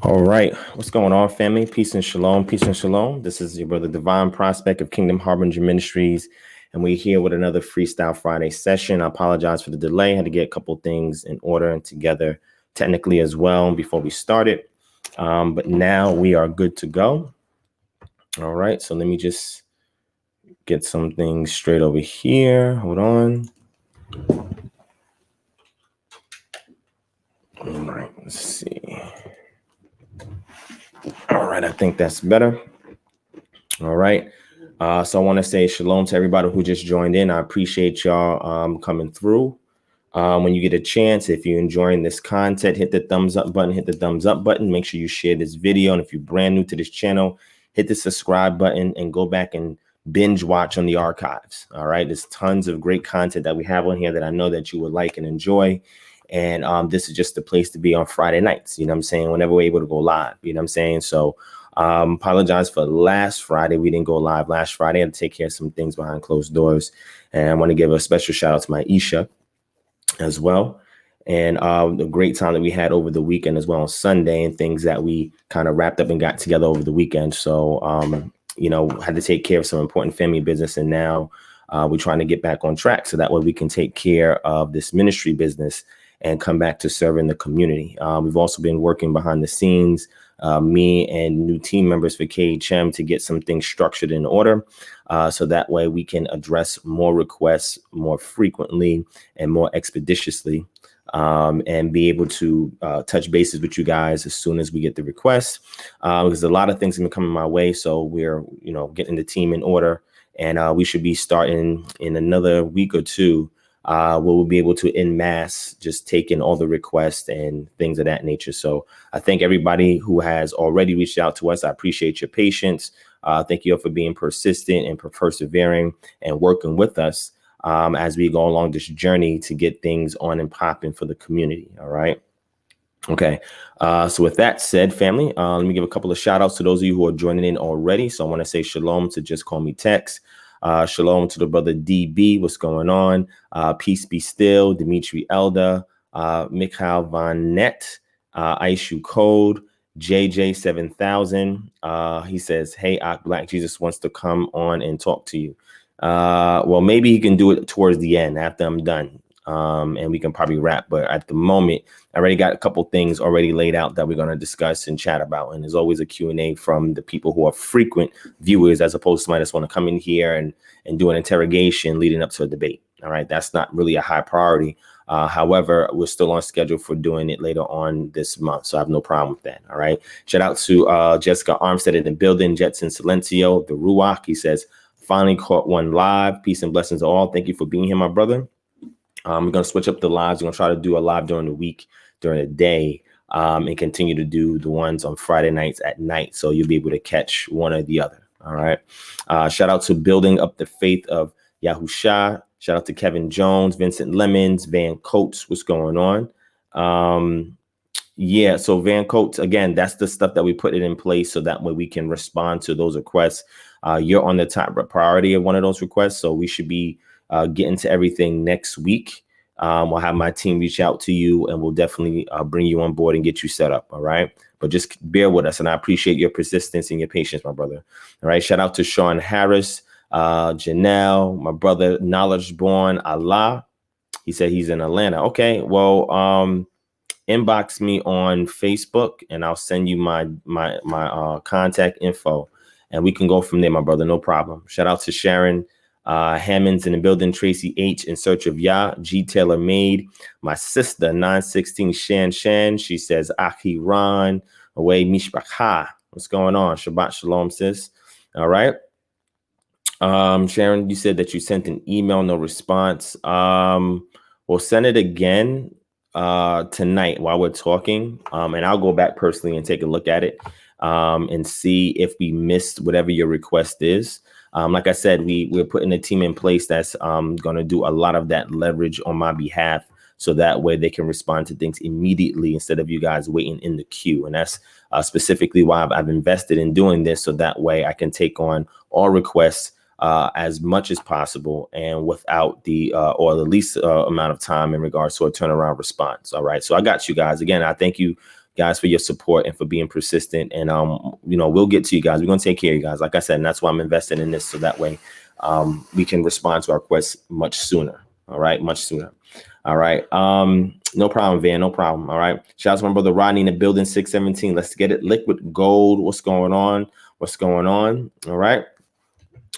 All right. What's going on, family? Peace and shalom. Peace and shalom. This is your brother DivineProspect of Kingdom Harbinger Ministries. And we're here with another Freestyle Friday session. I apologize for the delay. I had to get a couple things in order and together technically as well before we started. But now we are good to go. All right. So let me just get some things straight over here. Hold on. All right. Let's see. All right. I think that's better. All right. So I want to say shalom to everybody who just joined in. I appreciate y'all coming through. When you get a chance, if you're enjoying this content, hit the thumbs up button, Make sure you share this video. And if you're brand new to this channel, hit the subscribe button and go back and binge watch on the archives. All right. There's tons of great content that we have on here that I know that you would like and enjoy. And this is just the place to be on Friday nights. You know what I'm saying? Whenever we're able to go live, you know what I'm saying? So apologize for last Friday. We didn't go live last Friday. I had to take care of some things behind closed doors. And I want to give a special shout out to my Isha as well. And the great time that we had over the weekend as well on Sunday and things that we kind of wrapped up and got together over the weekend. So, had to take care of some important family business. And now we're trying to get back on track so that way we can take care of this ministry business and come back to serving the community. We've also been working behind the scenes, me and new team members for KHM to get some things structured in order. So that way we can address more requests more frequently and more expeditiously, and be able to touch bases with you guys as soon as we get the requests, because a lot of things have been coming my way. So we're, getting the team in order, and we should be starting in another week or two. Where we'll be able to en masse just take in all the requests and things of that nature. So I thank everybody who has already reached out to us. I appreciate your patience. Thank you all for being persistent and persevering and working with us as we go along this journey to get things on and popping for the community. All right. Okay. So with that said, family, let me give a couple of shout outs to those of you who are joining in already. So I want to say shalom to Just Call Me Tex. Shalom to the brother DB. What's going on? Peace be still. Dimitri Elder, Mikhail Von Net, Aishu Code, JJ 7000. He says, "Hey, Black Jesus wants to come on and talk to you." Well, maybe he can do it towards the end after I'm done. And we can probably wrap. But at the moment, I already got a couple things already laid out that we're going to discuss and chat about. And there's always a Q&A from the people who are frequent viewers, as opposed to somebody that's want to come in here and do an interrogation leading up to a debate. All right. That's not really a high priority. However, we're still on schedule for doing it later on this month. So I have no problem with that. All right. Shout out to Jessica Armstead in the building, Jetson Silencio, the Ruach. He says, finally caught one live. Peace and blessings to all. Thank you for being here, my brother. We're going to switch up the lives. We're going to try to do a live during the week, during the day, and continue to do the ones on Friday nights at night. So you'll be able to catch one or the other. All right. Shout out to Building Up the Faith of Yahusha. Shout out to Kevin Jones, Vincent Lemons, Van Coates. What's going on? Yeah. So Van Coates, again, that's the stuff that we put it in place so that way we can respond to those requests. You're on the top priority of one of those requests. So we should be get into everything next week. We'll have my team reach out to you and we'll definitely bring you on board and get you set up. All right. But just bear with us. And I appreciate your persistence and your patience, my brother. All right. Shout out to Sean Harris, Janelle, my brother, Knowledge Born Allah. He said he's in Atlanta. Okay. Well, inbox me on Facebook and I'll send you my contact info and we can go from there, my brother. No problem. Shout out to Sharon Hammonds in the building, Tracy H in search of Yah, G Taylor Made, my sister 916 Shan. She says Achiran away Mishpacha. What's going on? Shabbat Shalom, sis. All right. Sharon, you said that you sent an email, no response. We'll send it again tonight while we're talking. And I'll go back personally and take a look at it and see if we missed whatever your request is. Like I said, we're putting a team in place that's going to do a lot of that leverage on my behalf. So that way they can respond to things immediately instead of you guys waiting in the queue. And that's specifically why I've invested in doing this. So that way I can take on all requests as much as possible and without the or the least amount of time in regards to a turnaround response. All right. So I got you guys. Again, I thank you guys, for your support and for being persistent. And, we'll get to you guys. We're going to take care of you guys. Like I said, and that's why I'm investing in this. So that way we can respond to our requests much sooner. All right. Much sooner. All right. No problem, Van. No problem. All right. Shout out to my brother Rodney in the building, 617. Let's get it. Liquid Gold. What's going on? What's going on? All right.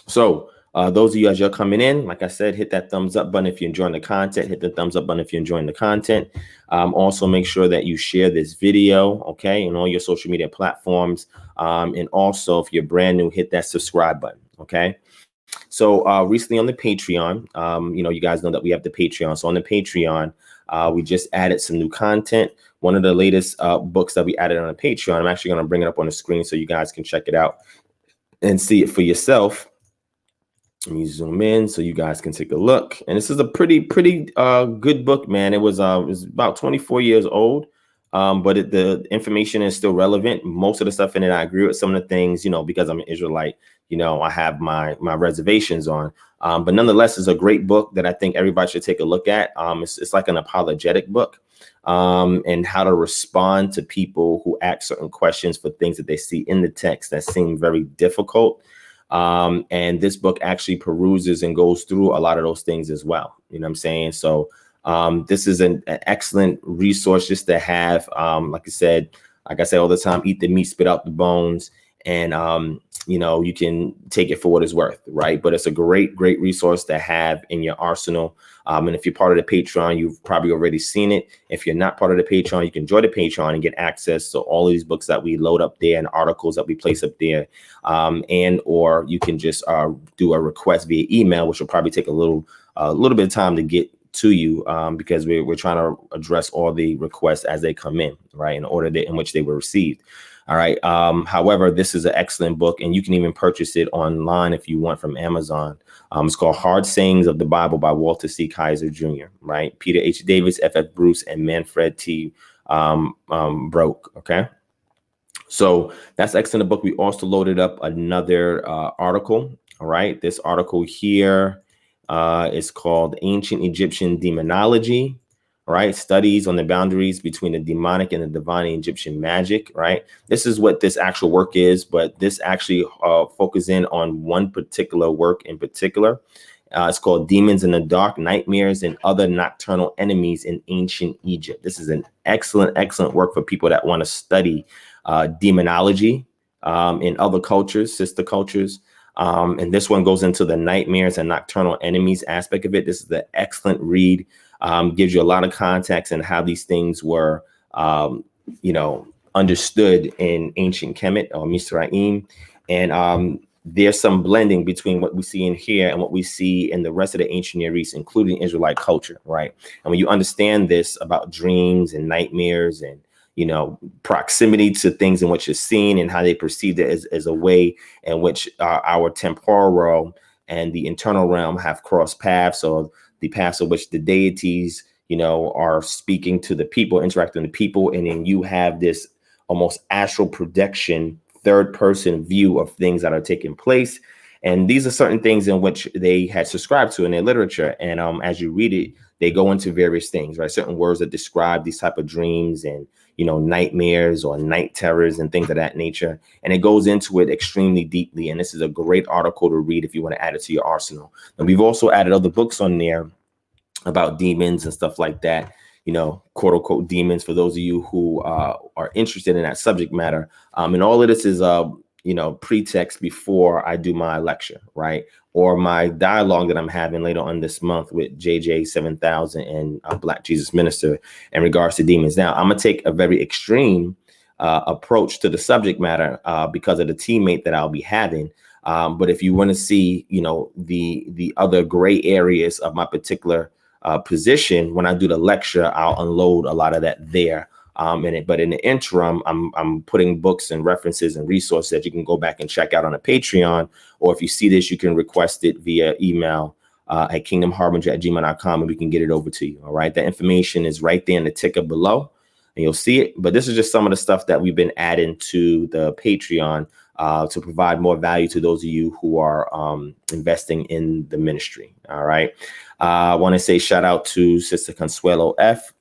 So those of you as you're coming in, like I said, hit that thumbs up button if you're enjoying the content. Hit the thumbs up button if you're enjoying the content. Also, make sure that you share this video, okay, in all your social media platforms. And also, if you're brand new, hit that subscribe button, okay? So recently on the Patreon, you guys know that we have the Patreon. So on the Patreon, we just added some new content. One of the latest books that we added on the Patreon, I'm actually going to bring it up on the screen so you guys can check it out and see it for yourself. Let me zoom in so you guys can take a look. And this is a pretty good book, man. It was about 24 years old, but the information is still relevant. Most of the stuff in it, I agree with some of the things, because I'm an Israelite, I have my reservations on. But nonetheless, it's a great book that I think everybody should take a look at. It's like an apologetic book, and how to respond to people who ask certain questions for things that they see in the text that seem very difficult. And this book actually peruses and goes through a lot of those things as well. You know what I'm saying? So this is an excellent resource just to have. Like I say all the time, eat the meat, spit out the bones. And, you can take it for what it's worth, right? But it's a great resource to have in your arsenal. And if you're part of the Patreon, you've probably already seen it. If you're not part of the Patreon, you can join the Patreon and get access to all of these books that we load up there and articles that we place up there. Or you can just do a request via email, which will probably take a little bit of time to get to you, because we're trying to address all the requests as they come in, right, in order in which they were received. All right. However, this is an excellent book, and you can even purchase it online if you want from Amazon. It's called Hard Sayings of the Bible by Walter C. Kaiser Jr., right? Peter H. Davis, F.F. Bruce, and Manfred T. Broke. OK, so that's excellent book. We also loaded up another article. All right. This article here is called Ancient Egyptian Demonology. Right, studies on the boundaries between the demonic and the divine Egyptian magic. Right, this is what this actual work is, but this actually focuses in on one particular work in particular. It's called Demons in the Dark, Nightmares, and Other Nocturnal Enemies in Ancient Egypt. This is an excellent work for people that want to study demonology in other cultures, sister cultures. And this one goes into the nightmares and nocturnal enemies aspect of it. This is an excellent read. Gives you a lot of context and how these things were, understood in ancient Kemet or Mizraim. And there's some blending between what we see in here and what we see in the rest of the ancient Near East, including Israelite culture, right? And when you understand this about dreams and nightmares and, proximity to things in which you're seen and how they perceive it as a way in which our temporal realm and the internal realm have crossed paths, or the paths of which the deities, are speaking to the people, interacting with the people. And then you have this almost astral projection, third person view of things that are taking place. And these are certain things in which they had subscribed to in their literature. And as you read it, they go into various things, right? Certain words that describe these type of dreams and, nightmares or night terrors and things of that nature. And it goes into it extremely deeply. And this is a great article to read if you want to add it to your arsenal. And we've also added other books on there about demons and stuff like that, quote unquote demons, for those of you who are interested in that subject matter. And all of this is, pretext before I do my lecture, right? Or my dialogue that I'm having later on this month with JJ 7000 and Black Jesus Minister in regards to demons. Now, I'm going to take a very extreme approach to the subject matter because of the teammate that I'll be having. But if you want to see, the other gray areas of my particular position, when I do the lecture, I'll unload a lot of that there. But in the interim, I'm putting books and references and resources that you can go back and check out on a Patreon. Or if you see this, you can request it via email at kingdomharbinger@gmail.com, and we can get it over to you. All right. The information is right there in the ticker below, and you'll see it. But this is just some of the stuff that we've been adding to the Patreon to provide more value to those of you who are investing in the ministry. All right. I want to say shout out to Sister Consuelo F.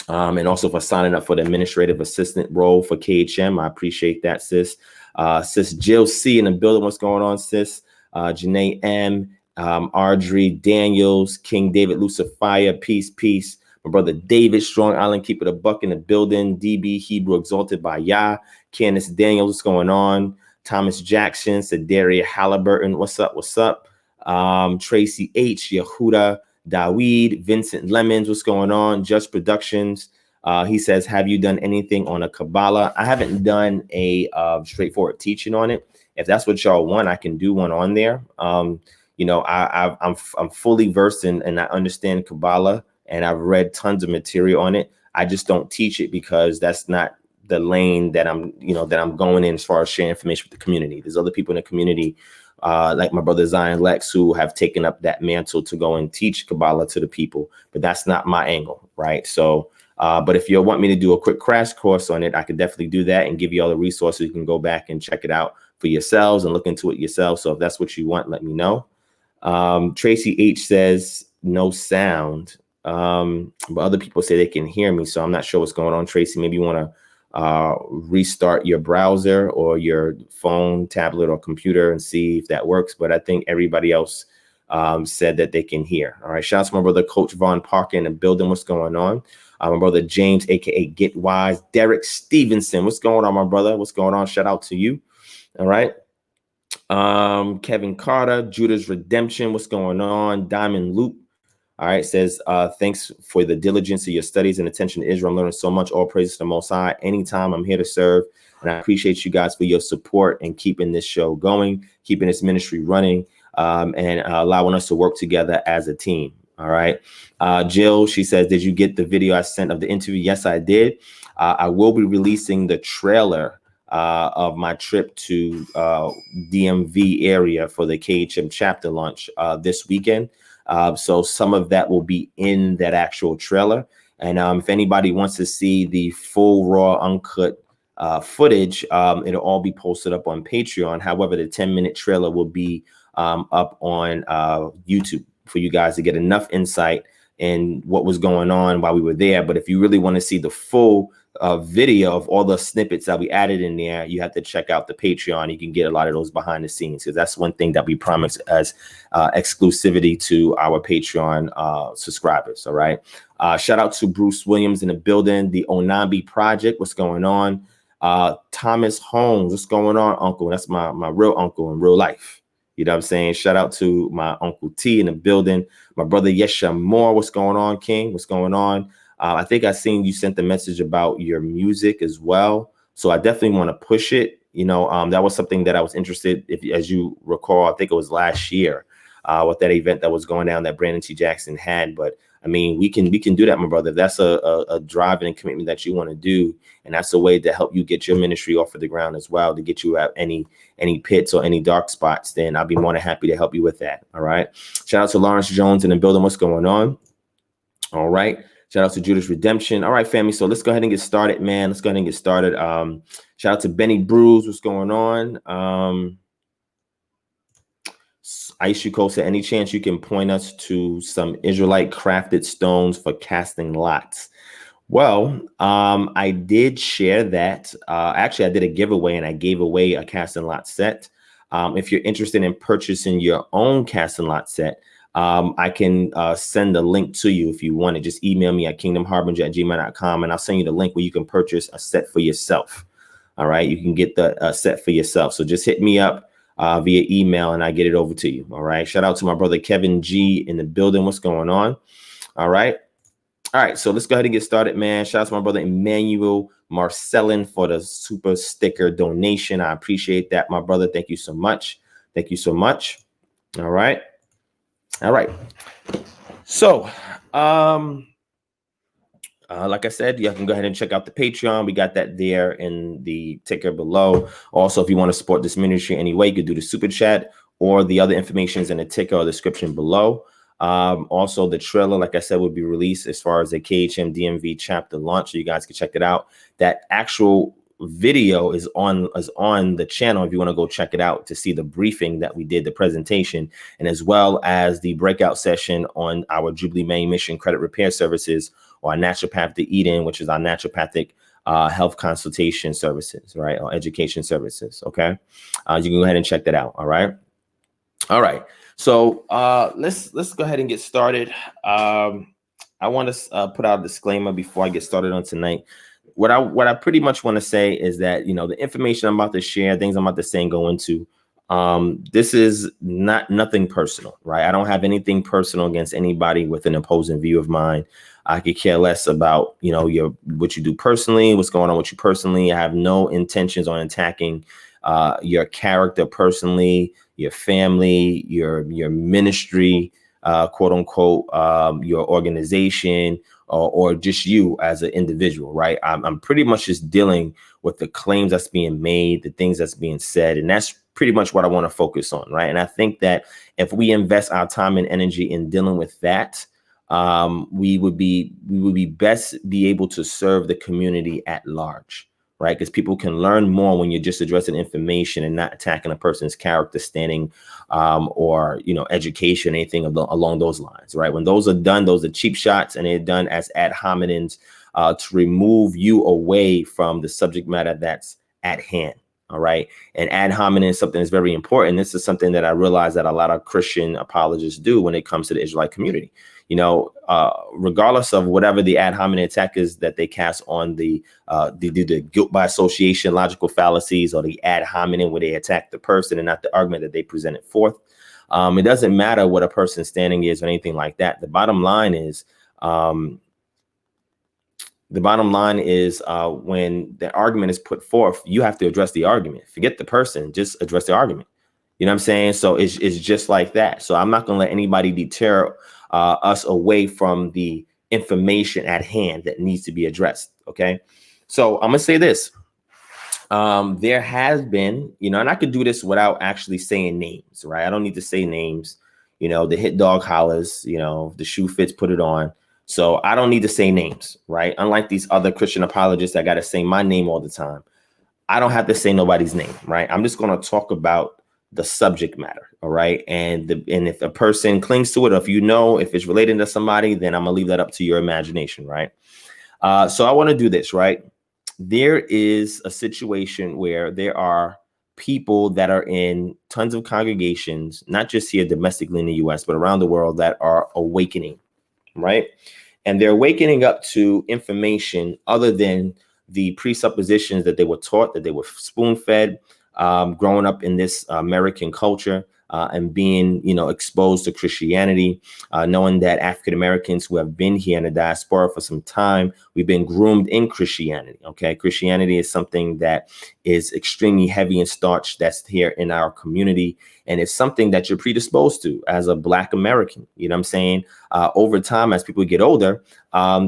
And also for signing up for the administrative assistant role for KHM. I appreciate that, sis. Sis Jill C in the building. What's going on, sis? Janae M, Audrey Daniels, King David Lucifer, peace. My brother David, Strong Island Keeper the Buck in the building. DB Hebrew Exalted by Yah. Candace Daniels, what's going on? Thomas Jackson, Sedaria Halliburton, what's up? Tracy H, Yehuda Daweed, Vincent Lemons, what's going on? Just Productions. He says, have you done anything on a Kabbalah? I haven't done a straightforward teaching on it. If that's what y'all want, I can do one on there. I'm fully versed in and I understand Kabbalah, and I've read tons of material on it. I just don't teach it because that's not the lane that I'm going in as far as sharing information with the community. There's other people in the community, like my brother Zion Lex, who have taken up that mantle to go and teach Kabbalah to the people, but that's not my angle, right? So, but if you want me to do a quick crash course on it, I could definitely do that and give you all the resources. You can go back and check it out for yourselves and look into it yourself. So if that's what you want, let me know. Tracy H says no sound, but other people say they can hear me, so I'm not sure what's going on. Tracy, maybe you want to restart your browser or your phone, tablet, or computer and see if that works. But I think everybody else said that they can hear. All right. Shout out to my brother, Coach Vaughn Parker in the building. What's going on? My brother, James, aka Get Wise. Derek Stevenson. What's going on, my brother? What's going on? Shout out to you. All right. Kevin Carter, Judah's Redemption. What's going on? Diamond Loop. All right, says, thanks for the diligence of your studies and attention to Israel. I'm learning so much. All praises to the Most High. Anytime, I'm here to serve. And I appreciate you guys for your support and keeping this show going, keeping this ministry running, and allowing us to work together as a team. All right. Jill, she says, did you get the video I sent of the interview? Yes, I did. I will be releasing the trailer of my trip to DMV area for the KHM chapter launch this weekend. So some of that will be in that actual trailer. And if anybody wants to see the full raw uncut footage, it'll all be posted up on Patreon. However, the 10-minute trailer will be up on YouTube for you guys to get enough insight in what was going on while we were there. But if you really want to see the full video of all the snippets that we added in there, you have to check out the Patreon. You can get a lot of those behind the scenes, because that's one thing that we promise as exclusivity to our Patreon subscribers. All right. Shout out to Bruce Williams in the building, the Onabi Project. What's going on? Thomas Holmes. What's going on, Uncle? That's my real uncle in real life. You know what I'm saying? Shout out to my Uncle T in the building. My brother Yesha Moore. What's going on, King? What's going on? I think I seen you sent the message about your music as well. So I definitely want to push it. You know, that was something that I was interested, as you recall, I think it was last year with that event that was going down that Brandon T. Jackson had. But I mean, we can do that, my brother. If that's a drive and commitment that you want to do, and that's a way to help you get your ministry off of the ground as well, to get you out any pits or any dark spots, then I'll be more than happy to help you with that. All right. Shout out to Lawrence Jones in the building. What's going on? All right. Shout out to Judah's Redemption. All right, family. So let's go ahead and get started, man. Let's go ahead and get started. Shout out to Benny Bruce. What's going on? Aisha Cole said, any chance you can point us to some Israelite crafted stones for casting lots? Well, I did share that. Actually, I did a giveaway and I gave away a casting lot set. If you're interested in purchasing your own casting lot set, I can send a link to you if you want it. Just email me at kingdomharbinger@gmail.com and I'll send you the link where you can purchase a set for yourself. All right. You can get the set for yourself. So just hit me up via email and I get it over to you. All right. Shout out to my brother Kevin G in the building. What's going on? All right. All right. So let's go ahead and get started, man. Shout out to my brother Emmanuel Marcellin for the super sticker donation. I appreciate that, my brother. Thank you so much. Thank you so much. All right. All right. So, like I said, you can go ahead and check out the Patreon. We got that there in the ticker below. Also, if you want to support this ministry anyway, you could do the super chat, or the other information is in the ticker or description below. Also, the trailer, like I said, will be released as far as the KHM DMV chapter launch. So you guys can check it out. That actual video is on the channel if you want to go check it out to see the briefing that we did, the presentation, and as well as the breakout session on our Jubilee Main Mission Credit Repair Services, or our Naturopath to Eden, which is our naturopathic health consultation services, right, or education services. Okay, you can go ahead and check that out. All right. So let's go ahead and get started. I want to put out a disclaimer before I get started on tonight. What I pretty much want to say is that, the information I'm about to share, things I'm about to say and go into, this is nothing personal, right? I don't have anything personal against anybody with an opposing view of mine. I could care less about, what you do personally, what's going on with you personally. I have no intentions on attacking your character personally, your family, your ministry, quote unquote, your organization, or just you as an individual, right? I'm pretty much just dealing with the claims that's being made, the things that's being said, and that's pretty much what I want to focus on, right? And I think that if we invest our time and energy in dealing with that, we would be best be able to serve the community at large, right? Because people can learn more when you're just addressing information and not attacking a person's character, standing, or education, anything along those lines, right? When those are done, those are cheap shots, and they're done as ad hominems to remove you away from the subject matter that's at hand. All right. And ad hominem is something that's very important. This is something that I realize that a lot of Christian apologists do when it comes to the Israelite community. Regardless of whatever the ad hominem attack is that they cast on the guilt by association, logical fallacies, or the ad hominem where they attack the person and not the argument that they presented forth. It doesn't matter what a person's standing is or anything like that. The bottom line is when the argument is put forth, you have to address the argument. Forget the person, just address the argument. You know what I'm saying? So it's just like that. So I'm not going to let anybody deter us away from the information at hand that needs to be addressed. Okay. So I'm going to say this. There has been, and I could do this without actually saying names, right? I don't need to say names. The hit dog hollers, if the shoe fits, put it on. So I don't need to say names, right? Unlike these other Christian apologists, I got to say my name all the time. I don't have to say nobody's name, right? I'm just going to talk about the subject matter, all right? And if a person clings to it, or if it's related to somebody, then I'm going to leave that up to your imagination, right? So I want to do this, right? There is a situation where there are people that are in tons of congregations, not just here domestically in the US, but around the world, that are awakening, right? And they're waking up to information other than the presuppositions that they were taught, that they were spoon-fed, growing up in this American culture, and being, exposed to Christianity, knowing that African Americans who have been here in the diaspora for some time, we've been groomed in Christianity. Okay, Christianity is something that is extremely heavy in starch that's here in our community, and it's something that you're predisposed to as a Black American. You know what I'm saying? Over time, as people get older,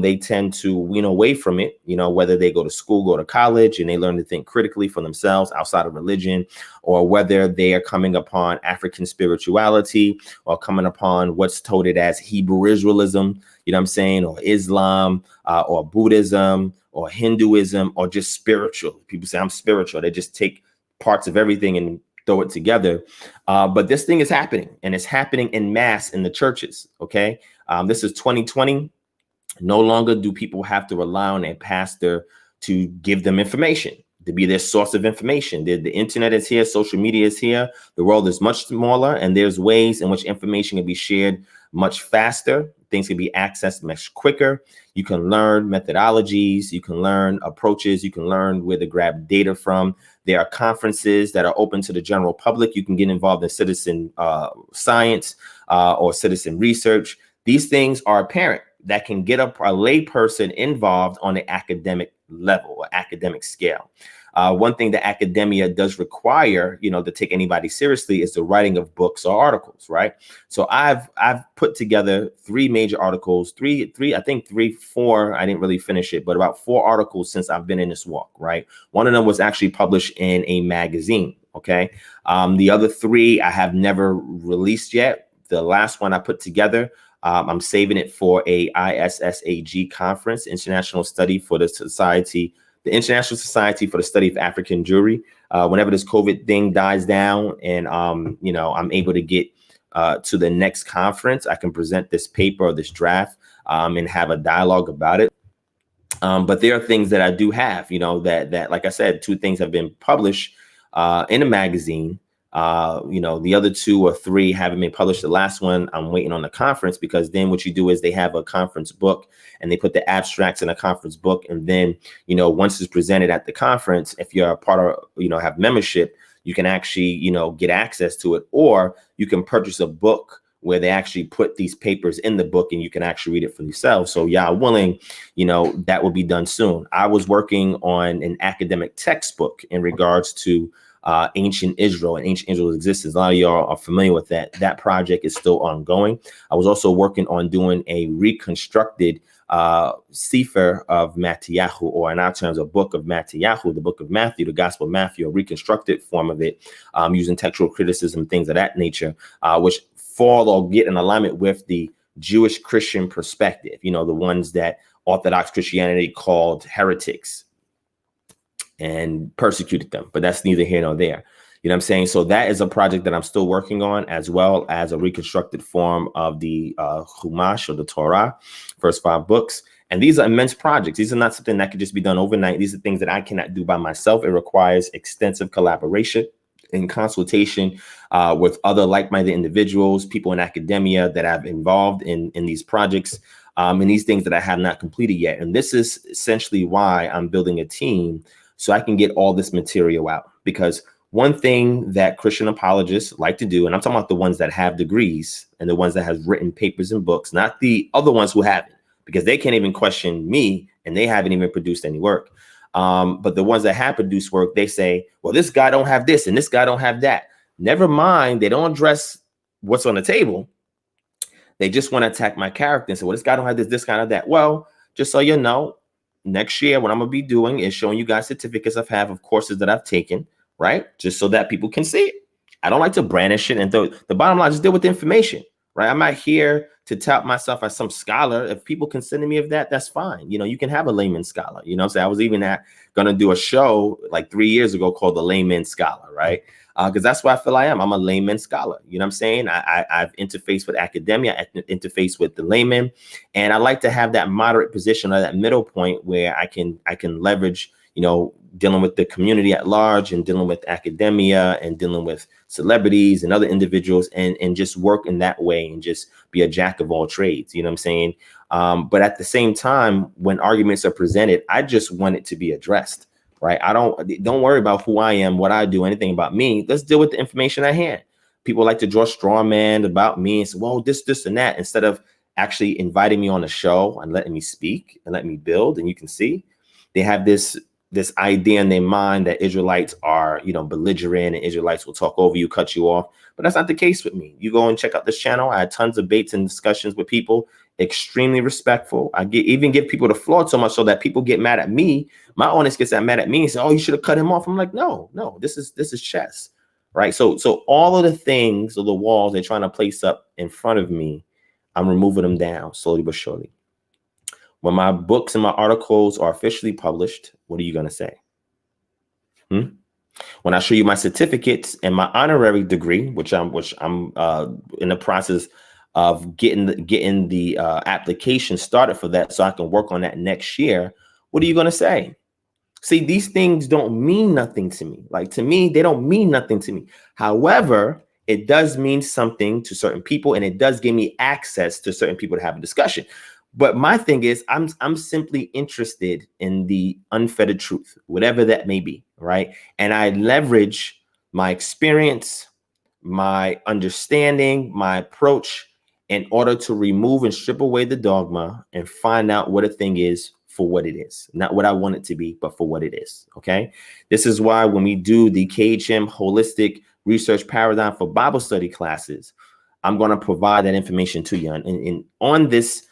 they tend to wean away from it, whether they go to school, go to college, and they learn to think critically for themselves outside of religion, or whether they are coming upon African spirituality, or coming upon what's touted as Hebrew Israelism, you know what I'm saying, or Islam, or Buddhism, or Hinduism, or just spiritual. People say, I'm spiritual. They just take parts of everything and throw it together. But this thing is happening, and it's happening in mass in the churches. Okay. This is 2020. No longer do people have to rely on a pastor to give them information, to be their source of information. The internet is here. Social media is here. The world is much smaller, and there's ways in which information can be shared much faster. Things can be accessed much quicker. You can learn methodologies. You can learn approaches. You can learn where to grab data from. There are conferences that are open to the general public. You can get involved in citizen science or citizen research. These things are apparent that can get a lay person involved on the academic level or academic scale. One thing that academia does require, to take anybody seriously, is the writing of books or articles, right? So I've put together 3 major articles, four. I didn't really finish it, but about 4 articles since I've been in this walk, right? One of them was actually published in a magazine. Okay. The other 3 I have never released yet. The last one I put together, I'm saving it for a ISSAG conference, International Study for the Society the International Society for the Study of African Jewry. Whenever this COVID thing dies down and, you know, I'm able to get to the next conference, I can present this paper or this draft and have a dialogue about it. But there are things that I do have, you know, that like I said, 2 things have been published in a magazine. You know, the other 2 or 3 haven't been published. The last one, I'm waiting on the conference, because then what you do is they have a conference book and they put the abstracts in a conference book. And then, you know, once it's presented at the conference, if you're a part of, you know, have membership, you can actually, you know, get access to it, or you can purchase a book where they actually put these papers in the book and you can actually read it for yourself. So yeah, willing, you know, that will be done soon. I was working on an academic textbook in regards to ancient Israel and ancient Israel's existence. A lot of y'all are familiar with that. That project is still ongoing. I was also working on doing a reconstructed Sefer of Matthew, or in our terms, a book of Matthew, the book of Matthew, the Gospel of Matthew, a reconstructed form of it, using textual criticism, things of that nature, which fall or get in alignment with the Jewish Christian perspective, you know, the ones that Orthodox Christianity called heretics and persecuted them. But that's neither here nor there. You know what I'm saying? So that is a project that I'm still working on, as well as a reconstructed form of the Chumash, or the Torah, first 5 books. And these are immense projects. These are not something that could just be done overnight. These are things that I cannot do by myself. It requires extensive collaboration in consultation with other like-minded individuals, people in academia that I've involved in these projects, and these things that I have not completed yet. And this is essentially why I'm building a team, so I can get all this material out. Because one thing that Christian apologists like to do, and I'm talking about the ones that have degrees and the ones that have written papers and books, not the other ones who haven't, because they can't even question me and they haven't even produced any work. But the ones that have produced work, they say, well, this guy don't have this and this guy don't have that. Never mind, they don't address what's on the table. They just want to attack my character and say, well, this guy don't have this guy don't have that. Well, just so you know, next year, what I'm going to be doing is showing you guys certificates I have of courses that I've taken, right? Just so that people can see it. I don't like to brandish it. And the bottom line, just deal with the information, right? I'm not here to tout myself as some scholar. If people consider me of that, that's fine. You know, you can have a layman scholar. You know what I'm saying? I was even going to do a show like 3 years ago called The Layman Scholar, right? Because that's what I feel I am. I'm a layman scholar. You know what I'm saying? I've interfaced with academia, I interfaced with the layman. And I like to have that moderate position, or that middle point, where I can leverage, you know, dealing with the community at large and dealing with academia and dealing with celebrities and other individuals, and just work in that way and just be a jack of all trades. You know what I'm saying? But at the same time, when arguments are presented, I just want it to be addressed, right? Don't worry about who I am, what I do, anything about me. Let's deal with the information at hand. People like to draw straw man about me and say, well, this, and that, instead of actually inviting me on the show and letting me speak and let me build. And you can see they have this idea in their mind that Israelites are, you know, belligerent, and Israelites will talk over you, cut you off. But that's not the case with me. You go and check out this channel. I had tons of debates and discussions with people, extremely respectful. I even give people the floor so much so that people get mad at me. My audience gets mad at me and say, oh, you should have cut him off. I'm like, no, this is chess, right? So all of the things, or the walls they're trying to place up in front of me, I'm removing them down slowly but surely. When my books and my articles are officially published, what are you going to say? When I show you my certificates and my honorary degree, which I'm in the process of getting the application started for that, so I can work on that next year, what are you going to say? See, these things don't mean nothing to me. Like, to me, they don't mean nothing to me. However, it does mean something to certain people, and it does give me access to certain people to have a discussion. But my thing is, I'm simply interested in the unfettered truth, whatever that may be, right? And I leverage my experience, my understanding, my approach, in order to remove and strip away the dogma and find out what a thing is for what it is. Not what I want it to be, but for what it is, okay? This is why when we do the KHM Holistic Research Paradigm for Bible Study classes, I'm going to provide that information to you. And on this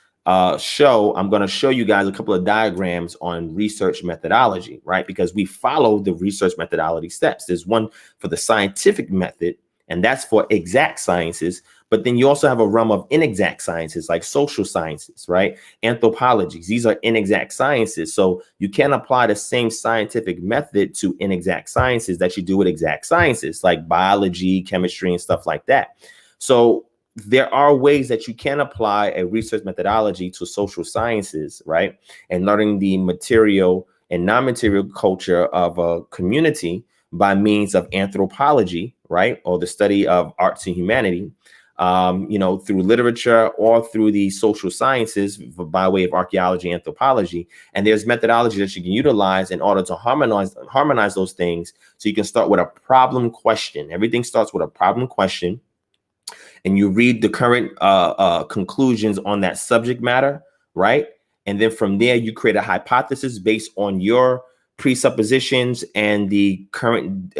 show, I'm going to show you guys a couple of diagrams on research methodology, right? Because we follow the research methodology steps. There's one for the scientific method, and that's for exact sciences. But then you also have a realm of inexact sciences like social sciences, right? Anthropologies. These are inexact sciences. So you can't apply the same scientific method to inexact sciences that you do with exact sciences like biology, chemistry, and stuff like that. So there are ways that you can apply a research methodology to social sciences, right? And learning the material and non-material culture of a community by means of anthropology, right? Or the study of arts and humanity, through literature or through the social sciences by way of archaeology, anthropology. And there's methodology that you can utilize in order to harmonize those things. So you can start with a problem question. Everything starts with a problem question. And you read the current conclusions on that subject matter, right? And then from there, you create a hypothesis based on your presuppositions and the current,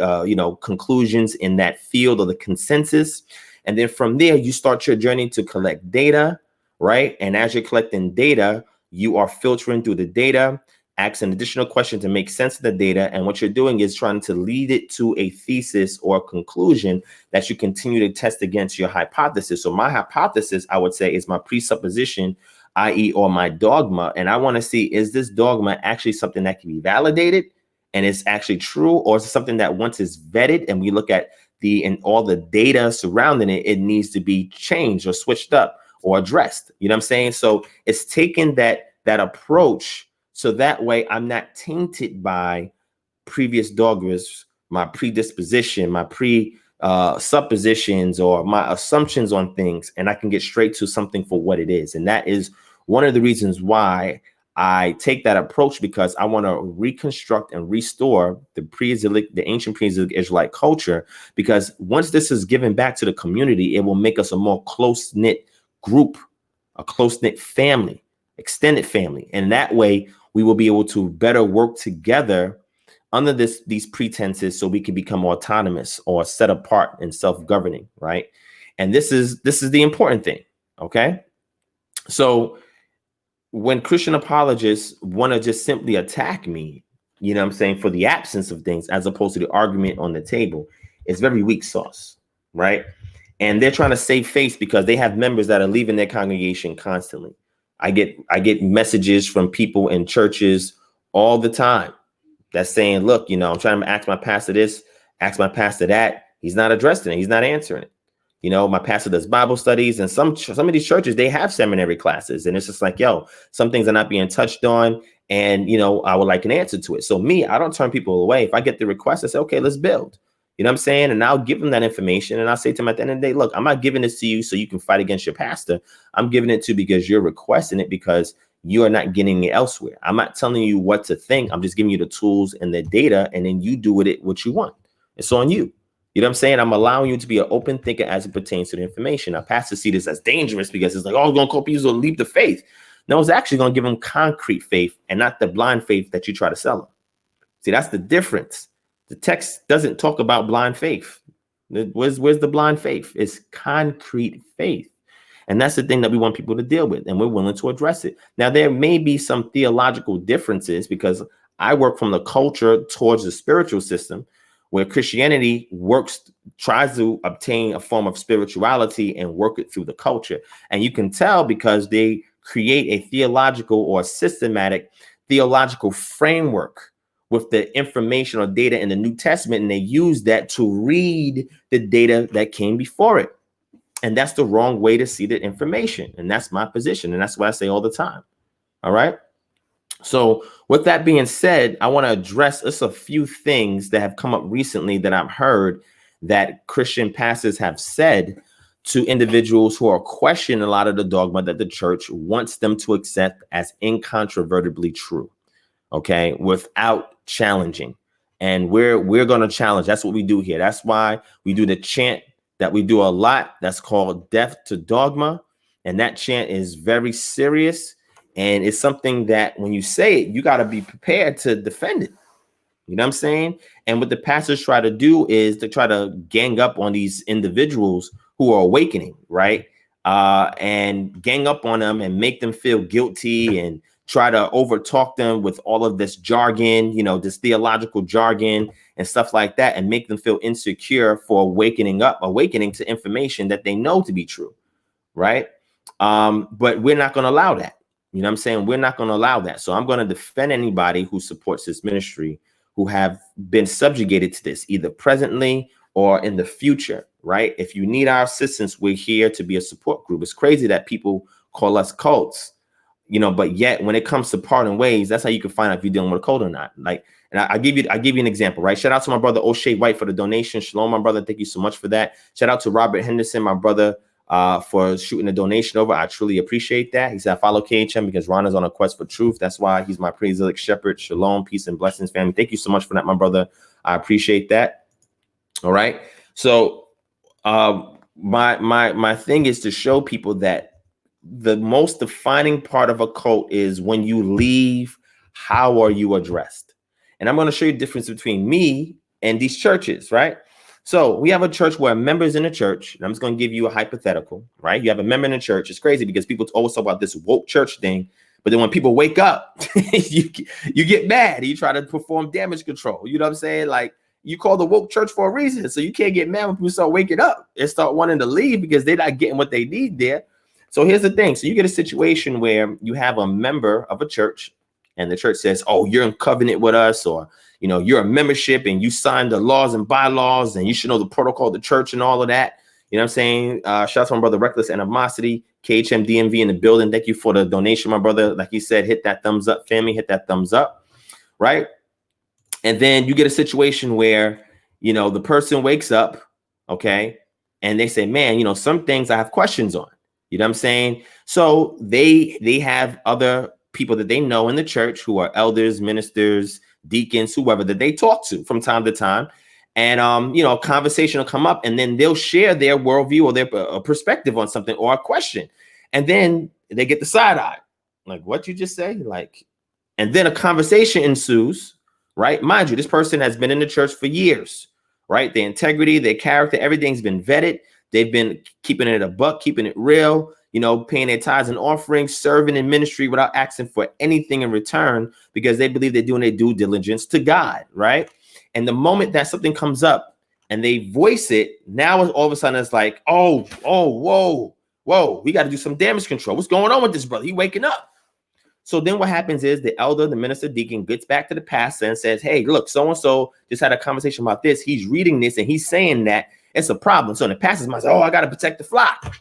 conclusions in that field or the consensus. And then from there, you start your journey to collect data, right? And as you're collecting data, you are filtering through the data, asking additional questions to make sense of the data. And what you're doing is trying to lead it to a thesis or a conclusion that you continue to test against your hypothesis. So my hypothesis, I would say, is my presupposition, i.e., or my dogma. And I want to see, is this dogma actually something that can be validated and it's actually true? Or is it something that once it's vetted and we look at all the data surrounding it, it needs to be changed or switched up or addressed? You know what I'm saying? So it's taking that approach. So that way I'm not tainted by previous dogmas, my predisposition, my suppositions, or my assumptions on things, and I can get straight to something for what it is. And that is one of the reasons why I take that approach, because I want to reconstruct and restore the ancient pre-Israelite culture, because once this is given back to the community, it will make us a more close-knit group, a close-knit family, extended family. And that way we will be able to better work together under these pretenses so we can become autonomous or set apart and self-governing, right? And this is the important thing, okay? So when Christian apologists want to just simply attack me, you know what I'm saying, for the absence of things as opposed to the argument on the table, it's very weak sauce, right? And they're trying to save face because they have members that are leaving their congregation constantly. I get messages from people in churches all the time that's saying, look, I'm trying to ask my pastor this, ask my pastor that. He's not addressing it. He's not answering it. My pastor does Bible studies, and some of these churches, they have seminary classes, and it's just like, some things are not being touched on, and I would like an answer to it. So me, I don't turn people away. If I get the request, I say, okay, let's build. You know what I'm saying? And I'll give them that information, and I'll say to them at the end of the day, look, I'm not giving this to you so you can fight against your pastor. I'm giving it to you because you're requesting it, because you are not getting it elsewhere. I'm not telling you what to think. I'm just giving you the tools and the data, and then you do with it what you want. It's on you. You know what I'm saying? I'm allowing you to be an open thinker as it pertains to the information. Now, pastors see this as dangerous because it's like, oh, we're going to call people to leave the faith. No, it's actually going to give them concrete faith and not the blind faith that you try to sell them. See, that's the difference. The text doesn't talk about blind faith. Where's the blind faith? It's concrete faith. And that's the thing that we want people to deal with, and we're willing to address it. Now, there may be some theological differences because I work from the culture towards the spiritual system, where Christianity tries to obtain a form of spirituality and work it through the culture. And you can tell because they create a theological or systematic theological framework with the information or data in the New Testament, and they use that to read the data that came before it. And that's the wrong way to see the information. And that's my position. And that's what I say all the time. All right. So with that being said, I want to address just a few things that have come up recently that I've heard that Christian pastors have said to individuals who are questioning a lot of the dogma that the church wants them to accept as incontrovertibly true. Okay, without challenging. And we're going to challenge. That's what we do here. That's why we do the chant that we do a lot. That's called Death to Dogma. And that chant is very serious. And it's something that when you say it, you got to be prepared to defend it. You know what I'm saying? And what the pastors try to do is to try to gang up on these individuals who are awakening, right? And gang up on them and make them feel guilty and try to overtalk them with all of this jargon, you know, this theological jargon and stuff like that, and make them feel insecure for awakening to information that they know to be true, right? But we're not going to allow that. You know what I'm saying? We're not going to allow that. So I'm going to defend anybody who supports this ministry, who have been subjugated to this, either presently or in the future, right? If you need our assistance, we're here to be a support group. It's crazy that people call us cults, you know, but yet when it comes to parting ways, that's how you can find out if you're dealing with a cult or not. Like, and I give you an example, right? Shout out to my brother O'Shea White for the donation. Shalom, my brother. Thank you so much for that. Shout out to Robert Henderson, my brother, for shooting a donation over. I truly appreciate that. He said, I follow KHM because Ron is on a quest for truth. That's why he's my praise shepherd. Shalom, peace and blessings, family. Thank you so much for that, my brother. I appreciate that. All right. So my thing is to show people that the most defining part of a cult is when you leave, how are you addressed? And I'm going to show you the difference between me and these churches, right? So we have a church where members in the church, and I'm just going to give you a hypothetical, right? You have a member in the church. It's crazy because people always talk about this woke church thing, but then when people wake up, you get mad. You try to perform damage control. You know what I'm saying? Like, you call the woke church for a reason. So you can't get mad when people start waking up and start wanting to leave because they're not getting what they need there. So here's the thing. So you get a situation where you have a member of a church and the church says, oh, you're in covenant with us, or, you know, you're a membership and you signed the laws and bylaws and you should know the protocol of the church and all of that. You know what I'm saying? Shout out to my brother, Reckless Animosity, KHM DMV in the building. Thank you for the donation, my brother. Like he said, hit that thumbs up, family, hit that thumbs up, right? And then you get a situation where, you know, the person wakes up, okay, and they say, man, you know, some things I have questions on. You know what I'm saying? So they have other people that they know in the church who are elders, ministers, deacons, whoever, that they talk to from time to time. And, you know, a conversation will come up and then they'll share their worldview or their perspective on something or a question. And then they get the side eye. Like, what you just say? Like, and then a conversation ensues, right? Mind you, this person has been in the church for years, right? Their integrity, their character, everything's been vetted. They've been keeping it a buck, keeping it real, you know, paying their tithes and offerings, serving in ministry without asking for anything in return because they believe they're doing their due diligence to God, right? And the moment that something comes up and they voice it, now all of a sudden it's like, whoa, we got to do some damage control. What's going on with this brother? He waking up. So then what happens is the elder, the minister, deacon gets back to the pastor and says, hey, look, so-and-so just had a conversation about this. He's reading this and he's saying that it's a problem. So the pastor's mind says, oh, I got to protect the flock.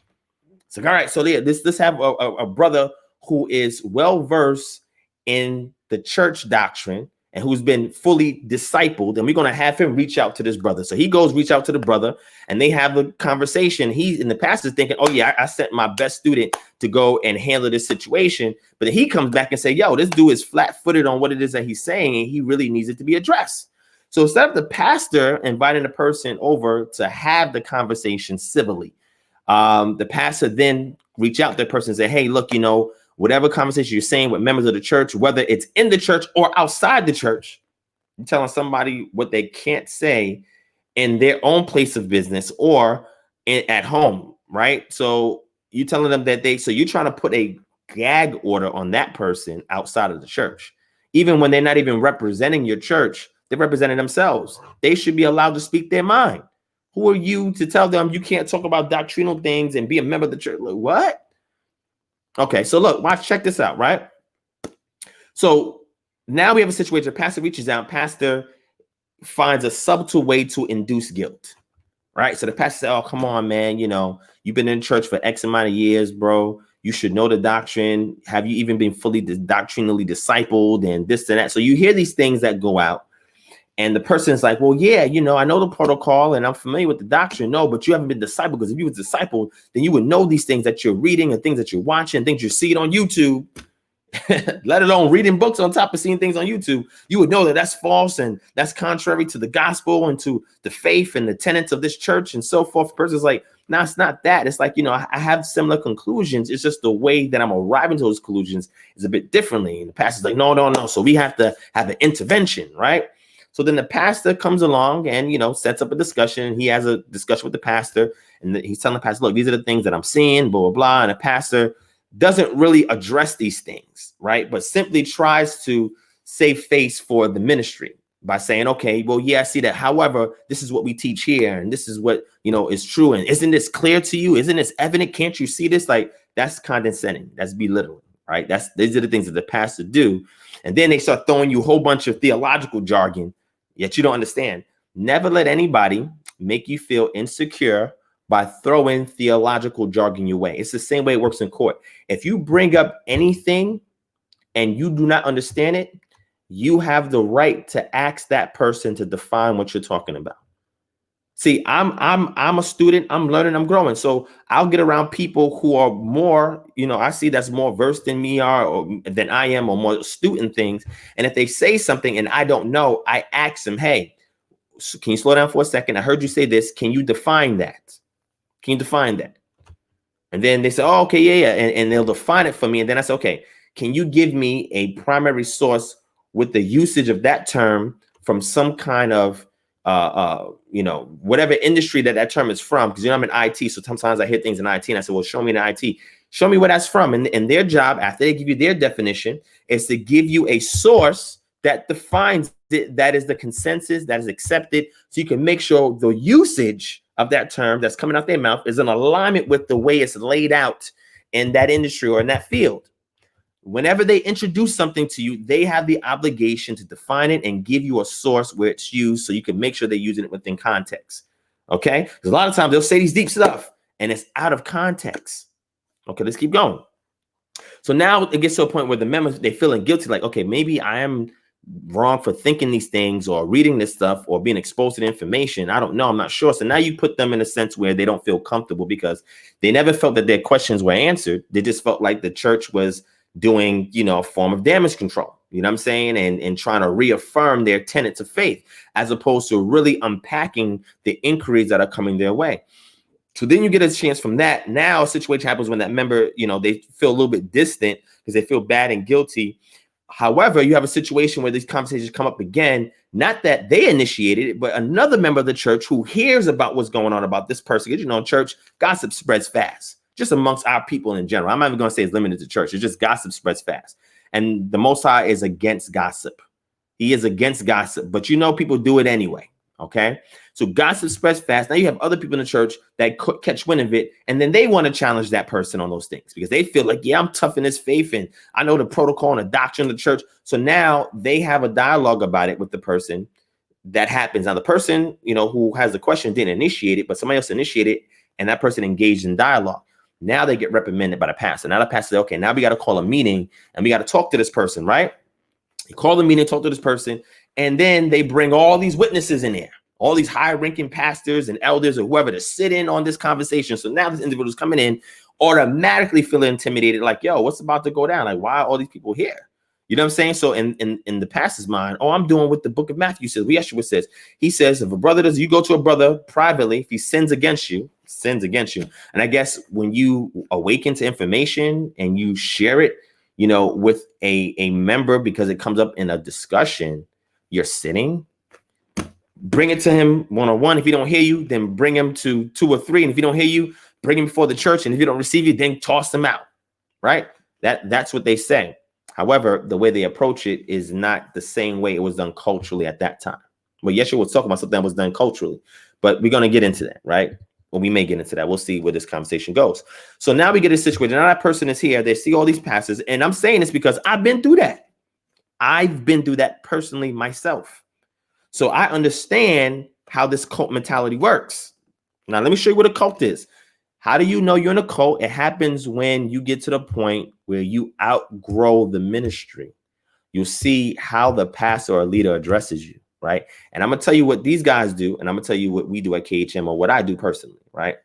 It's like, all right, so let's have a brother who is well-versed in the church doctrine and who's been fully discipled, and we're going to have him reach out to this brother. So he goes, reach out to the brother, and they have a conversation. He and the pastor's thinking, oh yeah, I sent my best student to go and handle this situation. But then he comes back and say, yo, this dude is flat-footed on what it is that he's saying, and he really needs it to be addressed. So instead of the pastor inviting the person over to have the conversation civilly, the pastor then reach out to the person and say, hey, look, you know, whatever conversation you're saying with members of the church, whether it's in the church or outside the church, you're telling somebody what they can't say in their own place of business or at home, right? So you're telling them that so you're trying to put a gag order on that person outside of the church. Even when they're not even representing your church, they're representing themselves. They should be allowed to speak their mind. Who are you to tell them you can't talk about doctrinal things and be a member of the church? Like, what? Okay, so look, check this out, right? So now we have a situation. Pastor reaches out. Pastor finds a subtle way to induce guilt, right? So the pastor said, oh, come on, man. You know, you've been in church for X amount of years, bro. You should know the doctrine. Have you even been fully doctrinally discipled and this and that? So you hear these things that go out. And the person's like, well, yeah, you know, I know the protocol and I'm familiar with the doctrine. No, but you haven't been discipled, because if you were discipled, then you would know these things that you're reading and things that you're watching, things you're seeing on YouTube, let alone reading books on top of seeing things on YouTube. You would know that that's false and that's contrary to the gospel and to the faith and the tenets of this church and so forth. The person's like, no, it's not that. It's like, you know, I have similar conclusions. It's just the way that I'm arriving to those conclusions is a bit differently. And the pastor's like, no. So we have to have an intervention, right? So then the pastor comes along and, you know, sets up a discussion. He has a discussion with the pastor and he's telling the pastor, look, these are the things that I'm seeing, blah, blah, blah. And the pastor doesn't really address these things, right? But simply tries to save face for the ministry by saying, okay, well, yeah, I see that. However, this is what we teach here, and this is what, is true. And isn't this clear to you? Isn't this evident? Can't you see this? Like, that's condescending. That's belittling, right? These are the things that the pastor do. And then they start throwing you a whole bunch of theological jargon, yet you don't understand. Never let anybody make you feel insecure by throwing theological jargon your way. It's the same way it works in court. If you bring up anything and you do not understand it, you have the right to ask that person to define what you're talking about. See, I'm a student, I'm learning, I'm growing. So I'll get around people who are more, I see that's more versed than me than I am, or more astute in things. And if they say something and I don't know, I ask them, hey, can you slow down for a second? I heard you say this. Can you define that? Can you define that? And then they say, oh, okay, yeah. And they'll define it for me. And then I say, okay, can you give me a primary source with the usage of that term from some kind of, whatever industry that term is from? Because, I'm in IT. So sometimes I hear things in IT and I say, well, show me the IT. Show me where that's from. And their job, after they give you their definition, is to give you a source that defines it, that is the consensus, that is accepted. So you can make sure the usage of that term that's coming out their mouth is in alignment with the way it's laid out in that industry or in that field. Whenever they introduce something to you, they have the obligation to define it and give you a source where it's used so you can make sure they're using it within context. Okay? Because a lot of times they'll say these deep stuff and it's out of context. Okay, let's keep going. So now it gets to a point where the members, they're feeling guilty, like, okay, maybe I am wrong for thinking these things or reading this stuff or being exposed to the information. I don't know. I'm not sure. So now you put them in a sense where they don't feel comfortable because they never felt that their questions were answered. They just felt like the church was doing, a form of damage control, you know what I'm saying? And trying to reaffirm their tenets of faith, as opposed to really unpacking the inquiries that are coming their way. So then you get a chance from that. Now a situation happens when that member, they feel a little bit distant because they feel bad and guilty. However, you have a situation where these conversations come up again, not that they initiated it, but another member of the church who hears about what's going on about this person. Because, church gossip spreads fast, just amongst our people in general. I'm not even going to say it's limited to church. It's just gossip spreads fast. And the Most High is against gossip. He is against gossip, but people do it anyway. Okay. So gossip spreads fast. Now you have other people in the church that catch wind of it. And then they want to challenge that person on those things because they feel like, yeah, I'm tough in this faith and I know the protocol and the doctrine of the church. So now they have a dialogue about it with the person. That happens. Now the person, who has the question didn't initiate it, but somebody else initiated it, and that person engaged in dialogue. Now they get reprimanded by the pastor. Now the pastor says, okay, now we got to call a meeting and we got to talk to this person, right? You call the meeting, talk to this person. And then they bring all these witnesses in there, all these high-ranking pastors and elders or whoever to sit in on this conversation. So now this individual's coming in, automatically feeling intimidated, like, yo, what's about to go down? Like, why are all these people here? You know what I'm saying? So in the pastor's mind, I'm doing what the book of Matthew says. Yeshua says. He says, if a brother does, you go to a brother privately, if he sins against you. And I guess when you awaken to information and you share it, with a member because it comes up in a discussion, you're sitting, bring it to him one-on-one. If he don't hear you, then bring him to 2 or 3. And if he don't hear you, bring him before the church. And if you don't receive you, then toss him out, right? That's what they say. However, the way they approach it is not the same way it was done culturally at that time. Well, Yeshua was talking about something that was done culturally, but we're going to get into that, right? Well, we may get into that. We'll see where this conversation goes. So now we get a situation. Now that person is here. They see all these pastors. And I'm saying this because I've been through that. I've been through that personally myself. So I understand how this cult mentality works. Now, let me show you what a cult is. How do you know you're in a cult? It happens when you get to the point where you outgrow the ministry. You'll see how the pastor or leader addresses you, right? And I'm going to tell you what these guys do, and I'm going to tell you what we do at KHM or what I do personally, right?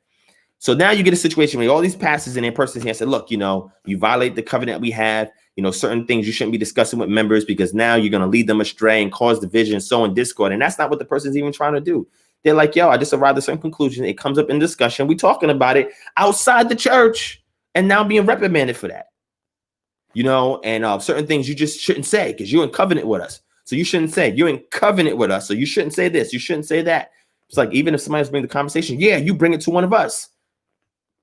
So now you get a situation where all these pastors and their persons here said, look, you violate the covenant we have. Certain things you shouldn't be discussing with members because now you're going to lead them astray and cause division, sowing discord. And that's not what the person's even trying to do. They're like, yo, I just arrived at a certain conclusion. It comes up in discussion. We're talking about it outside the church and now being reprimanded for that. And certain things you just shouldn't say because you're in covenant with us. So you shouldn't say you're in covenant with us. So you shouldn't say this. You shouldn't say that. It's like, even if somebody's bringing the conversation, yeah, you bring it to one of us.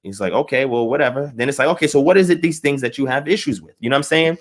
He's like, okay, well, whatever. Then it's like, okay, so what is it, these things that you have issues with? You know what I'm saying?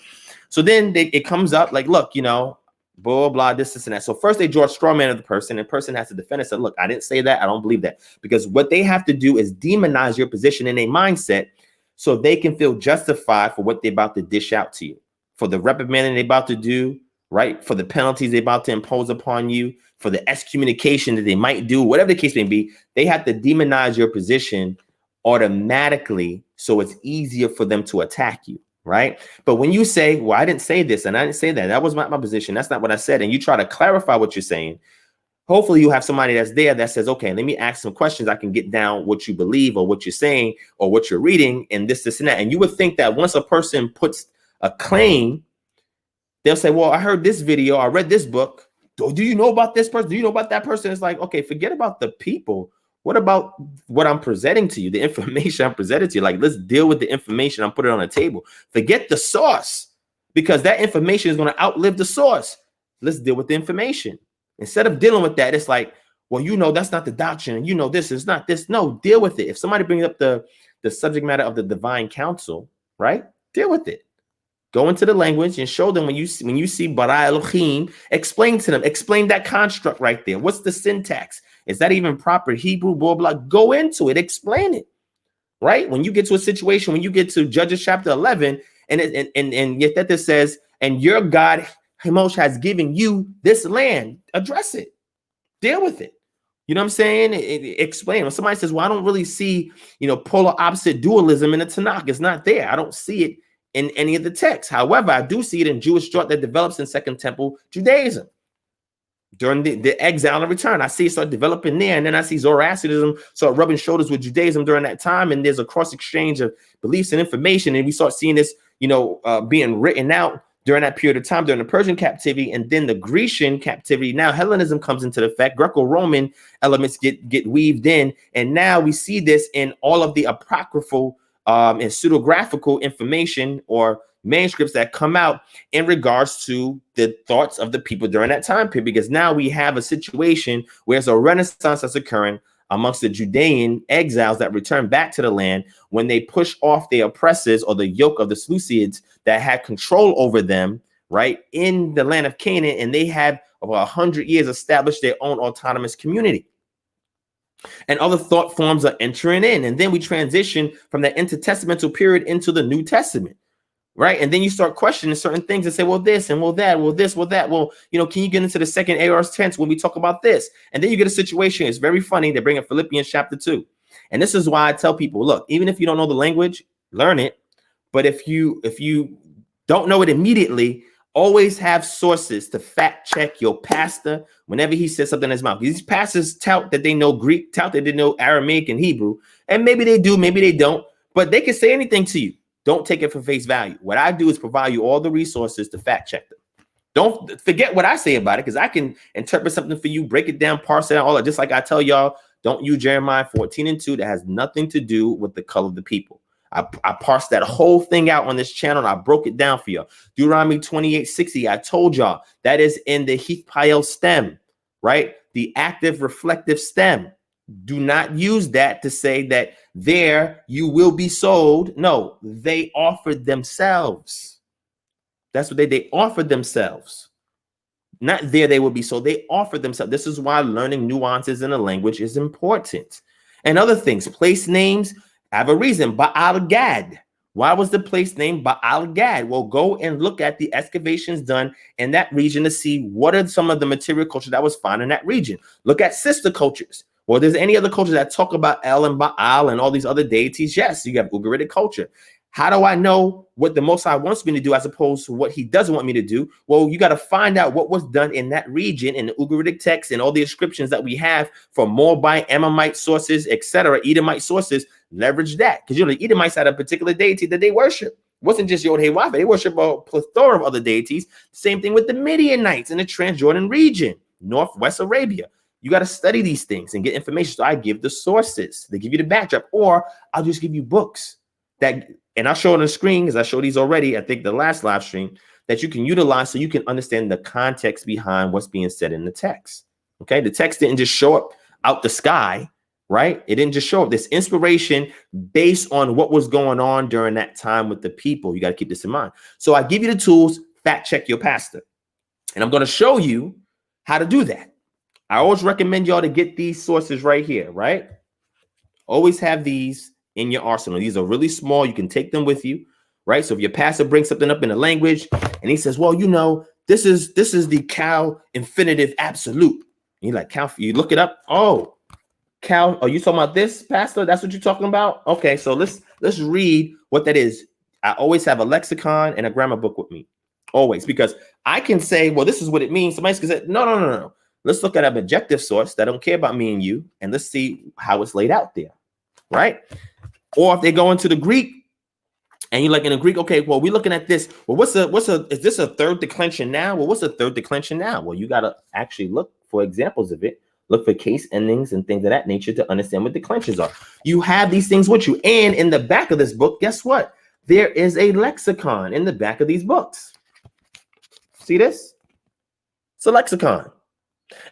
So then it comes up like, look, you know, blah, blah, this and that. So first they draw a straw man of the person, and the person has to defend it. Say, look, I didn't say that. I don't believe that. Because what they have to do is demonize your position in their mindset so they can feel justified for what they're about to dish out to you, for the reprimanding they're about to do, right? For the penalties they're about to impose upon you, for the excommunication that they might do, whatever the case may be. They have to demonize your position automatically so it's easier for them to attack you, right? But when you say, well, I didn't say this and I didn't say that, that was not my position, that's not what I said, and you try to clarify what you're saying, hopefully you have somebody that's there that says, okay, let me ask some questions. I can get down what you believe or what you're saying or what you're reading and this and that. And you would think that once a person puts a claim, they'll say, well, I heard this video, I read this book. Do you know about this person? Do you know about that person? It's like, okay, forget about the people. What about what I'm presenting to you, the information I'm presenting to you? Like, let's deal with the information. I'm putting it on the table. Forget the source, because that information is going to outlive the source. Let's deal with the information. Instead of dealing with that, it's like, well, you know, that's not the doctrine. And you know, this is not this. No, deal with it. If somebody brings up the subject matter of the divine counsel, right? Deal with it. Go into the language and show them when you see bara Elohim, explain to them, explain that construct right there. What's the syntax? Is that even proper Hebrew? Blah, blah. Go into it, explain it, right? When you get to a situation, when you get to Judges chapter 11, and yet that says, and your God Hemosh has given you this land, address it, deal with it. You know what I'm saying? Explain. When somebody says, well, I don't really see, you know, polar opposite dualism in the Tanakh, it's not there. I don't see it in any of the texts. However, I do see it in Jewish thought that develops in Second Temple Judaism during the exile and return. I see it start developing there, and then I see Zoroastrianism start rubbing shoulders with Judaism during that time, and there's a cross exchange of beliefs and information, and we start seeing this, you know, being written out during that period of time, during the Persian captivity, and then the Grecian captivity. Now Hellenism comes into effect. Greco-Roman elements get weaved in, and now we see this in all of the apocryphal and pseudographical information or manuscripts that come out in regards to the thoughts of the people during that time period, because now we have a situation where there's a renaissance that's occurring amongst the Judean exiles that return back to the land when they push off their oppressors or the yoke of the Seleucids that had control over them, right, in the land of Canaan, and they have over 100 years established their own autonomous community. And other thought forms are entering in. And then we transition from that intertestamental period into the New Testament, right? And then you start questioning certain things and say, well, this and well, that, well, this, well, that. Well, you know, can you get into the second aorist tense when we talk about this? And then you get a situation. It's very funny. They bring up Philippians chapter 2. And this is why I tell people, look, even if you don't know the language, learn it. But if you don't know it immediately, always have sources to fact check your pastor whenever he says something in his mouth. These pastors tout that they know Greek, tout that they know Aramaic and Hebrew, and maybe they do, maybe they don't, but they can say anything to you. Don't take it for face value. What I do is provide you all the resources to fact check them. Don't forget what I say about it, because I can interpret something for you, break it down, parse it out, all that. Just like I tell y'all, don't use Jeremiah 14:2. That has nothing to do with the color of the people. I parsed that whole thing out on this channel, and I broke it down for you. Deuteronomy 28:60, I told y'all that is in the Hithpael stem, right? The active reflective stem. Do not use that to say that there you will be sold. No, they offered themselves. That's what they offered themselves. Not there they will be sold. They offered themselves. This is why learning nuances in a language is important. And other things, place names have a reason. Baal Gad. Why was the place named Baal Gad? Well, go and look at the excavations done in that region to see what are some of the material culture that was found in that region. Look at sister cultures. Well, there's any other culture that talk about El and Baal and all these other deities? Yes, you have Ugaritic culture. How do I know what the Most High wants me to do as opposed to what he doesn't want me to do? Well, you got to find out what was done in that region in the Ugaritic text and all the inscriptions that we have from Moabite, Ammonite sources, etc., Edomite sources. Leverage that, because you know the Edomites had a particular deity that they worship. It wasn't just Yod-Heh-Wav. They worship a plethora of other deities. Same thing with the Midianites in the Transjordan region, Northwest Arabia. You got to study these things and get information. So I give the sources. They give you the backdrop, or I'll just give you books that, and I'll show it on the screen because I showed these already. I think the last live stream that you can utilize so you can understand the context behind what's being said in the text. Okay, the text didn't just show up out the sky. right? It didn't just show up. This inspiration based on what was going on during that time with the people. You got to keep this in mind. So I give you the tools, fact check your pastor. And I'm going to show you how to do that. I always recommend y'all to get these sources right here, right? Always have these in your arsenal. These are really small. You can take them with you, right? So if your pastor brings something up in a language and he says, well, this is the cow infinitive absolute. And you're like, cow, you look it up. Oh, cow. Are you talking about this, pastor? That's what you're talking about? Okay, so let's read what that is. I always have a lexicon and a grammar book with me. Always, because I can say, well, this is what it means. Somebody can say, no. Let's look at an objective source that don't care about me and you, and let's see how it's laid out there, right? Or if they go into the Greek, and you're like in the Greek, okay, well, we're looking at this. Well, is this a third declension now? Well, what's a third declension now? Well, you got to actually look for examples of it. Look for case endings and things of that nature to understand what declensions are. You have these things with you. And in the back of this book, guess what? There is a lexicon in the back of these books. See this? It's a lexicon.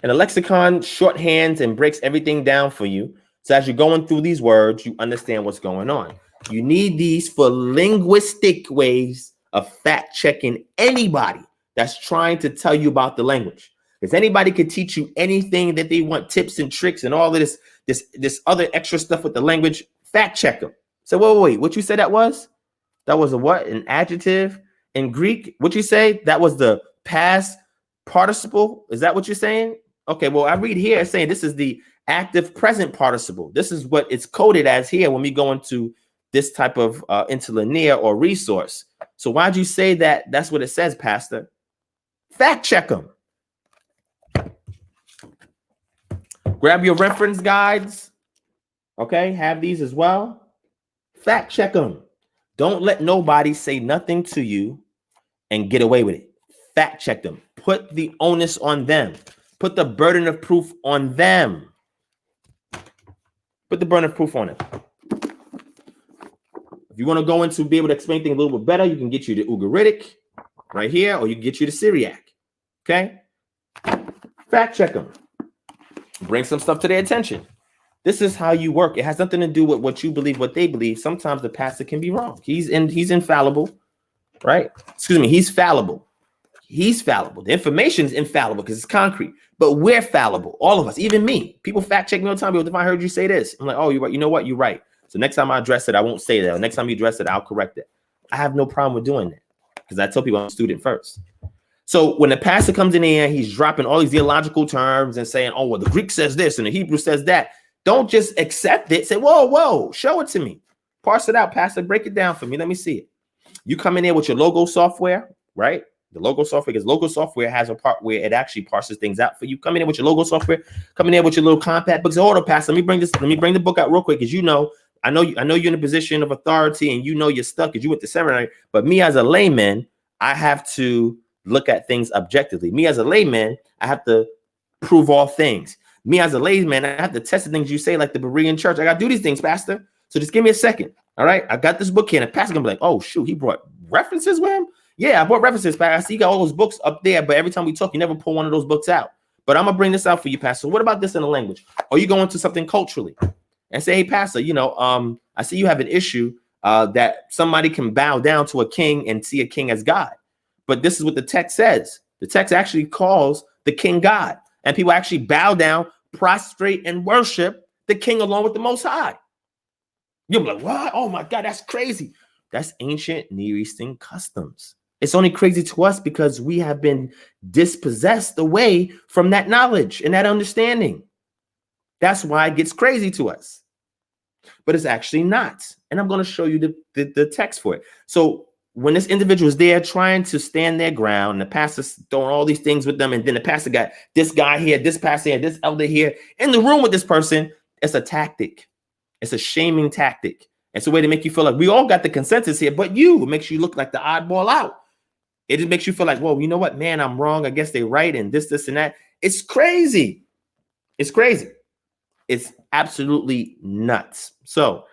And a lexicon shorthands and breaks everything down for you. So as you're going through these words, you understand what's going on. You need these for linguistic ways of fact checking anybody that's trying to tell you about the language. If anybody could teach you anything that they want, tips and tricks and all of this other extra stuff with the language, fact check them. So wait, what you said that was? That was a what? An adjective in Greek? What you say? That was the past participle? Is that what you're saying? Okay, well, I read here saying this is the active present participle. This is what it's coded as here when we go into this type of interlinear or resource. So why'd you say that? That's what it says, Pastor. Fact check them. Grab your reference guides. Okay, have these as well. Fact check them. Don't let nobody say nothing to you and get away with it. Fact check them. Put the onus on them. Put the burden of proof on them. Put the burden of proof on them. If you want to go into be able to explain things a little bit better, you can get you the Ugaritic right here, or you can get you the Syriac. Okay? Fact check them. Bring some stuff to their attention. This is how you work. It has nothing to do with what you believe, what they believe. Sometimes the pastor can be wrong. He's infallible, right? Excuse me, he's fallible. He's fallible. The information is infallible because it's concrete. But we're fallible, all of us, even me. People fact check me all the time. If I heard you say this, I'm like, oh, you're right. You know what? You're right. So next time I address it, I won't say that. Or next time you address it, I'll correct it. I have no problem with doing that because I tell people I'm a student first. So when the pastor comes in here, he's dropping all these theological terms and saying, oh, well, the Greek says this and the Hebrew says that. Don't just accept it. Say, whoa, show it to me. Parse it out, pastor. Break it down for me. Let me see it. You come in here with your logo software, right? The logo software, because logo software has a part where it actually parses things out for you. Come in here with your logo software. Come in here with your little compact books. Hold on, pastor. Let me bring the book out real quick, because I know you're in a position of authority and you're stuck because you went to seminary. But me as a layman, I have to look at things objectively. Me as a layman, I have to prove all things. Me as a layman, I have to test the things you say, like the Berean church. I got to do these things, pastor. So just give me a second. All right. I got this book here, and the pastor can be like, oh, shoot, he brought references with him? Yeah, I brought references, pastor. I see you got all those books up there, but every time we talk, you never pull one of those books out. But I'm going to bring this out for you, pastor. What about this in the language? Or you go into something culturally and say, hey, pastor, I see you have an issue that somebody can bow down to a king and see a king as God. But this is what the text says. The text actually calls the king God. And people actually bow down, prostrate, and worship the king along with the Most High. You'll be like, what? Oh, my God, that's crazy. That's ancient Near Eastern customs. It's only crazy to us because we have been dispossessed away from that knowledge and that understanding. That's why it gets crazy to us. But it's actually not. And I'm going to show you the text for it. So when this individual is there trying to stand their ground, and the pastor's throwing all these things with them, and then the pastor got this guy here, this pastor here, this elder here in the room with this person, it's a tactic. It's a shaming tactic. It's a way to make you feel like we all got the consensus here, but it makes you look like the oddball out. It just makes you feel like, well, you know what, man, I'm wrong. I guess they're right, and this, and that. It's crazy. It's crazy. It's absolutely nuts. So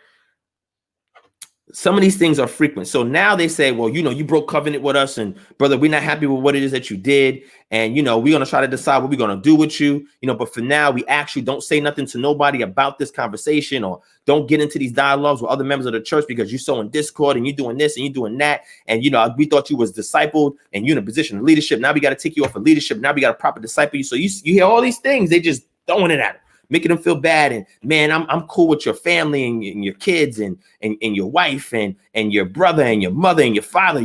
Some of these things are frequent. So now they say, well, you broke covenant with us, and brother, we're not happy with what it is that you did. And, we're going to try to decide what we're going to do with you, but for now, we actually don't say nothing to nobody about this conversation, or don't get into these dialogues with other members of the church because you're so in discord and you're doing this and you're doing that. And, we thought you was discipled and you're in a position of leadership. Now we got to take you off of leadership. Now we got to proper disciple you. So you hear all these things. They just throwing it at them, making them feel bad. And man, I'm cool with your family and your kids and your wife and your brother and your mother and your father,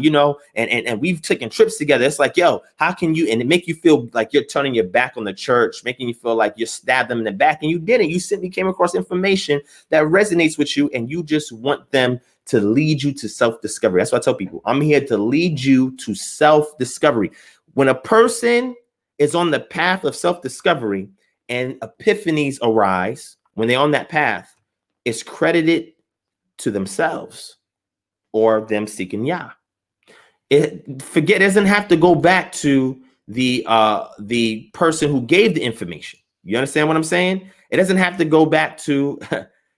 and we've taken trips together. It's like, yo, how can you, and it make you feel like you're turning your back on the church, making you feel like you stabbed them in the back, and you didn't. You simply came across information that resonates with you, and you just want them to lead you to self-discovery. That's what I tell people. I'm here to lead you to self-discovery. When a person is on the path of self-discovery, and epiphanies arise when they're on that path, it's credited to themselves or them seeking Yah. It doesn't have to go back to the person who gave the information. You understand what I'm saying? It doesn't have to go back to,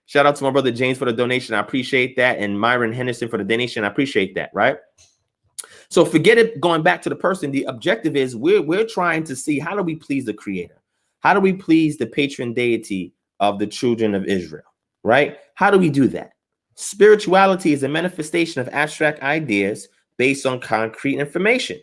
shout out to my brother James for the donation. I appreciate that. And Myron Henderson for the donation. I appreciate that, right? So forget it going back to the person. The objective is we're trying to see, how do we please the Creator? How do we please the patron deity of the children of Israel, right? How do we do that? Spirituality is a manifestation of abstract ideas based on concrete information.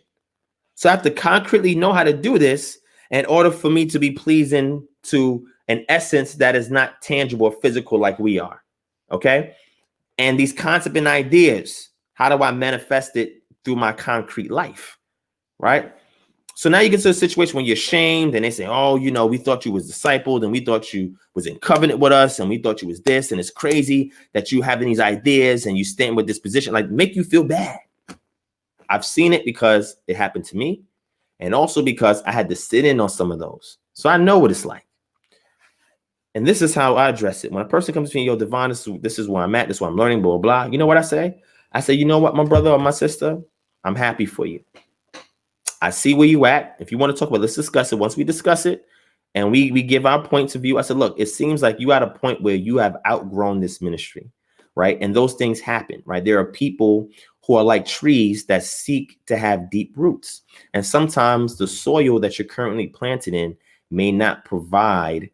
So I have to concretely know how to do this in order for me to be pleasing to an essence that is not tangible or physical like we are, okay? And these concepts and ideas, how do I manifest it through my concrete life, right? So now you get to a situation when you're shamed and they say, oh, we thought you was discipled and we thought you was in covenant with us and we thought you was this, and it's crazy that you having these ideas and you stand with this position, like make you feel bad. I've seen it because it happened to me, and also because I had to sit in on some of those. So I know what it's like. And this is how I address it. When a person comes to me, yo, Divine, this is where I'm at, this is what I'm learning, blah, blah, blah. You know what I say? I say, you know what, my brother or my sister, I'm happy for you. I see where you at. If you want to talk about, let's discuss it. Once we discuss it and we give our points of view, I said, look, it seems like you at a point where you have outgrown this ministry, right? And those things happen, right? There are people who are like trees that seek to have deep roots. And sometimes the soil that you're currently planted in may not provide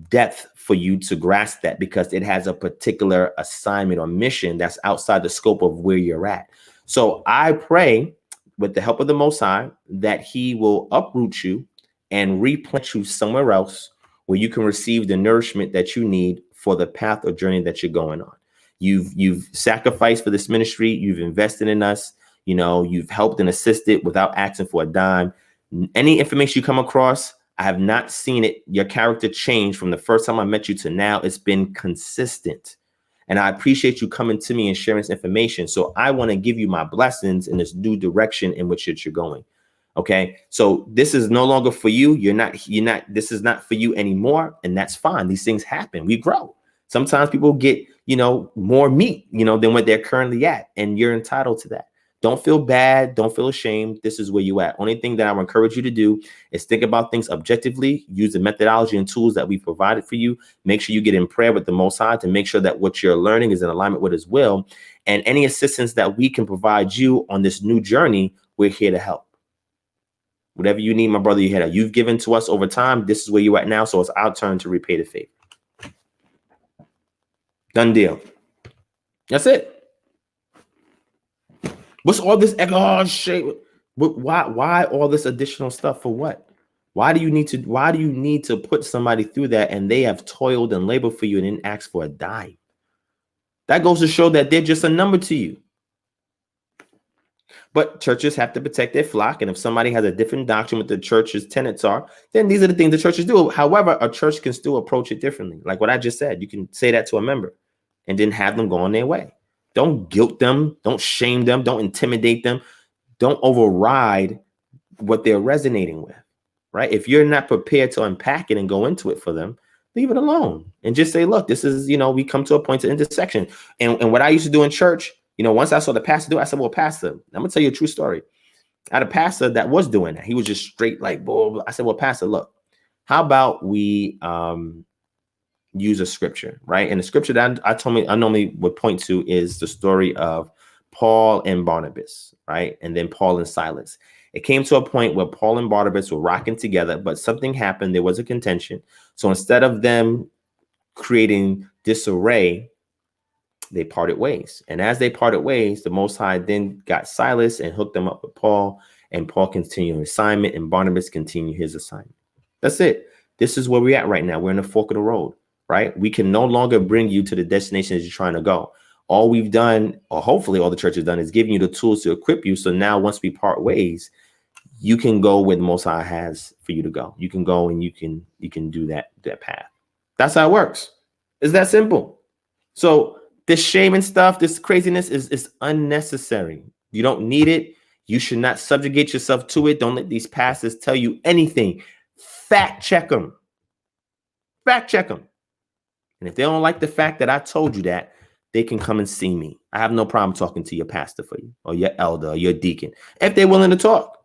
depth for you to grasp that, because it has a particular assignment or mission that's outside the scope of where you're at. So I pray, with the help of the Most High, that he will uproot you and replant you somewhere else where you can receive the nourishment that you need for the path or journey that you're going on. You've sacrificed for this ministry. You've invested in us. You've helped and assisted without asking for a dime. Any information you come across, I have not seen it, your character change from the first time I met you to now. It's been consistent. And I appreciate you coming to me and sharing this information. So I want to give you my blessings in this new direction in which you're going. Okay. So this is no longer for you. This is not for you anymore. And that's fine. These things happen. We grow. Sometimes people get, more meat, than what they're currently at. And you're entitled to that. Don't feel bad. Don't feel ashamed. This is where you at. Only thing that I would encourage you to do is think about things objectively, use the methodology and tools that we provided for you. Make sure you get in prayer with the Most High to make sure that what you're learning is in alignment with his will. And any assistance that we can provide you on this new journey, we're here to help. Whatever you need, my brother, you've given to us over time. This is where you're at now. So it's our turn to repay the favor. Done deal. That's it. What's all this? Oh shit! Why all this additional stuff for what? Why do you need to put somebody through that, and they have toiled and labored for you and didn't ask for a dime? That goes to show that they're just a number to you. But churches have to protect their flock, and if somebody has a different doctrine what the church's tenets are, then these are the things the churches do. However, a church can still approach it differently. Like what I just said, you can say that to a member and then have them go on their way. Don't guilt them. Don't shame them. Don't intimidate them. Don't override what they're resonating with, right? If you're not prepared to unpack it and go into it for them, leave it alone and just say, look, this is, we come to a point of intersection. And what I used to do in church, once I saw the pastor do it, I said, well, pastor, I'm going to tell you a true story. I had a pastor that was doing that. He was just straight like, bull. I said, well, pastor, look, how about we use a scripture, right? And the scripture that I normally would point to is the story of Paul and Barnabas, right? And then Paul and Silas. It came to a point where Paul and Barnabas were rocking together, but something happened. There was a contention. So instead of them creating disarray, they parted ways. And as they parted ways, the Most High then got Silas and hooked them up with Paul, and Paul continued his assignment, and Barnabas continued his assignment. That's it. This is where we're at right now. We're in the fork of the road, right? We can no longer bring you to the destination that you're trying to go. All we've done, or hopefully all the church has done, is giving you the tools to equip you. So now once we part ways, you can go where the Most High has for you to go. You can go and you can do that path. That's how it works. It's that simple. So this shame and stuff, this craziness is unnecessary. You don't need it. You should not subjugate yourself to it. Don't let these pastors tell you anything. Fact check them. Fact check them. And if they don't like the fact that I told you that, they can come and see me. I have no problem talking to your pastor for you, or your elder, or your deacon, if they're willing to talk.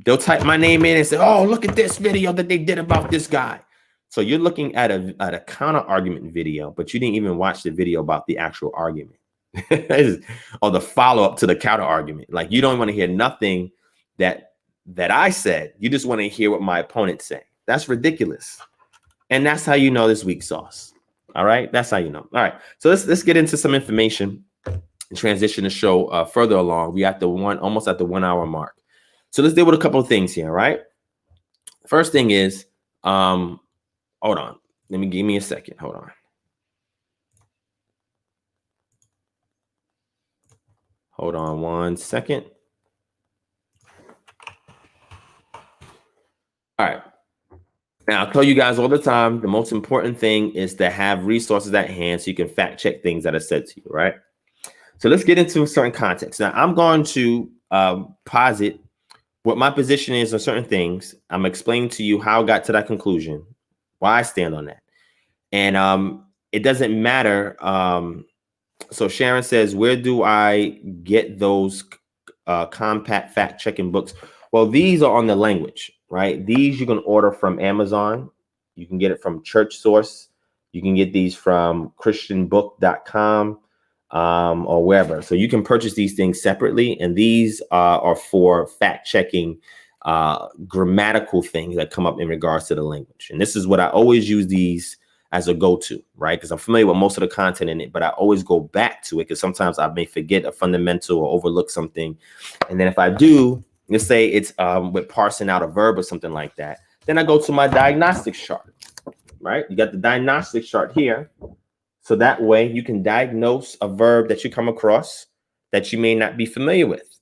They'll type my name in and say, oh, look at this video that they did about this guy. So you're looking at a counter argument video, but you didn't even watch the video about the actual argument or the follow up to the counter argument. Like, you don't want to hear nothing that I said. You just want to hear what my opponent said. That's ridiculous. And that's how you know this weak sauce. All right. That's how you know. All right. So let's get into some information and transition the show further along. We at almost at the 1 hour mark. So let's deal with a couple of things here. Right. First thing is, hold on. Give me a second. Hold on. Hold on 1 second. All right. Now, I tell you guys all the time, the most important thing is to have resources at hand so you can fact check things that are said to you, right? So let's get into a certain context. Now, I'm going to posit what my position is on certain things. I'm explaining to you how I got to that conclusion, why I stand on that. And it doesn't matter. So Sharon says, where do I get those compact fact checking books? Well, these are on the language, right? These you can order from Amazon. You can get it from Church Source. You can get these from christianbook.com or wherever. So you can purchase these things separately. And these are for fact checking grammatical things that come up in regards to the language. And this is what I always use these as a go-to, right? Because I'm familiar with most of the content in it, but I always go back to it because sometimes I may forget a fundamental or overlook something. And then if I do, let's say it's with parsing out a verb or something like that, then I go to my diagnostics chart, right? You got the diagnostics chart here. So that way you can diagnose a verb that you come across that you may not be familiar with,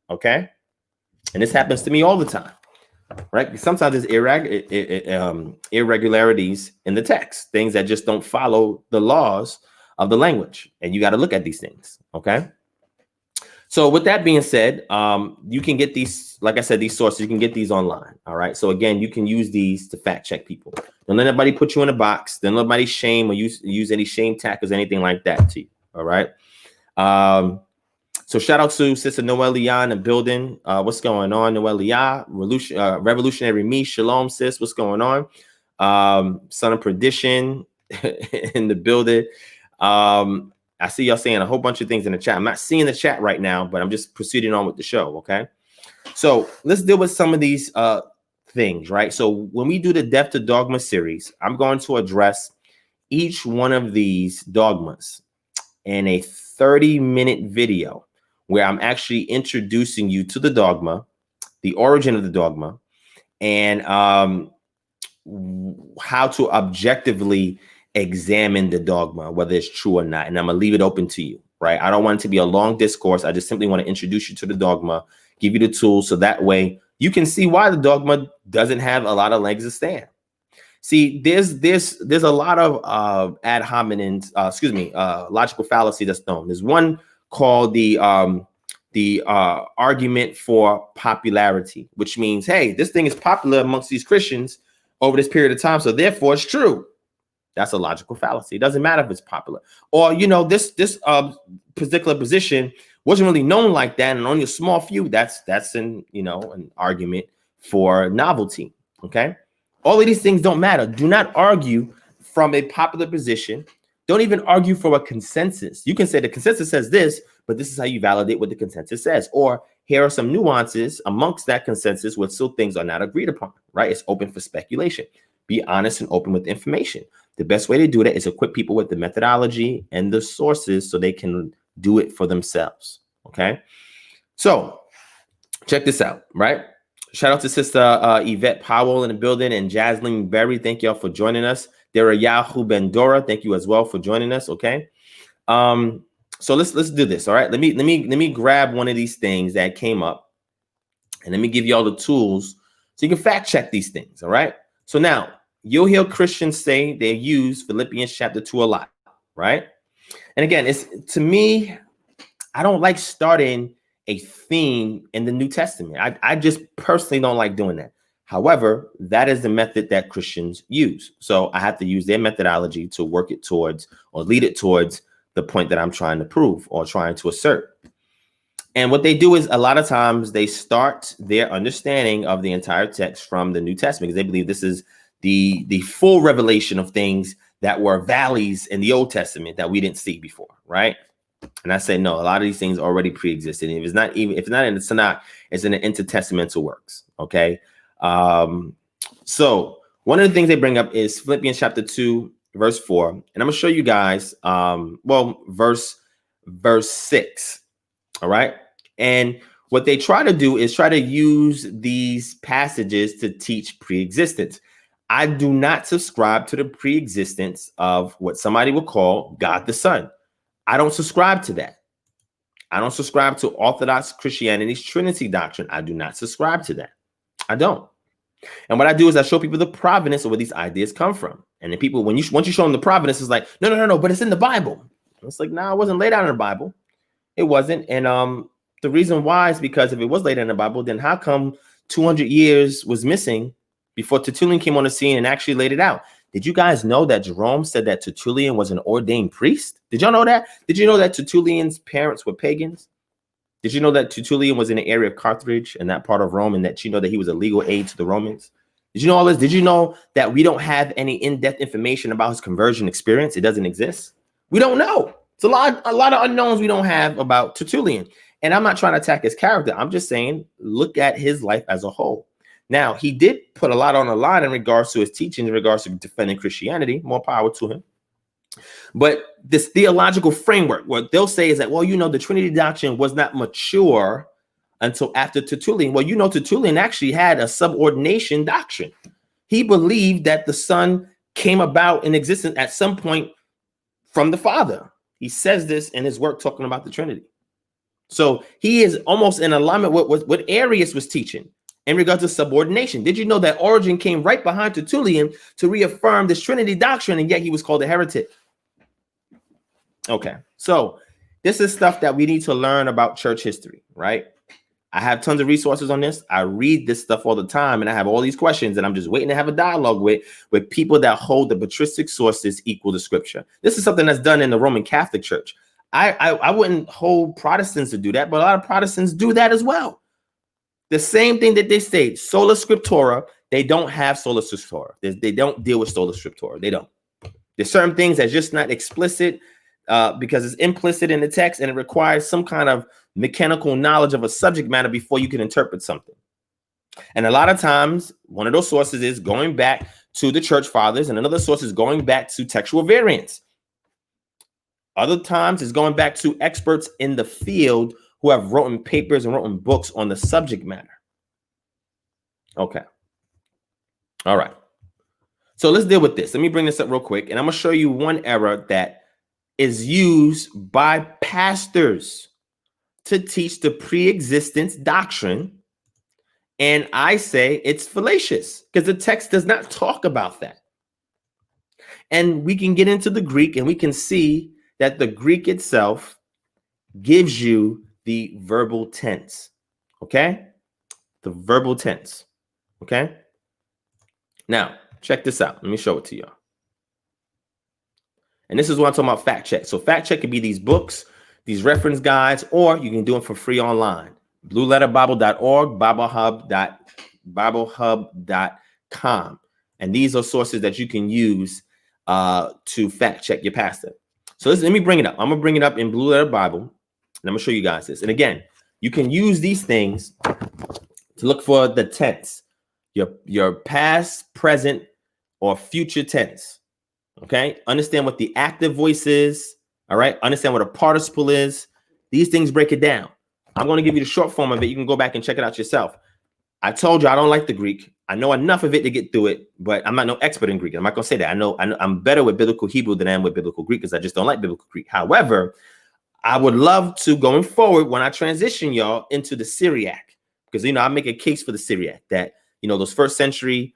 okay? And this happens to me all the time. Right? Sometimes there's irregularities in the text, things that just don't follow the laws of the language. And you got to look at these things. Okay. So with that being said, you can get these, like I said, these sources, you can get these online. All right. So again, you can use these to fact check people. Don't let anybody put you in a box. Don't let anybody shame or use any shame tactics, anything like that to you. All right. So shout out to Sister Noelia in the building. What's going on, Noelia? Revolutionary Me. Shalom, sis. What's going on? Son of Perdition in the building. I see y'all saying a whole bunch of things in the chat. I'm not seeing the chat right now, but I'm just proceeding on with the show, okay? So let's deal with some of these things, right? So when we do the Death to Dogma series, I'm going to address each one of these dogmas in a 30-minute video where I'm actually introducing you to the dogma, the origin of the dogma, and how to objectively examine the dogma, whether it's true or not. And I'm going to leave it open to you, right? I don't want it to be a long discourse. I just simply want to introduce you to the dogma, give you the tools so that way you can see why the dogma doesn't have a lot of legs to stand. See, there's a lot of ad hominem, logical fallacy that's known. There's one called the argument for popularity, which means, hey, this thing is popular amongst these Christians over this period of time, so therefore it's true. That's a logical fallacy. It doesn't matter if it's popular. Or, this particular position wasn't really known like that, and only a small few, that's an argument for novelty. Okay. All of these things don't matter. Do not argue from a popular position. Don't even argue for a consensus. You can say the consensus says this, but this is how you validate what the consensus says. Or here are some nuances amongst that consensus where still things are not agreed upon, right? It's open for speculation. Be honest and open with information. The best way to do that is equip people with the methodology and the sources so they can do it for themselves, okay? So check this out, right? Shout out to Sister Yvette Powell in the building and Jasmine Berry. Thank y'all for joining us. Derayahu Bendora, thank you as well for joining us. Okay. So let's do this. All right. Let me grab one of these things that came up and let me give you all the tools so you can fact check these things. All right. So now you'll hear Christians say they use Philippians chapter 2 a lot, right? And again, it's to me, I don't like starting a theme in the New Testament. I just personally don't like doing that. However, that is the method that Christians use. So I have to use their methodology to work it towards or lead it towards the point that I'm trying to prove or trying to assert. And what they do is a lot of times they start their understanding of the entire text from the New Testament because they believe this is the full revelation of things that were valleys in the Old Testament that we didn't see before, right? And I say, no, a lot of these things already pre-existed. If it's not in the Tanakh, it's in the intertestamental works. Okay. So one of the things they bring up is Philippians chapter 2, verse 4. And I'm gonna show you guys, verse 6. All right. And what they try to do is try to use these passages to teach pre-existence. I do not subscribe to the pre-existence of what somebody would call God the Son. I don't subscribe to that. I don't subscribe to Orthodox Christianity's Trinity doctrine. I do not subscribe to that. I don't. And what I do is I show people the provenance of where these ideas come from. And then people, once you show them the provenance, it's like, no, but it's in the Bible. And it's like, no, it wasn't laid out in the Bible. It wasn't. And the reason why is because if it was laid out in the Bible, then how come 200 years was missing before Tertullian came on the scene and actually laid it out? Did you guys know that Jerome said that Tertullian was an ordained priest? Did y'all know that? Did you know that Tertullian's parents were pagans? Did you know that Tertullian was in the area of Carthage and that part of Rome, and that you know that he was a legal aid to the Romans? Did you know all this? Did you know that we don't have any in-depth information about his conversion experience? It doesn't exist. We don't know. It's a lot of unknowns we don't have about Tertullian. And I'm not trying to attack his character. I'm just saying, look at his life as a whole. Now, he did put a lot on the line in regards to his teaching, in regards to defending Christianity. More power to him. But this theological framework, what they'll say is that, well, the Trinity doctrine was not mature until after Tertullian. Well, Tertullian actually had a subordination doctrine. He believed that the Son came about in existence at some point from the Father. He says this in his work talking about the Trinity. So he is almost in alignment with what Arius was teaching in regards to subordination. Did you know that Origen came right behind Tertullian to reaffirm this Trinity doctrine, and yet he was called a heretic? Okay, so this is stuff that we need to learn about church history, right? I have tons of resources on this. I read this stuff all the time, and I have all these questions, and I'm just waiting to have a dialogue with people that hold the patristic sources equal to Scripture. This is something that's done in the Roman Catholic Church. I wouldn't hold Protestants to do that, but a lot of Protestants do that as well. The same thing that they say, sola scriptura, they don't have sola scriptura. They don't deal with sola scriptura. They don't. There's certain things that's just not explicit because it's implicit in the text, and it requires some kind of mechanical knowledge of a subject matter before you can interpret something. And a lot of times, one of those sources is going back to the church fathers, and another source is going back to textual variants. Other times, it's going back to experts in the field who have written papers and written books on the subject matter. Okay. All right. So let's deal with this. Let me bring this up real quick, and I'm going to show you one error that is used by pastors to teach the pre-existence doctrine. And I say it's fallacious because the text does not talk about that. And we can get into the Greek, and we can see that the Greek itself gives you the verbal tense. Okay? The verbal tense. Okay? Now, check this out. Let me show it to y'all. And this is what I'm talking about fact check. So fact check could be these books, these reference guides, or you can do it for free online. blueletterbible.org, biblehub.com. And these are sources that you can use to fact check your pastor. So let me bring it up. I'm gonna bring it up in Blue Letter Bible, and I'm gonna show you guys this. And again, you can use these things to look for the tense, your past, present, or future tense. Okay, understand what the active voice is. All right, understand what a participle is. These things break it down. I'm going to give you the short form of it. You can go back and check it out yourself. I told you I don't like the Greek. I know enough of it to get through it, but I'm not no expert in Greek. I'm not going to say that. I know I'm better with biblical Hebrew than I am with biblical Greek because I just don't like biblical Greek. However, I would love to, going forward, when I transition y'all into the Syriac, because, I make a case for the Syriac that, those first century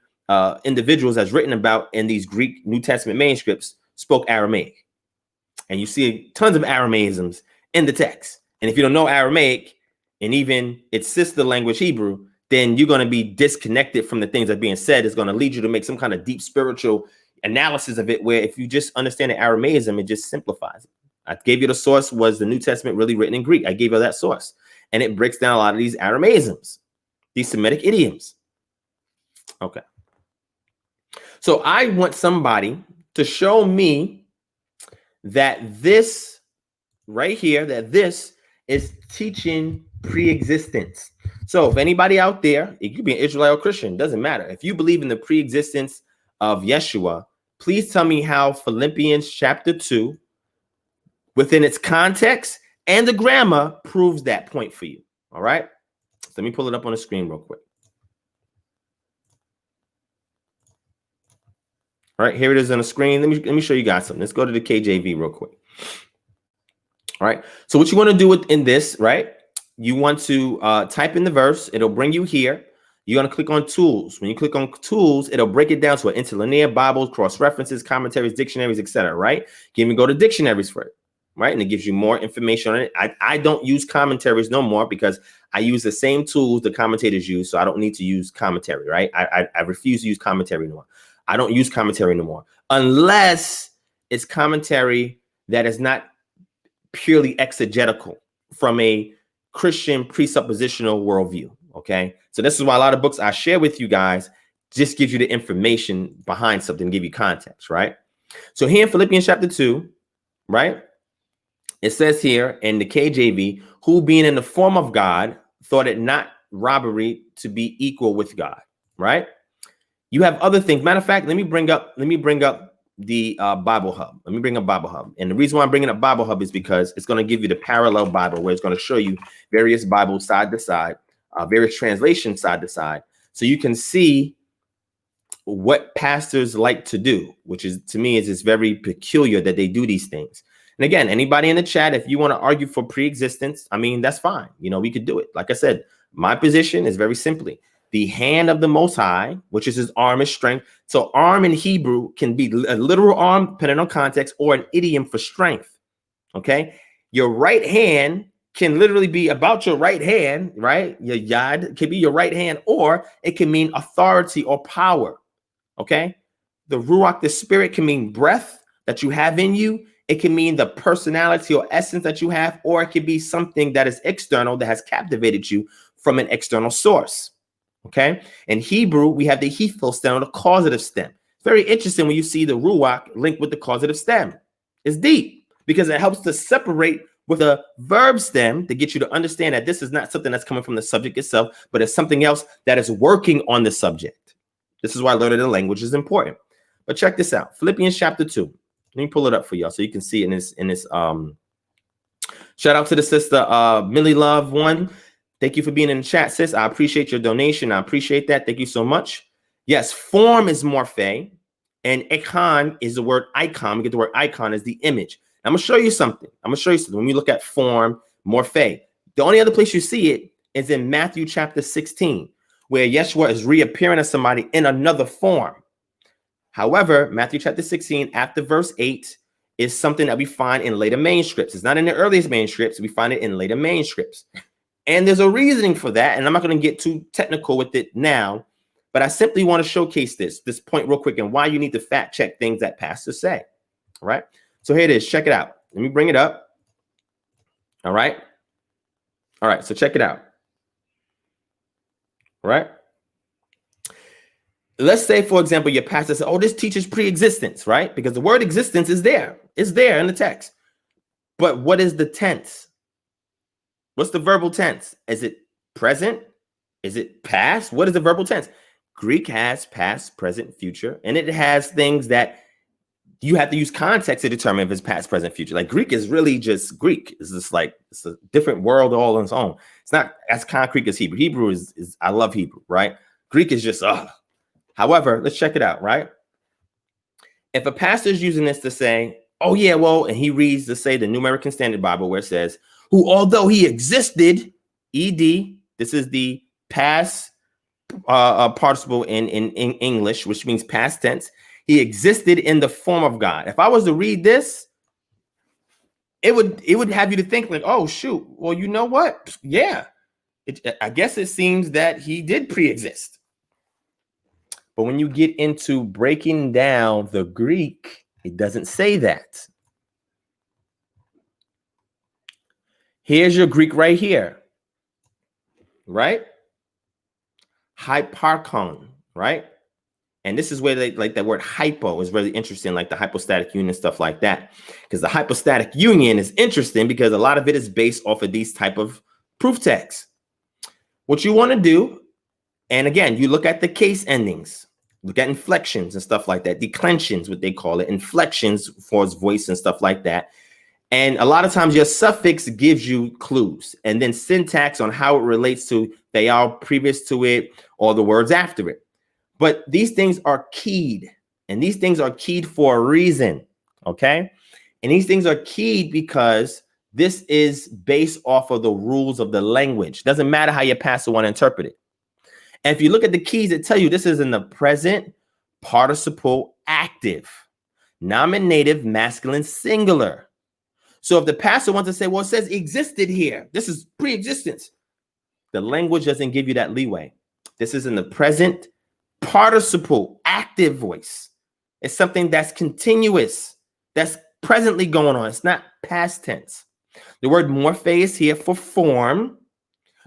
individuals that's written about in these Greek New Testament manuscripts spoke Aramaic. And you see tons of Aramaisms in the text. And if you don't know Aramaic and even its sister language, Hebrew, then you're going to be disconnected from the things that are being said. It's going to lead you to make some kind of deep spiritual analysis of it, where if you just understand the Aramaism, it just simplifies it. I gave you the source. Was the New Testament really written in Greek? I gave you that source. And it breaks down a lot of these Aramaisms, these Semitic idioms. Okay. So I want somebody to show me that this right here, that this is teaching pre-existence. So if anybody out there, it could be an Israelite or Christian, doesn't matter. If you believe in the pre-existence of Yeshua, please tell me how Philippians chapter 2, within its context and the grammar, proves that point for you. All right. So let me pull it up on the screen real quick. All right, here it is on the screen. Let me show you guys something. Let's go to the KJV real quick. All right. So what you want to do in this, right? You want to type in the verse. It'll bring you here. You're going to click on tools. When you click on tools, it'll break it down to an interlinear, Bibles, cross references, commentaries, dictionaries, etc. Right? You can even go to dictionaries for it. Right? And it gives you more information on it. I don't use commentaries no more because I use the same tools the commentators use. So I don't need to use commentary. Right? I refuse to use commentary no more. I don't use commentary no more unless it's commentary that is not purely exegetical from a Christian presuppositional worldview. Okay. So this is why a lot of books I share with you guys just gives you the information behind something, give you context. Right. So here in Philippians chapter 2, right, it says here in the KJV, who being in the form of God thought it not robbery to be equal with God. Right. You have other things. Matter of fact, let me bring up the Bible Hub. Let me bring up Bible Hub. And the reason why I'm bringing up Bible Hub is because it's going to give you the parallel Bible, where it's going to show you various Bibles side to side, various translations side to side. So you can see what pastors like to do, which is, to me, is very peculiar that they do these things. And again, anybody in the chat, if you want to argue for pre-existence, I mean, that's fine. We could do it. Like I said, my position is very simply the hand of the Most High, which is his arm, is strength. So arm in Hebrew can be a literal arm, depending on context, or an idiom for strength. Okay. Your right hand can literally be about your right hand, right? Your yad can be your right hand, or it can mean authority or power. Okay. The ruach, the spirit, can mean breath that you have in you. It can mean the personality or essence that you have, or it could be something that is external that has captivated you from an external source. Okay. In Hebrew, we have the hethal stem, or the causative stem. It's very interesting when you see the ruach linked with the causative stem. It's deep because it helps to separate with a verb stem to get you to understand that this is not something that's coming from the subject itself, but it's something else that is working on the subject. This is why learning the language is important. But check this out. Philippians chapter 2. Let me pull it up for y'all so you can see it in this. Shout out to the sister Millie Love 1. Thank you for being in the chat, sis. I appreciate your donation. I appreciate that. Thank you so much. Yes, form is morphe, and icon is the word icon. We get the word icon as the image. I'm going to show you something. When you look at form, morphe, the only other place you see it is in Matthew chapter 16, where Yeshua is reappearing as somebody in another form. However, Matthew chapter 16, after verse 8, is something that we find in later manuscripts. It's not in the earliest manuscripts. We find it in later manuscripts. And there's a reasoning for that. And I'm not going to get too technical with it now, but I simply want to showcase this point real quick and why you need to fact check things that pastors say. All right. So here it is. Check it out. Let me bring it up. All right. All right. So check it out. All right. let's say, for example, your pastor says, oh, this teaches pre-existence, right? Because the word existence is there. It's there in the text. But what is the tense? What's the verbal tense? Is it present? Is it past? What is the verbal tense? Greek has past, present, future, and it has things that you have to use context to determine if it's past, present, future. Like Greek is really just Greek. It's just like, it's a different world all on its own. It's not as concrete as Hebrew. Hebrew is I love Hebrew, right? Greek is just, However, let's check it out, right? If a pastor is using this to say, oh yeah, well, and he reads to say the New American Standard Bible where it says, who although he existed, ed, this is the past participle in English, which means past tense. He existed in the form of God. If I was to read this, it would have you to think like, oh shoot, well, you know what? Yeah, I guess it seems that he did pre-exist. But when you get into breaking down the Greek, it doesn't say that. Here's your Greek right here, right? Hyparchon, right? And this is where they like that word hypo is really interesting, like the hypostatic union, stuff like that. Because the hypostatic union is interesting because a lot of it is based off of these type of proof texts. What you want to do, and again, you look at the case endings, look at inflections and stuff like that, declensions, what they call it, inflections for its voice and stuff like that. And a lot of times your suffix gives you clues, and then syntax on how it relates to they are previous to it or the words after it. But these things are keyed, and these things are keyed for a reason, okay? And these things are keyed because this is based off of the rules of the language. Doesn't matter how your pastor want to interpret it. And if you look at the keys, it tell you this is in the present participle active, nominative masculine singular. So if the pastor wants to say, well, it says existed here, this is pre-existence, the language doesn't give you that leeway. This is in the present participle active voice. It's something that's continuous, that's presently going on. It's not past tense. The word morphe is here for form.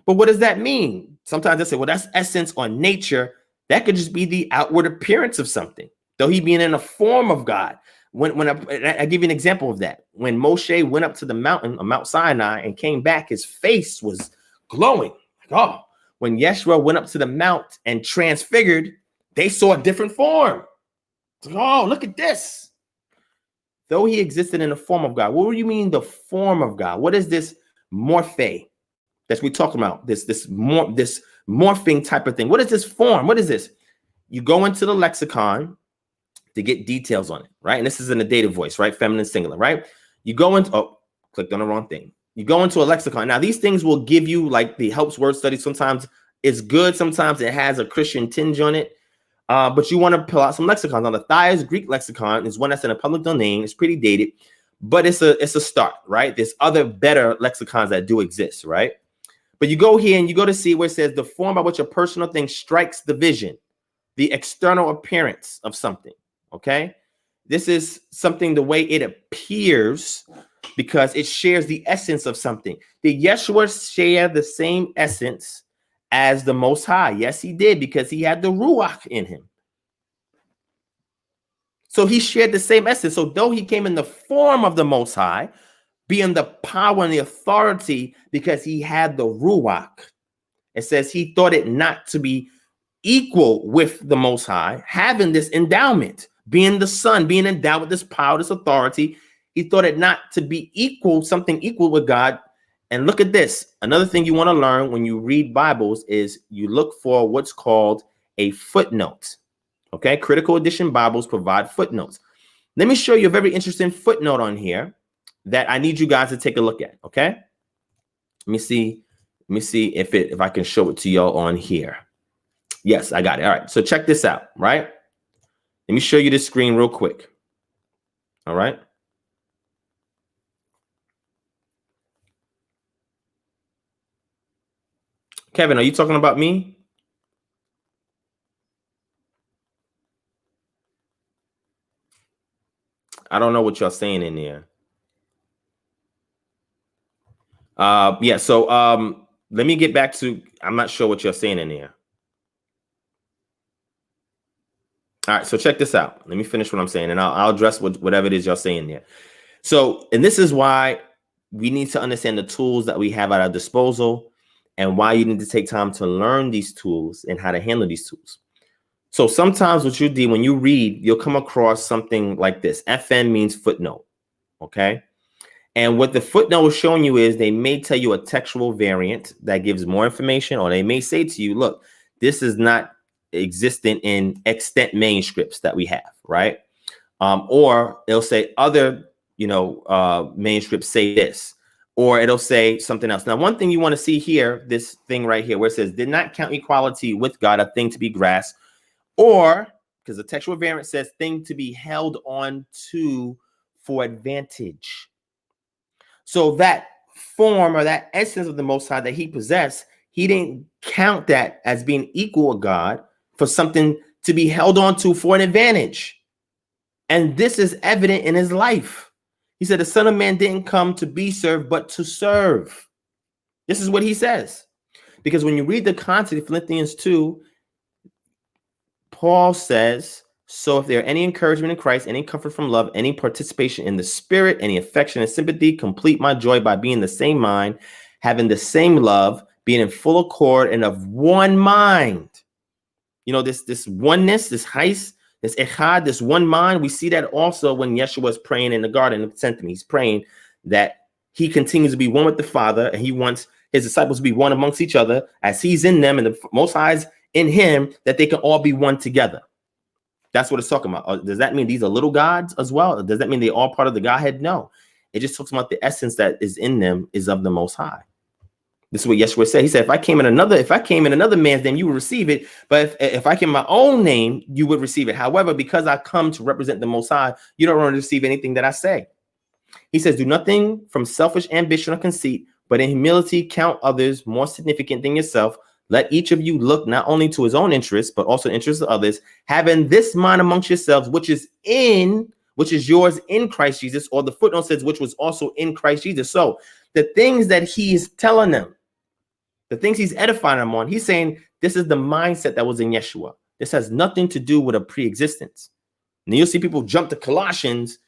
But what does that mean? Sometimes they say, well, that's essence or nature. That could just be the outward appearance of something, though he being in a form of God. When I give you an example of that. When Moshe went up to the mountain, Mount Sinai, and came back, his face was glowing. Like, oh, when Yeshua went up to the mount and transfigured, they saw a different form. Like, oh, look at this. Though he existed in the form of God. What do you mean the form of God? What is this morphe? That's what we're talking about. This morphing type of thing. What is this form? What is this? You go into the lexicon to get details on it, right? And this is in the dative voice, right? Feminine singular, right? You go into, oh, clicked on the wrong thing. You go into a lexicon. Now, these things will give you like the helps word study. Sometimes it's good. Sometimes it has a Christian tinge on it. But you want to pull out some lexicons. On the Thayer's Greek lexicon is one that's in a public domain. It's pretty dated, but it's a start, right? There's other better lexicons that do exist, right? But you go here and you go to see where it says the form by which a personal thing strikes the vision, the external appearance of something. Okay, this is something the way it appears because it shares the essence of something. Did Yeshua share the same essence as the Most High? Yes, he did, because he had the Ruach in him. So he shared the same essence. So though he came in the form of the Most High, being the power and the authority, because he had the Ruach, it says he thought it not to be equal with the Most High, having this endowment, being the Son, being endowed with this power, this authority. He thought it not to be equal, something equal with God. And look at this. Another thing you want to learn when you read Bibles is you look for what's called a footnote. Okay, Critical Edition Bibles provide footnotes. Let me show you a very interesting footnote on here that I need you guys to take a look at. Okay, let me see if I can show it to y'all on here. Yes, I got it. All right. So check this out, right? Let me show you this screen real quick. All right. Kevin, are you talking about me? I don't know what y'all saying in there. Yeah, so let me get back to, I'm not sure what you're saying in there. All right, so check this out. Let me finish what I'm saying, and I'll address whatever it is y'all saying there. So, and this is why we need to understand the tools that we have at our disposal and why you need to take time to learn these tools and how to handle these tools. So sometimes what you do when you read, you'll come across something like this. FN means footnote, okay? And what the footnote is showing you is they may tell you a textual variant that gives more information, or they may say to you, look, this is not existent in extant manuscripts that we have, right? Or it'll say other, manuscripts say this, or it'll say something else. Now, one thing you want to see here, this thing right here, where it says, did not count equality with God a thing to be grasped, or because the textual variant says thing to be held on to for advantage. So that form or that essence of the Most High that he possessed, he didn't count that as being equal with God for something to be held on to for an advantage. And this is evident in his life. He said, the Son of Man didn't come to be served, but to serve. This is what he says. Because when you read the context of Philippians 2, Paul says, so if there are any encouragement in Christ, any comfort from love, any participation in the Spirit, any affection and sympathy, complete my joy by being the same mind, having the same love, being in full accord and of one mind. This oneness, this heist, this echad, this one mind, we see that also when Yeshua is praying in the Garden of Gethsemane. He's praying that he continues to be one with the Father, and he wants his disciples to be one amongst each other as he's in them and the Most High is in him, that they can all be one together. That's what it's talking about. Does that mean these are little gods as well? Does that mean they're all part of the Godhead? No. It just talks about the essence that is in them is of the Most High. This is what Yeshua said. He said, if I came in another man's name, you would receive it. But if I came in my own name, you would receive it. However, because I come to represent the Most High, you don't want to receive anything that I say. He says, do nothing from selfish ambition or conceit, but in humility count others more significant than yourself. Let each of you look not only to his own interests, but also the interests of others, having this mind amongst yourselves, which is yours in Christ Jesus, or the footnote says, which was also in Christ Jesus. So the things that he's telling them, the things he's edifying them on, he's saying, this is the mindset that was in Yeshua. This has nothing to do with a pre-existence. And you'll see people jump to Colossians.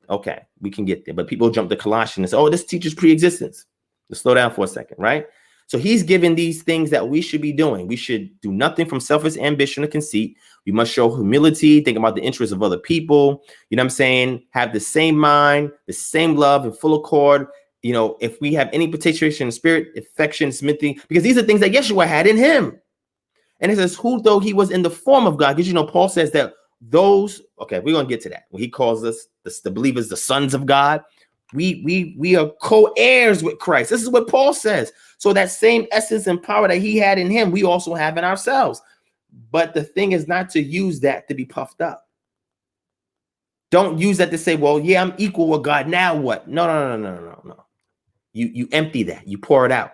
Okay, we can get there, but people jump to Colossians and say, oh, this teaches pre-existence. Let's slow down for a second, right? So he's given these things that we should be doing. We should do nothing from selfish ambition or conceit. We must show humility, think about the interests of other people. You know what I'm saying? Have the same mind, the same love, and full accord. If we have any participation in spirit, affection, sympathy, because these are things that Yeshua had in him. And it says, who though he was in the form of God, because Paul says that those, okay, we're going to get to that. When he calls us the believers, the sons of God, we are co-heirs with Christ. This is what Paul says. So that same essence and power that he had in him, we also have in ourselves. But the thing is not to use that to be puffed up. Don't use that to say, well, yeah, I'm equal with God. Now what? No. You empty that. You pour it out.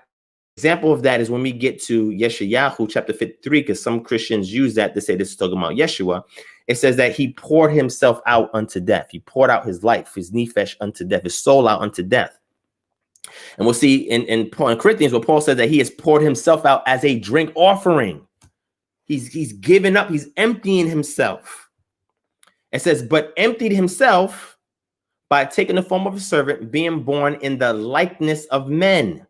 Example of that is when we get to Yeshayahu chapter 53, because some Christians use that to say this is talking about Yeshua. It says that he poured himself out unto death. He poured out his life, his nefesh unto death, his soul out unto death. And we'll see in Corinthians where Paul says that he has poured himself out as a drink offering. He's given up. He's emptying himself. It says, but emptied himself by taking the form of a servant, being born in the likeness of men.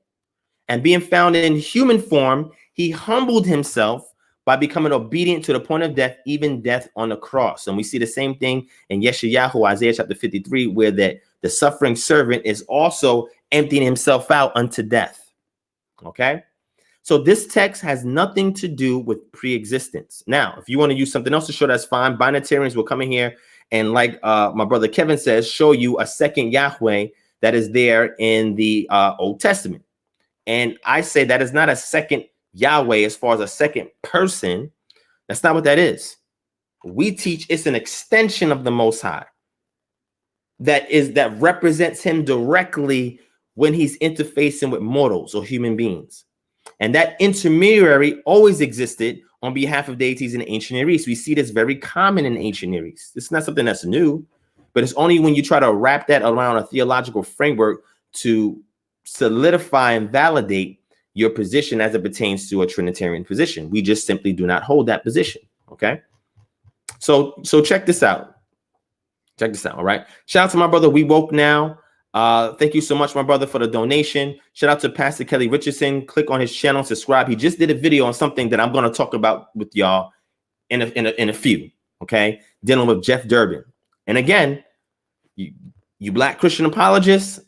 And being found in human form, he humbled himself by becoming obedient to the point of death, even death on the cross. And we see the same thing in Yeshayahu, Isaiah chapter 53, where the suffering servant is also emptying himself out unto death. Okay? So this text has nothing to do with pre-existence. Now, if you want to use something else to show, that's fine. Binitarians will come in here and, like my brother Kevin says, show you a second Yahweh that is there in the Old Testament. And I say that is not a second Yahweh as far as a second person. That's not what that is. We teach it's an extension of the Most High that represents him directly when he's interfacing with mortals or human beings. And that intermediary always existed on behalf of deities in the ancient Near East. We see this very common in ancient Near East. It's not something that's new, but it's only when you try to wrap that around a theological framework to solidify and validate your position as it pertains to a Trinitarian position. We just simply do not hold that position. Okay. So check this out. Check this out. All right. Shout out to my brother. We woke now. Thank you so much, my brother, for the donation. Shout out to Pastor Kelly Richardson. Click on his channel, subscribe. He just did a video on something that I'm going to talk about with y'all in a few. Okay, dealing with Jeff Durbin. And again, you Black Christian apologists,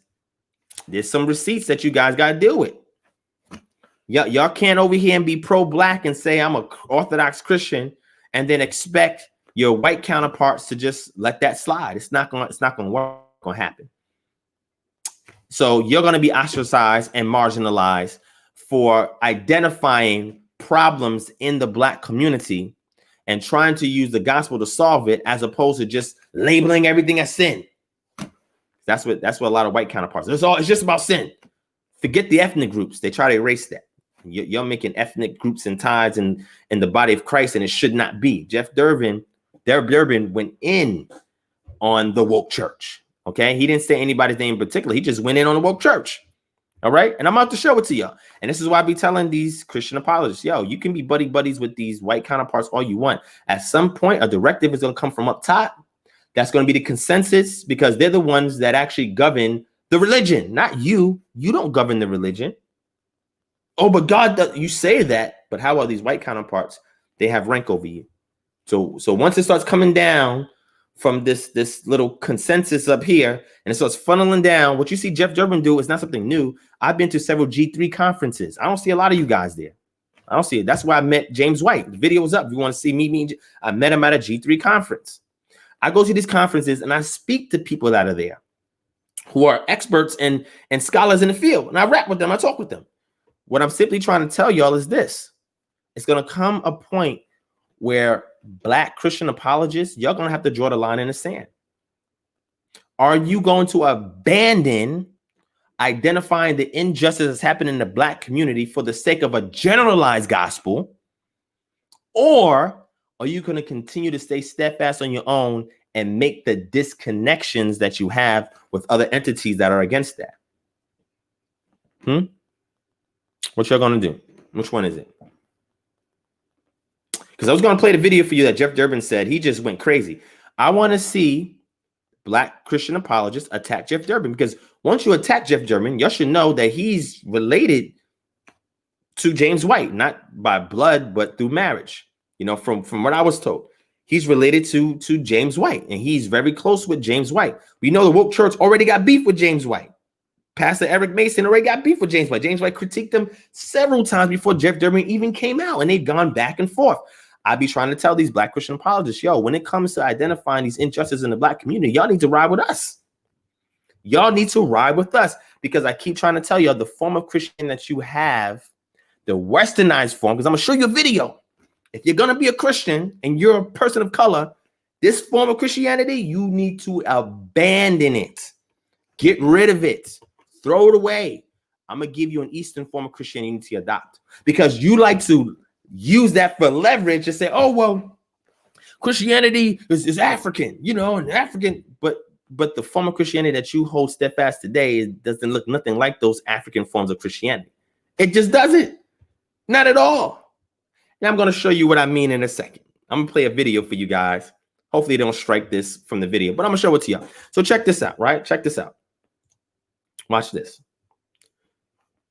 there's some receipts that you guys got to deal with. Y'all can't over here and be pro-Black and say I'm a Orthodox Christian and then expect your white counterparts to just let that slide. It's not gonna work. Gonna happen. So you're gonna be ostracized and marginalized for identifying problems in the Black community and trying to use the gospel to solve it, as opposed to just labeling everything as sin. That's what a lot of white counterparts. It's just about sin. Forget the ethnic groups. They try to erase that. You're making ethnic groups and ties in the body of Christ, and it should not be. Jeff Durbin went in on the woke church. Okay, he didn't say anybody's name in particular. He just went in on the woke church. All right, and I'm about to show it to y'all. And this is why I be telling these Christian apologists, yo, you can be buddies with these white counterparts all you want. At some point, a directive is going to come from up top. That's going to be the consensus, because they're the ones that actually govern the religion, not you. You don't govern the religion. Oh, but God does. You say that, but how are these white counterparts? They have rank over you. So once it starts coming down from this little consensus up here, and it starts funneling down, what you see Jeff Durbin do is not something new. I've been to several G3 conferences. I don't see a lot of you guys there. I don't see it. That's why I met James White. The video is up. If you want to see me, I met him at a G3 conference. I go to these conferences and I speak to people that are there who are experts and scholars in the field. And I rap with them. I talk with them. What I'm simply trying to tell y'all is this. It's going to come a point where Black Christian apologists, you're going to have to draw the line in the sand. Are you going to abandon identifying the injustice that's happening in the Black community for the sake of a generalized gospel? Or are you going to continue to stay steadfast on your own and make the disconnections that you have with other entities that are against that? What y'all going to do? Which one is it? Because I was going to play the video for you that Jeff Durbin said. He just went crazy. I want to see Black Christian apologists attack Jeff Durbin, because once you attack Jeff Durbin, y'all should know that he's related to James White, not by blood, but through marriage. You know, from what I was told, he's related to James White, and he's very close with James White. We know the woke church already got beef with James White. Pastor Eric Mason already got beef with James White. James White critiqued them several times before Jeff Durbin even came out, and they've gone back and forth. I be trying to tell these Black Christian apologists, yo, when it comes to identifying these injustices in the Black community, y'all need to ride with us. Y'all need to ride with us, because I keep trying to tell y'all the form of Christian that you have, the westernized form, because I'm going to show you a video. If you're going to be a Christian and you're a person of color, this form of Christianity, you need to abandon it. Get rid of it. Throw it away. I'm going to give you an Eastern form of Christianity you need to adopt, because you like to use that for leverage and say, oh, well, Christianity is African, you know, and African, but the form of Christianity that you hold steadfast today doesn't look nothing like those African forms of Christianity. It just doesn't. Not at all. And I'm going to show you what I mean in a second. I'm going to play a video for you guys. Hopefully they don't strike this from the video, but I'm going to show it to y'all. So check this out, right? Check this out. Watch this.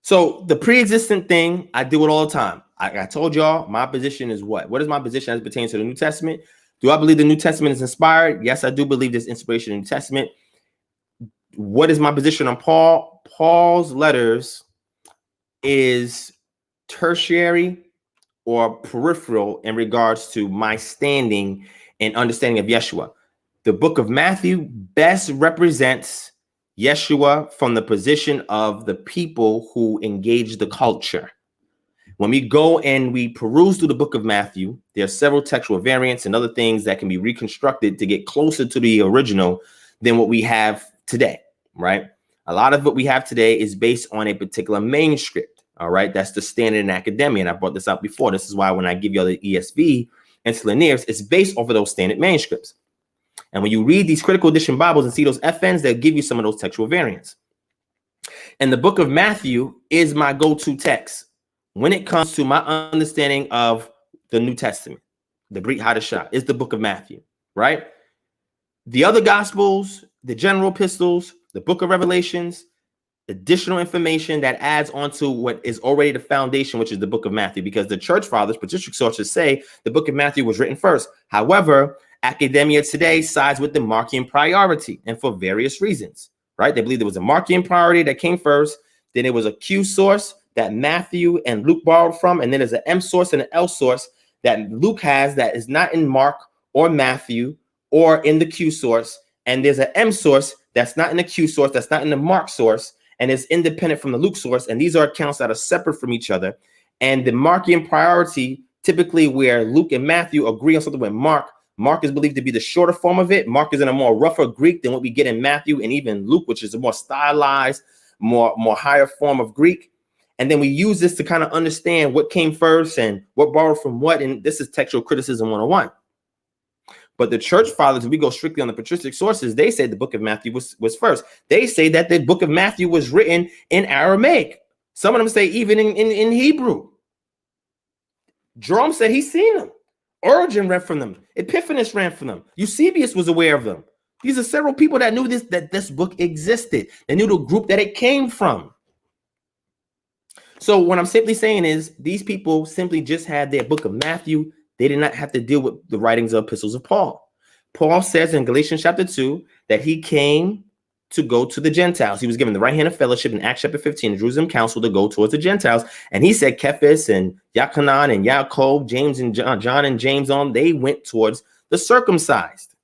So the pre-existent thing, I do it all the time. I told y'all my position is what? What is my position as it pertains to the New Testament? Do I believe the New Testament is inspired? Yes, I do believe there's inspiration in the New Testament. What is my position on Paul? Paul's letters is tertiary or peripheral in regards to my standing and understanding of Yeshua. The book of Matthew best represents Yeshua from the position of the people who engage the culture. When we go and we peruse through the book of Matthew, there are several textual variants and other things that can be reconstructed to get closer to the original than what we have today, right? A lot of what we have today is based on a particular manuscript, all right? That's the standard in academia, and I brought this up before. This is why when I give you all the ESV and Linears, it's based off of those standard manuscripts. And when you read these critical edition Bibles and see those FNs, they'll give you some of those textual variants. And the book of Matthew is my go-to text when it comes to my understanding of the New Testament. the Brit Hadashah, is the book of Matthew, right? The other gospels, the general epistles, the book of Revelations, additional information that adds onto what is already the foundation, which is the book of Matthew, because the church fathers, patristic sources say the book of Matthew was written first. However, academia today sides with the Markian priority, and for various reasons, right? They believe there was a Markian priority that came first, then there was a Q source that Matthew and Luke borrowed from, and then there's an M source and an L source that Luke has that is not in Mark or Matthew or in the Q source, and there's an M source that's not in the Q source, that's not in the Mark source, and is independent from the Luke source. And these are accounts that are separate from each other. And the Markian priority, typically where Luke and Matthew agree on something with Mark is believed to be the shorter form of it. Mark is in a more rougher Greek than what we get in Matthew and even Luke, which is a more stylized, more higher form of Greek. And then we use this to kind of understand what came first and what borrowed from what. And this is textual criticism 101. But the church fathers, if we go strictly on the patristic sources, they say the book of Matthew was first. They say that the book of Matthew was written in Aramaic. Some of them say even in Hebrew. Jerome said he's seen them. Origen read from them. Epiphanes ran from them. Eusebius was aware of them. These are several people that knew that this book existed. They knew the group that it came from. So what I'm simply saying is these people simply just had their book of Matthew. They did not have to deal with the writings of epistles of Paul. Paul says in Galatians chapter 2 that he came to go to the Gentiles. He was given the right hand of fellowship in Acts chapter 15, the Jerusalem council, to go towards the Gentiles. And he said Cephas and Yachanan and Yaakov, James and John and James they went towards the circumcised.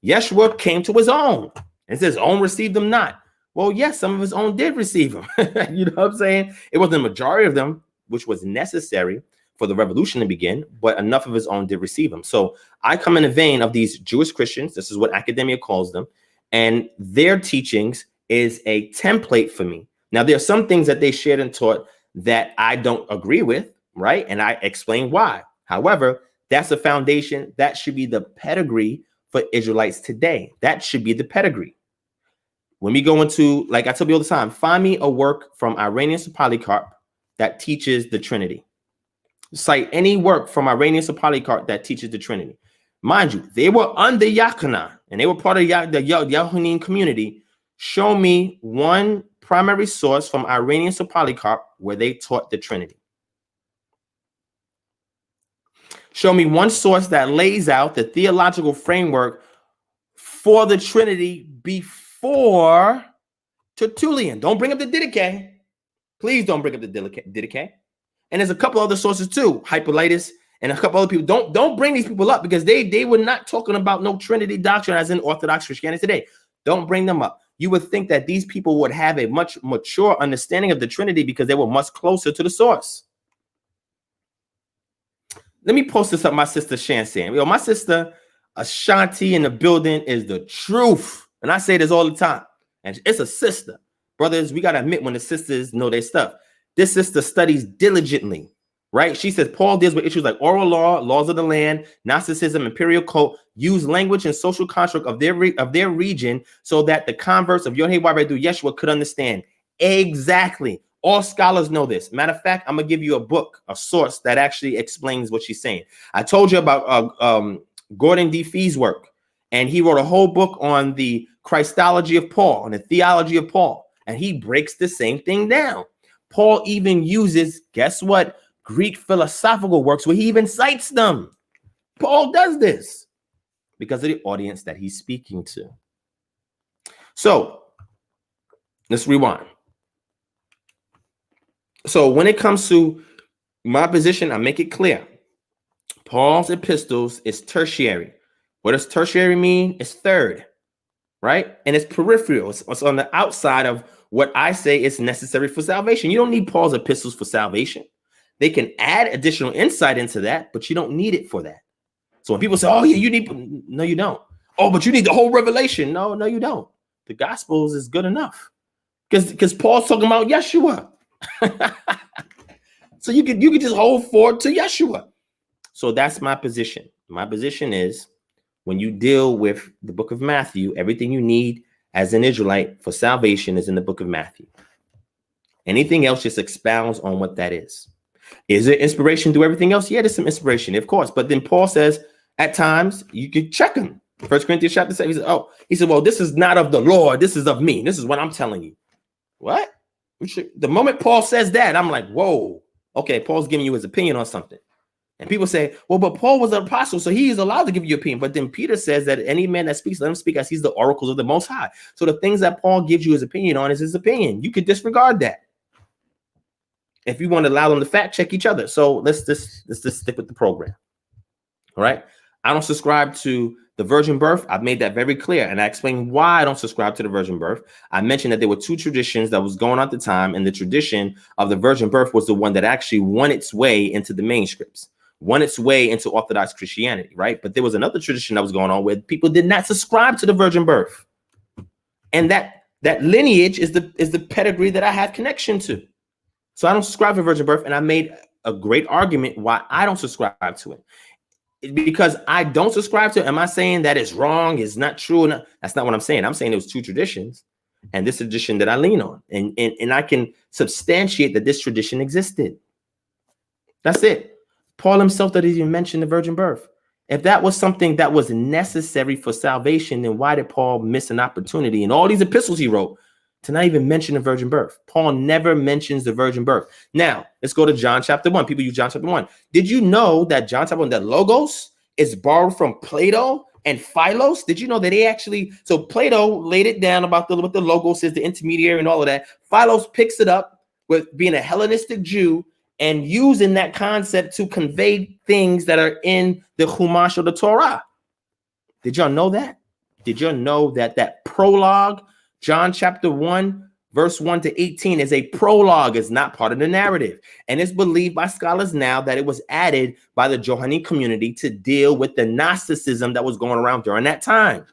Yeshua came to his own, and his own received him not. Well, yes, some of his own did receive him. You know what I'm saying? It wasn't the majority of them, which was necessary for the revolution to begin, but enough of his own did receive him. So I come in the vein of these Jewish Christians. This is what academia calls them. And their teachings is a template for me. Now, there are some things that they shared and taught that I don't agree with, right? And I explain why. However, that's a foundation. That should be the pedigree for Israelites today. That should be the pedigree. When we go into, like I tell you all the time, find me a work from Irenaeus of Polycarp that teaches the Trinity. Cite any work from Irenaeus of Polycarp that teaches the Trinity. Mind you, they were under Yachanan, and they were part of the Yahudim community. Show me one primary source from Irenaeus of Polycarp where they taught the Trinity. Show me one source that lays out the theological framework for the Trinity before Tertullian. Don't bring up the Didache. Please don't bring up the Didache. And there's a couple other sources too, Hippolytus and a couple other people. Don't bring these people up because they were not talking about no Trinity doctrine as in Orthodox Christianity today. Don't bring them up. You would think that these people would have a much mature understanding of the Trinity because they were much closer to the source. Let me post this up. My sister Shan saying, yo, my sister Ashanti in the building is the truth. And I say this all the time. And it's a sister. Brothers, we got to admit when the sisters know their stuff. This sister studies diligently, right? She says Paul deals with issues like oral law, laws of the land, Gnosticism, imperial cult, use language and social construct of their region so that the converts of Yod-Heh-Wav-Redu Yeshua could understand. Exactly. All scholars know this. Matter of fact, I'm going to give you a book, a source that actually explains what she's saying. I told you about Gordon D. Fee's work, and he wrote a whole book on the Christology of Paul, on the theology of Paul, and he breaks the same thing down. Paul even uses, guess what, Greek philosophical works where he even cites them. Paul does this because of the audience that he's speaking to. So let's rewind. So when it comes to my position, I make it clear. Paul's epistles is tertiary. What does tertiary mean? It's third, right? And it's peripheral. It's on the outside of what I say is necessary for salvation. You don't need Paul's epistles for salvation. They can add additional insight into that, but you don't need it for that. So when people say, oh, yeah, you need, no, you don't. Oh, but you need the whole revelation. No, you don't. The Gospels is good enough because Paul's talking about Yeshua. So you could just hold forward to Yeshua. So that's my position. My position is when you deal with the book of Matthew, everything you need as an Israelite for salvation is in the book of Matthew. Anything else just expounds on what that is. Is it inspiration through everything else? Yeah, there's some inspiration, of course. But then Paul says at times you could check him. 1 Corinthians chapter 7, he said, well, this is not of the Lord. This is of me. This is what I'm telling you. What? The moment Paul says that, I'm like, whoa. Okay, Paul's giving you his opinion on something. And people say, well, but Paul was an apostle, so he is allowed to give you opinion. But then Peter says that any man that speaks, let him speak as he's the oracles of the Most High. So the things that Paul gives you his opinion on is his opinion. You could disregard that if you want to allow them to fact check each other. So let's just stick with the program. All right. I don't subscribe to the virgin birth. I've made that very clear. And I explained why I don't subscribe to the virgin birth. I mentioned that there were two traditions that was going on at the time. And the tradition of the virgin birth was the one that actually won its way into the manuscripts, won its way into Orthodox Christianity. Right. But there was another tradition that was going on where people did not subscribe to the virgin birth. And that lineage is the pedigree that I have connection to. So I don't subscribe to virgin birth. And I made a great argument why I don't subscribe to it. Because I don't subscribe to it. Am I saying that it's wrong? It's not true? No, that's not what I'm saying. I'm saying it was two traditions and this tradition that I lean on. And I can substantiate that this tradition existed. That's it. Paul himself doesn't even mention the virgin birth. If that was something that was necessary for salvation, then why did Paul miss an opportunity in all these epistles he wrote to not even mention the virgin birth? Paul never mentions the virgin birth. Now, let's go to John chapter 1. People use John chapter 1. Did you know that John chapter 1, that logos is borrowed from Plato and Philos? Did you know that they actually, so Plato laid it down about what the logos is, the intermediary and all of that. Philos picks it up with being a Hellenistic Jew and using that concept to convey things that are in the Chumash or the Torah. Did y'all know that? Did y'all know that that prologue, John chapter 1, verse 1 to 18 is a prologue, is not part of the narrative. And it's believed by scholars now that it was added by the Johannine community to deal with the Gnosticism that was going around during that time.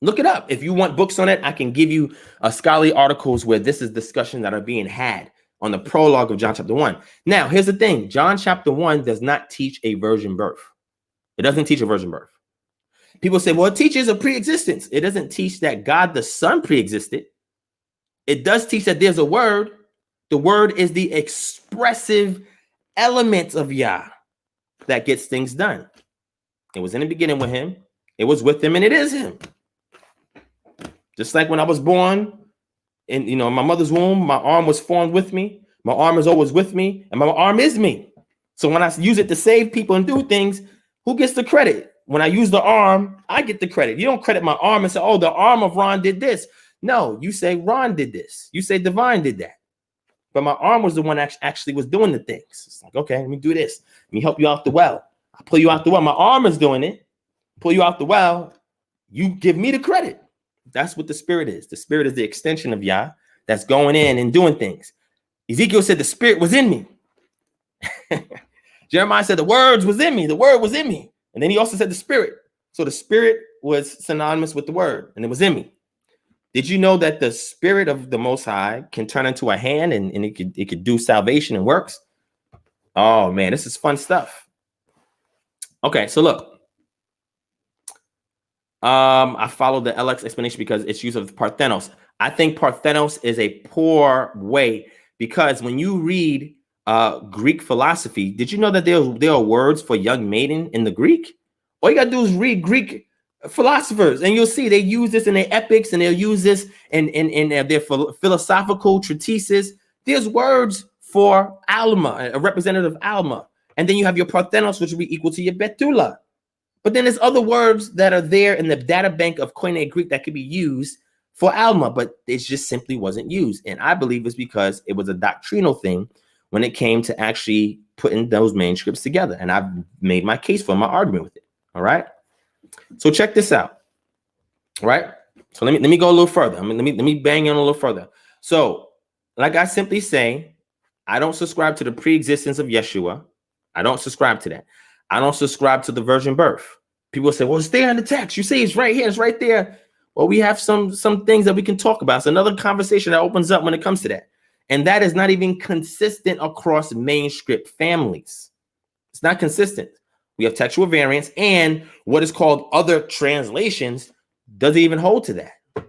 Look it up. If you want books on it, I can give you scholarly articles where this is discussion that are being had on the prologue of John chapter 1. Now, here's the thing. John chapter 1 does not teach a virgin birth. It doesn't teach a virgin birth. People say, well, it teaches a pre-existence. It doesn't teach that God the Son pre-existed. It does teach that there's a word. The word is the expressive element of Yah that gets things done. It was in the beginning with him. It was with him, and it is him. Just like when I was born in my mother's womb, my arm was formed with me. My arm is always with me, and my arm is me. So when I use it to save people and do things, who gets the credit? When I use the arm, I get the credit. You don't credit my arm and say, oh, the arm of Ron did this. No, you say Ron did this. You say Divine did that. But my arm was the one that actually was doing the things. It's like, okay, let me do this. Let me help you out the well. I pull you out the well. My arm is doing it. Pull you out the well. You give me the credit. That's what the Spirit is. The Spirit is the extension of Yah that's going in and doing things. Ezekiel said the Spirit was in me. Jeremiah said the words was in me. The word was in me. And then he also said the Spirit. So the Spirit was synonymous with the word, and it was in me. Did you know that the Spirit of the Most High can turn into a hand and it could do salvation and works? Oh man, this is fun stuff. Okay, so look. I followed the LX explanation because it's use of Parthenos. I think Parthenos is a poor way because when you read Greek philosophy, did you know that there are words for young maiden in the Greek? All you gotta do is read Greek philosophers, and you'll see they use this in their epics, and they'll use this in their philosophical treatises. There's words for Alma, a representative of Alma, and then you have your Parthenos, which will be equal to your Betula. But then there's other words that are there in the data bank of Koine Greek that could be used for Alma, but it just simply wasn't used. And I believe it's because it was a doctrinal thing when it came to actually putting those manuscripts together. And I've made my case for my argument with it. All right. So check this out. All right. So let me go a little further. Let me bang in a little further. So like I simply say, I don't subscribe to the pre-existence of Yeshua. I don't subscribe to that. I don't subscribe to the virgin birth. People say, well, it's there in the text. You see, it's right here. It's right there. Well, we have some things that we can talk about. It's another conversation that opens up when it comes to that. And that is not even consistent across manuscript families. It's not consistent. We have textual variants, and what is called other translations doesn't even hold to that.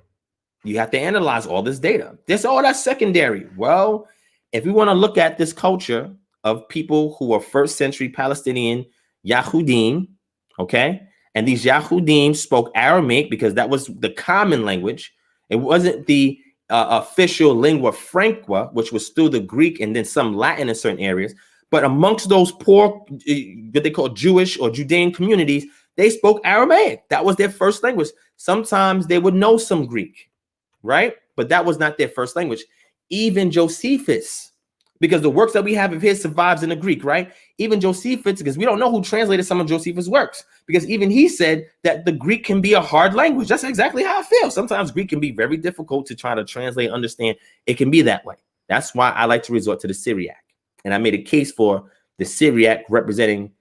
You have to analyze all this data. That's secondary. Well, if we want to look at this culture of people who are first century Palestinian Yahudim, okay, and these Yahudim spoke Aramaic because that was the common language. It wasn't the official lingua franca, which was still the Greek and then some Latin in certain areas. But amongst those poor, what they call Jewish or Judean communities, they spoke Aramaic. That was their first language. Sometimes they would know some Greek, right? But that was not their first language. Even Josephus, because the works that we have of his survives in the Greek, right? Even Josephus, because we don't know who translated some of Josephus' works, because even he said that the Greek can be a hard language. That's exactly how I feel. Sometimes Greek can be very difficult to try to translate and understand. It can be that way. That's why I like to resort to the Syriac. And I made a case for the Syriac representing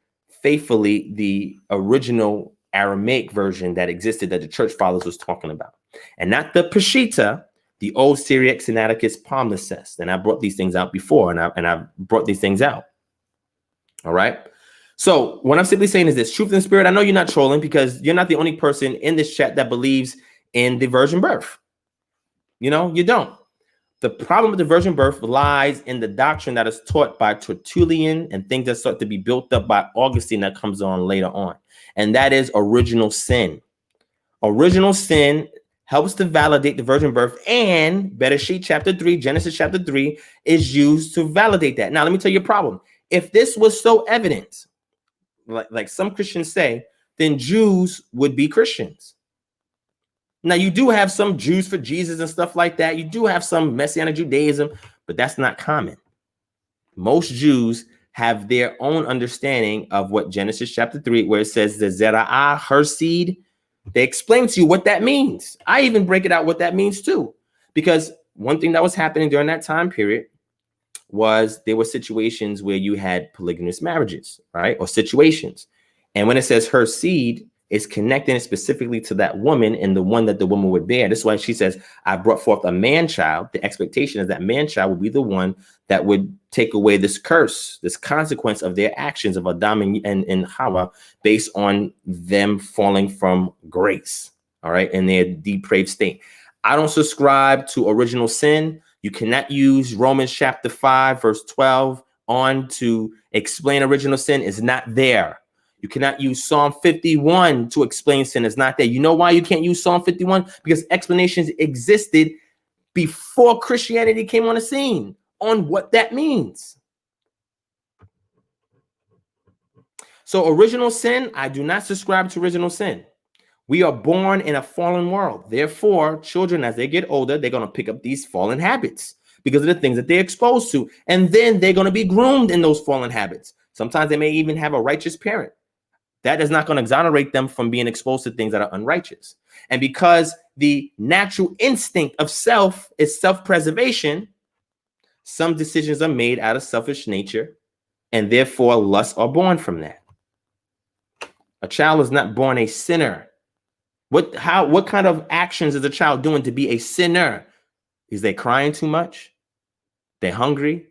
faithfully the original Aramaic version that existed that the church fathers was talking about, and not the Peshitta, the old Syriac Sinaiticus Palimpsest. And I brought these things out before, and I brought these things out. All right. So what I'm simply saying is this: truth and spirit. I know you're not trolling because you're not the only person in this chat that believes in the virgin birth. You know, you don't. The problem with the virgin birth lies in the doctrine that is taught by Tertullian and things that start to be built up by Augustine that comes on later on. And that is original sin. Original sin helps to validate the virgin birth, and Bereshit chapter 3, Genesis chapter 3 is used to validate that. Now, let me tell you a problem. If this was so evident, like some Christians say, then Jews would be Christians. Now, you do have some Jews for Jesus and stuff like that. You do have some Messianic Judaism, but that's not common. Most Jews have their own understanding of what Genesis chapter 3, where it says the Zera'ah, her seed. They explain to you what that means. I even break it out what that means too. Because one thing that was happening during that time period was there were situations where you had polygamous marriages, right? Or situations. And when it says her seed, is connecting it specifically to that woman and the one that the woman would bear. This is why she says, I brought forth a man child. The expectation is that man child will be the one that would take away this curse, this consequence of their actions of Adam and Hawa based on them falling from grace, all right, in their depraved state. I don't subscribe to original sin. You cannot use Romans chapter 5, verse 12 on to explain original sin. It's not there. You cannot use Psalm 51 to explain sin. It's not there. You know why you can't use Psalm 51? Because explanations existed before Christianity came on the scene on what that means. So original sin, I do not subscribe to original sin. We are born in a fallen world. Therefore, children, as they get older, they're going to pick up these fallen habits because of the things that they're exposed to. And then they're going to be groomed in those fallen habits. Sometimes they may even have a righteous parent. That is not going to exonerate them from being exposed to things that are unrighteous. And because the natural instinct of self is self-preservation, some decisions are made out of selfish nature, and therefore lusts are born from that. A child is not born a sinner. What kind of actions is a child doing to be a sinner? Is they crying too much? They're hungry?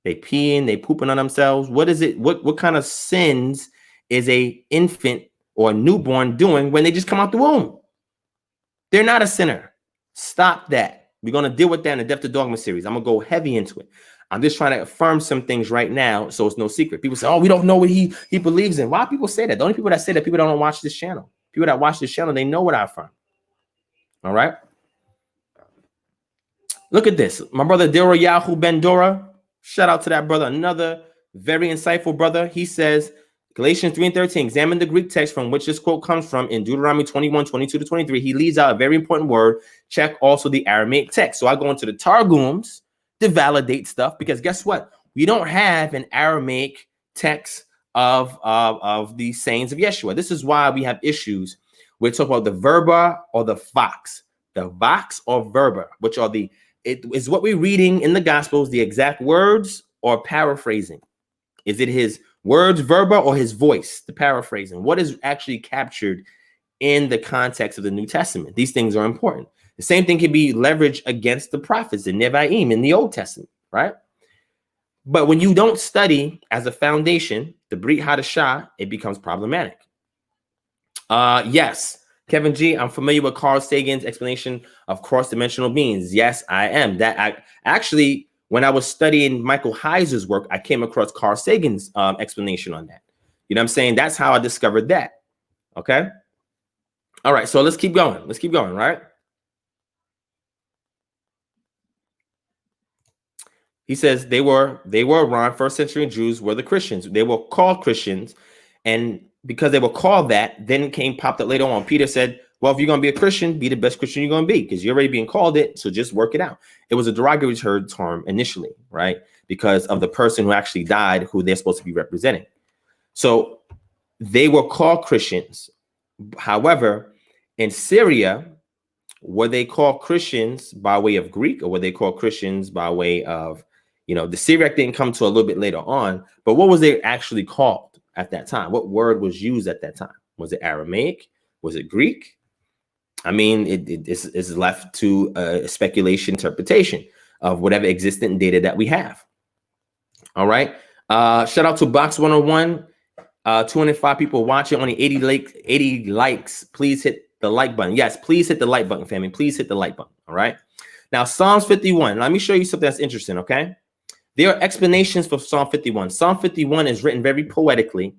They peeing? They pooping on themselves? What is it? What kind of sins is a infant or a newborn doing when they just come out the womb? They're not a sinner. Stop that. We're going to deal with that in the Death to Dogma series. I'm going to go heavy into it. I'm just trying to affirm some things right now so it's no secret. People say, oh, we don't know what he believes in. Why people say that? The only people that say that, people that don't watch this channel. People that watch this channel, they know what I affirm. All right? Look at this. My brother Dora Yahu Ben Dora. Shout out to that brother. Another very insightful brother. He says, Galatians 3:13, examine the Greek text from which this quote comes from in Deuteronomy 21:22-23. He leaves out a very important word. Check also the Aramaic text. So I go into the Targums to validate stuff because guess what? We don't have an Aramaic text of the sayings of Yeshua. This is why we have issues. We're talking about the verba or the vox. The vox or verba, which are it is what we're reading in the Gospels, the exact words or paraphrasing. Is it his words, verba, or his voice, the paraphrasing? What is actually captured in the context of the New Testament? These things are important. The same thing can be leveraged against the prophets, the Nevi'im in the Old Testament, right? But when you don't study as a foundation, the Brit Hadashah, it becomes problematic. Yes, Kevin G, I'm familiar with Carl Sagan's explanation of cross-dimensional beings. Yes, I am. That actually, when I was studying Michael Heiser's work, I came across Carl Sagan's explanation on that. You know what I'm saying? That's how I discovered that. Okay. All right. So let's keep going. Let's keep going. Right. He says they were around first century Jews were the Christians. They were called Christians. And because they were called that, then popped up later on. Peter said, well, if you're going to be a Christian, be the best Christian you're going to be, because you're already being called it. So just work it out. It was a derogatory term initially, right? Because of the person who actually died, who they're supposed to be representing. So they were called Christians. However, in Syria, were they called Christians by way of Greek, or were they called Christians by way of, the Syriac didn't come to a little bit later on, but what was they actually called at that time? What word was used at that time? Was it Aramaic? Was it Greek? I mean, it's left to speculation, interpretation of whatever existent data that we have. All right. Shout out to Box 101. 205 people watching, only 80 likes. Please hit the like button. Yes, please hit the like button, family. Please hit the like button. All right. Now, Psalms 51. Let me show you something that's interesting. Okay. There are explanations for Psalm 51. Psalm 51 is written very poetically,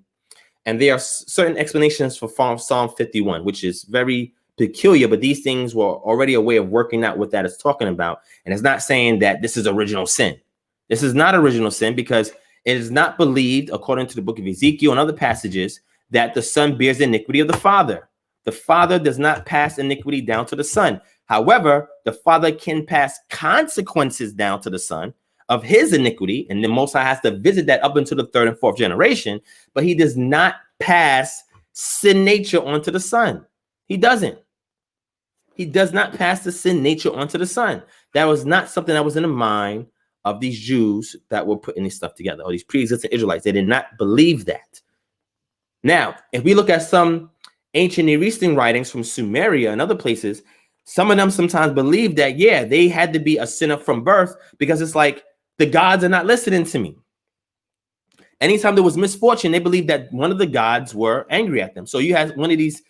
and there are certain explanations for Psalm 51, which is very peculiar, but these things were already a way of working out what that is talking about. And it's not saying that this is original sin. This is not original sin, because it is not believed, according to the book of Ezekiel and other passages, that the son bears the iniquity of the father. The father does not pass iniquity down to the son. However, the father can pass consequences down to the son of his iniquity, and the Most High has to visit that up into the third and fourth generation, but he does not pass sin nature onto the son. He doesn't. He does not pass the sin nature onto the son. That was not something that was in the mind of these Jews that were putting this stuff together, or these pre-existing Israelites. They did not believe that. Now, if we look at some ancient Near Eastern writings from Sumeria and other places, some of them sometimes believe that, yeah, they had to be a sinner from birth, because it's like, the gods are not listening to me. Anytime there was misfortune, they believed that one of the gods were angry at them. So you had one of these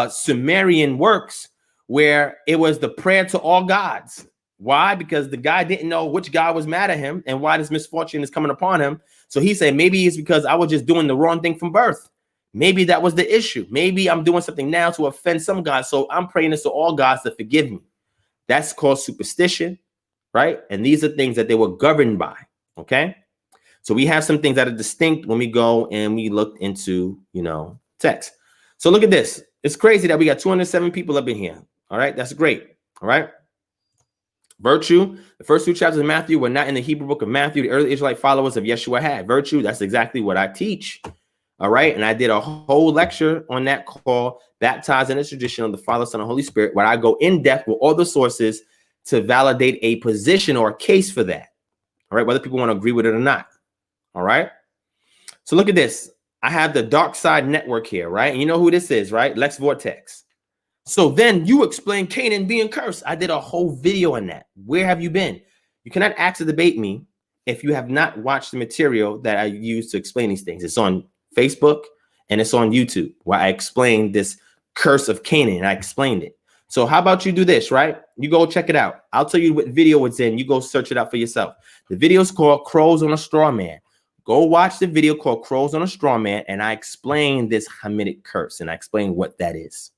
Sumerian works where it was the prayer to all gods. Why? Because the guy didn't know which god was mad at him and why this misfortune is coming upon him. So he said, maybe it's because I was just doing the wrong thing from birth. Maybe that was the issue. Maybe I'm doing something now to offend some gods. So I'm praying this to all gods to forgive me. That's called superstition, right? And these are things that they were governed by. Okay. So we have some things that are distinct when we go and we look into, text. So look at this. It's crazy that we got 207 people up in here. All right. That's great. All right. Virtue. The first two chapters of Matthew were not in the Hebrew book of Matthew. The early Israelite followers of Yeshua had virtue. That's exactly what I teach. All right. And I did a whole lecture on that called Baptized in the Tradition of the Father, Son, and Holy Spirit, where I go in depth with all the sources to validate a position or a case for that. All right. Whether people want to agree with it or not. All right. So look at this. I have the Dark Side Network here, right? And you know who this is, right? Lex Vortex. So then you explain Canaan being cursed. I did a whole video on that. Where have you been? You cannot ask to debate me if you have not watched the material that I use to explain these things. It's on Facebook and it's on YouTube, where I explained this curse of Canaan, and I explained it. So how about you do this, right? You go check it out. I'll tell you what video it's in. You go search it out for yourself. The video is called Crows on a Straw Man. Go watch the video called Crows on a Straw Man, and I explain this Hamitic curse, and I explain what that is.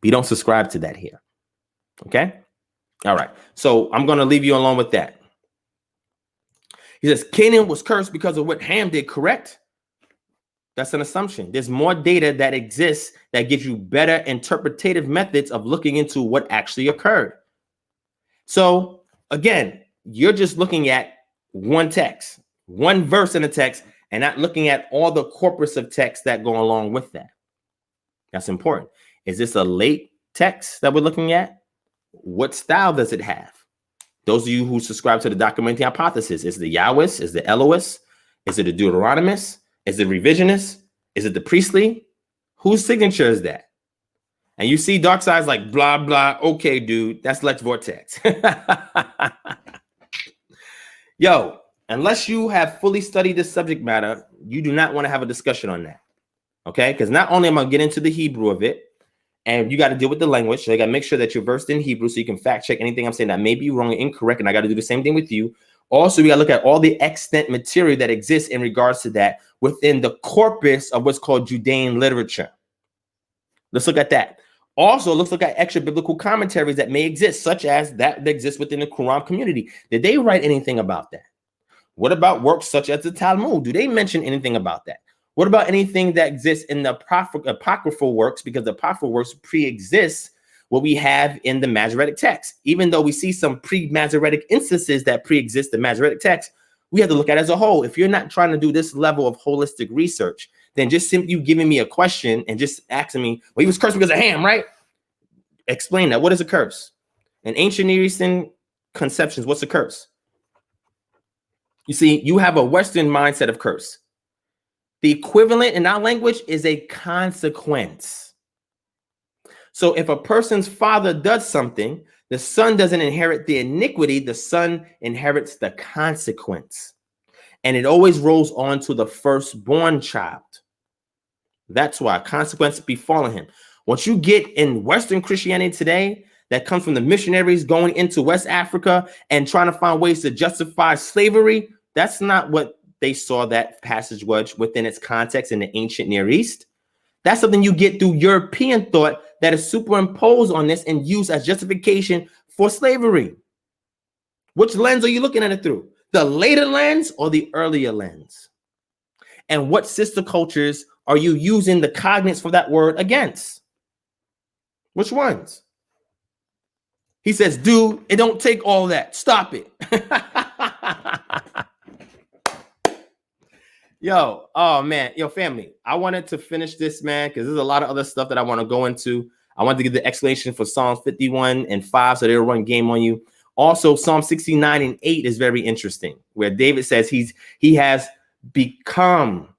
We don't subscribe to that here. Okay? All right. So I'm going to leave you alone with that. He says, Canaan was cursed because of what Ham did, correct? That's an assumption. There's more data that exists that gives you better interpretative methods of looking into what actually occurred. So again, you're just looking at one text, one verse in the text, and not looking at all the corpus of text that go along with that. That's important. Is this a late text that we're looking at? What style does it have? Those of you who subscribe to the documenting hypothesis, is it the Yahwist? Is it the Elohist? Is it the Deuteronomist? Is it revisionist? Is it the priestly? Whose signature is that? And you see Dark Side's like, blah, blah. Okay, dude, that's Lex Vortex. Yo, unless you have fully studied this subject matter, you do not want to have a discussion on that. Okay? Because not only am I going to get into the Hebrew of it, and you got to deal with the language. So I got to make sure that you're versed in Hebrew so you can fact check anything I'm saying that may be wrong or incorrect. And I got to do the same thing with you. Also, we got to look at all the extant material that exists in regards to that within the corpus of what's called Judean literature. Let's look at that. Also, let's look at extra biblical commentaries that may exist, such as that exists within the Quran community. Did they write anything about that? What about works such as the Talmud? Do they mention anything about that? What about anything that exists in the apocryphal works? Because the apocryphal works pre-exists what we have in the Masoretic text. Even though we see some pre-Masoretic instances that pre-exist the Masoretic text, we have to look at it as a whole. If you're not trying to do this level of holistic research, then just simply you giving me a question and just asking me, well, he was cursed because of Ham, right? Explain that. What is a curse? In ancient Near Eastern conceptions, what's a curse? You see, you have a Western mindset of curse. The equivalent in our language is a consequence. So if a person's father does something, the son doesn't inherit the iniquity, the son inherits the consequence. And it always rolls on to the firstborn child. That's why consequence befalling him. Once you get in Western Christianity today, that comes from the missionaries going into West Africa and trying to find ways to justify slavery, that's not what they saw that passage was within its context in the ancient Near East. That's something you get through European thought that is superimposed on this and used as justification for slavery. Which lens are you looking at it through? The later lens or the earlier lens? And what sister cultures are you using the cognates for that word against? Which ones? He says, dude, it don't take all that. Stop it. Yo, oh man, yo, family. I wanted to finish this, man, because there's a lot of other stuff that I want to go into. I wanted to give the explanation for Psalms 51 and 5, so they'll run game on you. Also, Psalm 69 and 8 is very interesting, where David says he has become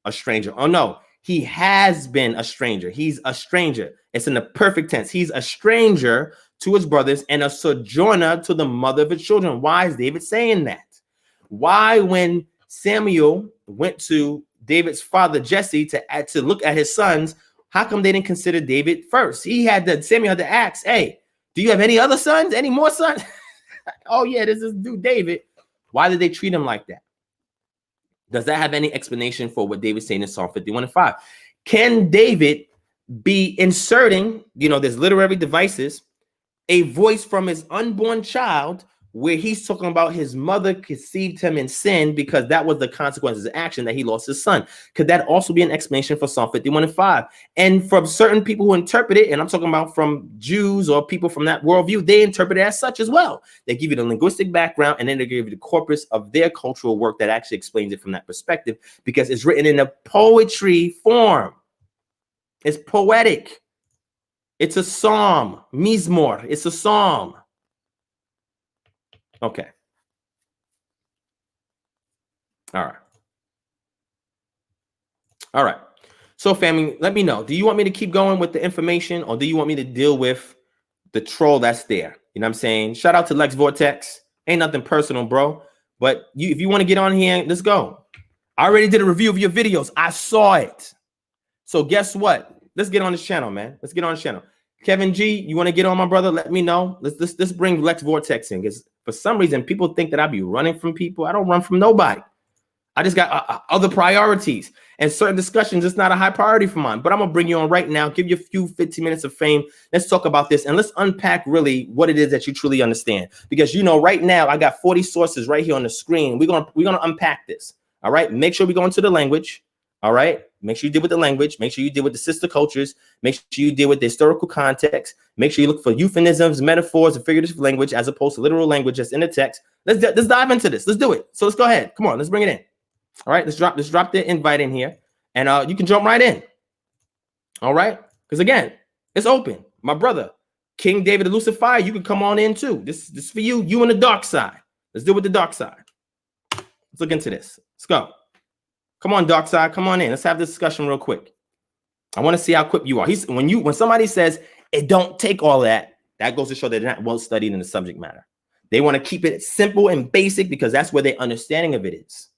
a stranger. Oh no, he has been a stranger. He's a stranger. It's in the perfect tense. He's a stranger to his brothers and a sojourner to the mother of his children. Why is David saying that? Why, when Samuel went to David's father Jesse to look at his sons, how come they didn't consider David first? Samuel had to ask, hey, do you have any other sons? Any more sons? Oh yeah, this is dude David. Why did they treat him like that? Does that have any explanation for what David's saying in Psalm 51 and 5? Can David be inserting, there's literary devices, a voice from his unborn child where he's talking about his mother conceived him in sin because that was the consequences of action that he lost his son? Could that also be an explanation for Psalm 51 and 5? And from certain people who interpret it, and I'm talking about from Jews or people from that worldview, they interpret it as such as well. They give you the linguistic background and then they give you the corpus of their cultural work that actually explains it from that perspective because it's written in a poetry form. It's poetic. It's a psalm. Mizmor. It's a psalm. Okay. All right. So family, let me know. Do you want me to keep going with the information or do you want me to deal with the troll that's there? You know what I'm saying? Shout out to Lex Vortex. Ain't nothing personal, bro. But if you want to get on here, let's go. I already did a review of your videos. I saw it. So guess what? Let's get on this channel, man. Let's get on this channel. Kevin G, you want to get on, my brother? Let me know. Let's bring Lex Vortex in because for some reason people think that I be running from people. I don't run from nobody. I just got other priorities and certain discussions. It's not a high priority for mine, but I'm gonna bring you on right now. Give you a few 15 minutes of fame. Let's talk about this and let's unpack really what it is that you truly understand. Because right now I got 40 sources right here on the screen. We're gonna unpack this. All right. Make sure we go into the language. All right. Make sure you deal with the language. Make sure you deal with the sister cultures. Make sure you deal with the historical context. Make sure you look for euphemisms, metaphors, and figurative language as opposed to literal language that's in the text. Let's dive into this. Let's do it. So let's go ahead. Come on. Let's bring it in. All right. Let's drop the invite in here, and you can jump right in. All right. Because again, it's open. My brother, King David of Lucifer, you can come on in too. This is for you. You on the dark side. Let's deal with the dark side. Let's look into this. Let's go. Come on, dark side. Come on in. Let's have this discussion real quick. I want to see how quick you are. When somebody says it don't take all that, that goes to show that they're not well studied in the subject matter. They want to keep it simple and basic because that's where their understanding of it is.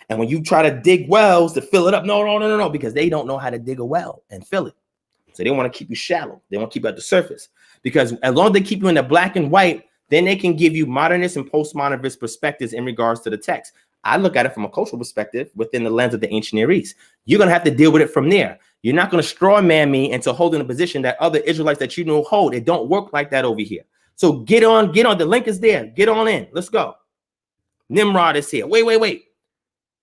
And when you try to dig wells to fill it up, no, because they don't know how to dig a well and fill it. So they want to keep you shallow. They want to keep you at the surface because as long as they keep you in the black and white, then they can give you modernist and postmodernist perspectives in regards to the text. I look at it from a cultural perspective within the lens of the ancient Near East. You're going to have to deal with it from there. You're not going to straw man me into holding a position that other Israelites that you know hold. It don't work like that over here. So get on. The link is there. Get on in. Let's go. Nimrod is here. Wait.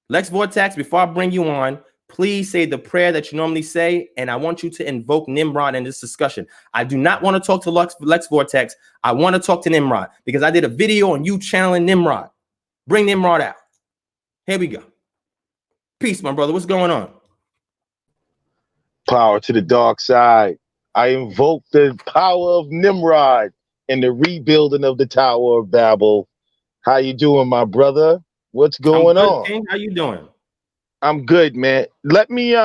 Lex Vortex, before I bring you on, please say the prayer that you normally say, and I want you to invoke Nimrod in this discussion. I do not want to talk to Lex Vortex. I want to talk to Nimrod because I did a video on you channeling Nimrod. Bring Nimrod out. Here we go. Peace, my brother. What's going on? Power to the dark side. I invoke the power of Nimrod and the rebuilding of the Tower of Babel. How you doing, my brother? What's going on? King. How you doing? I'm good, man. Let me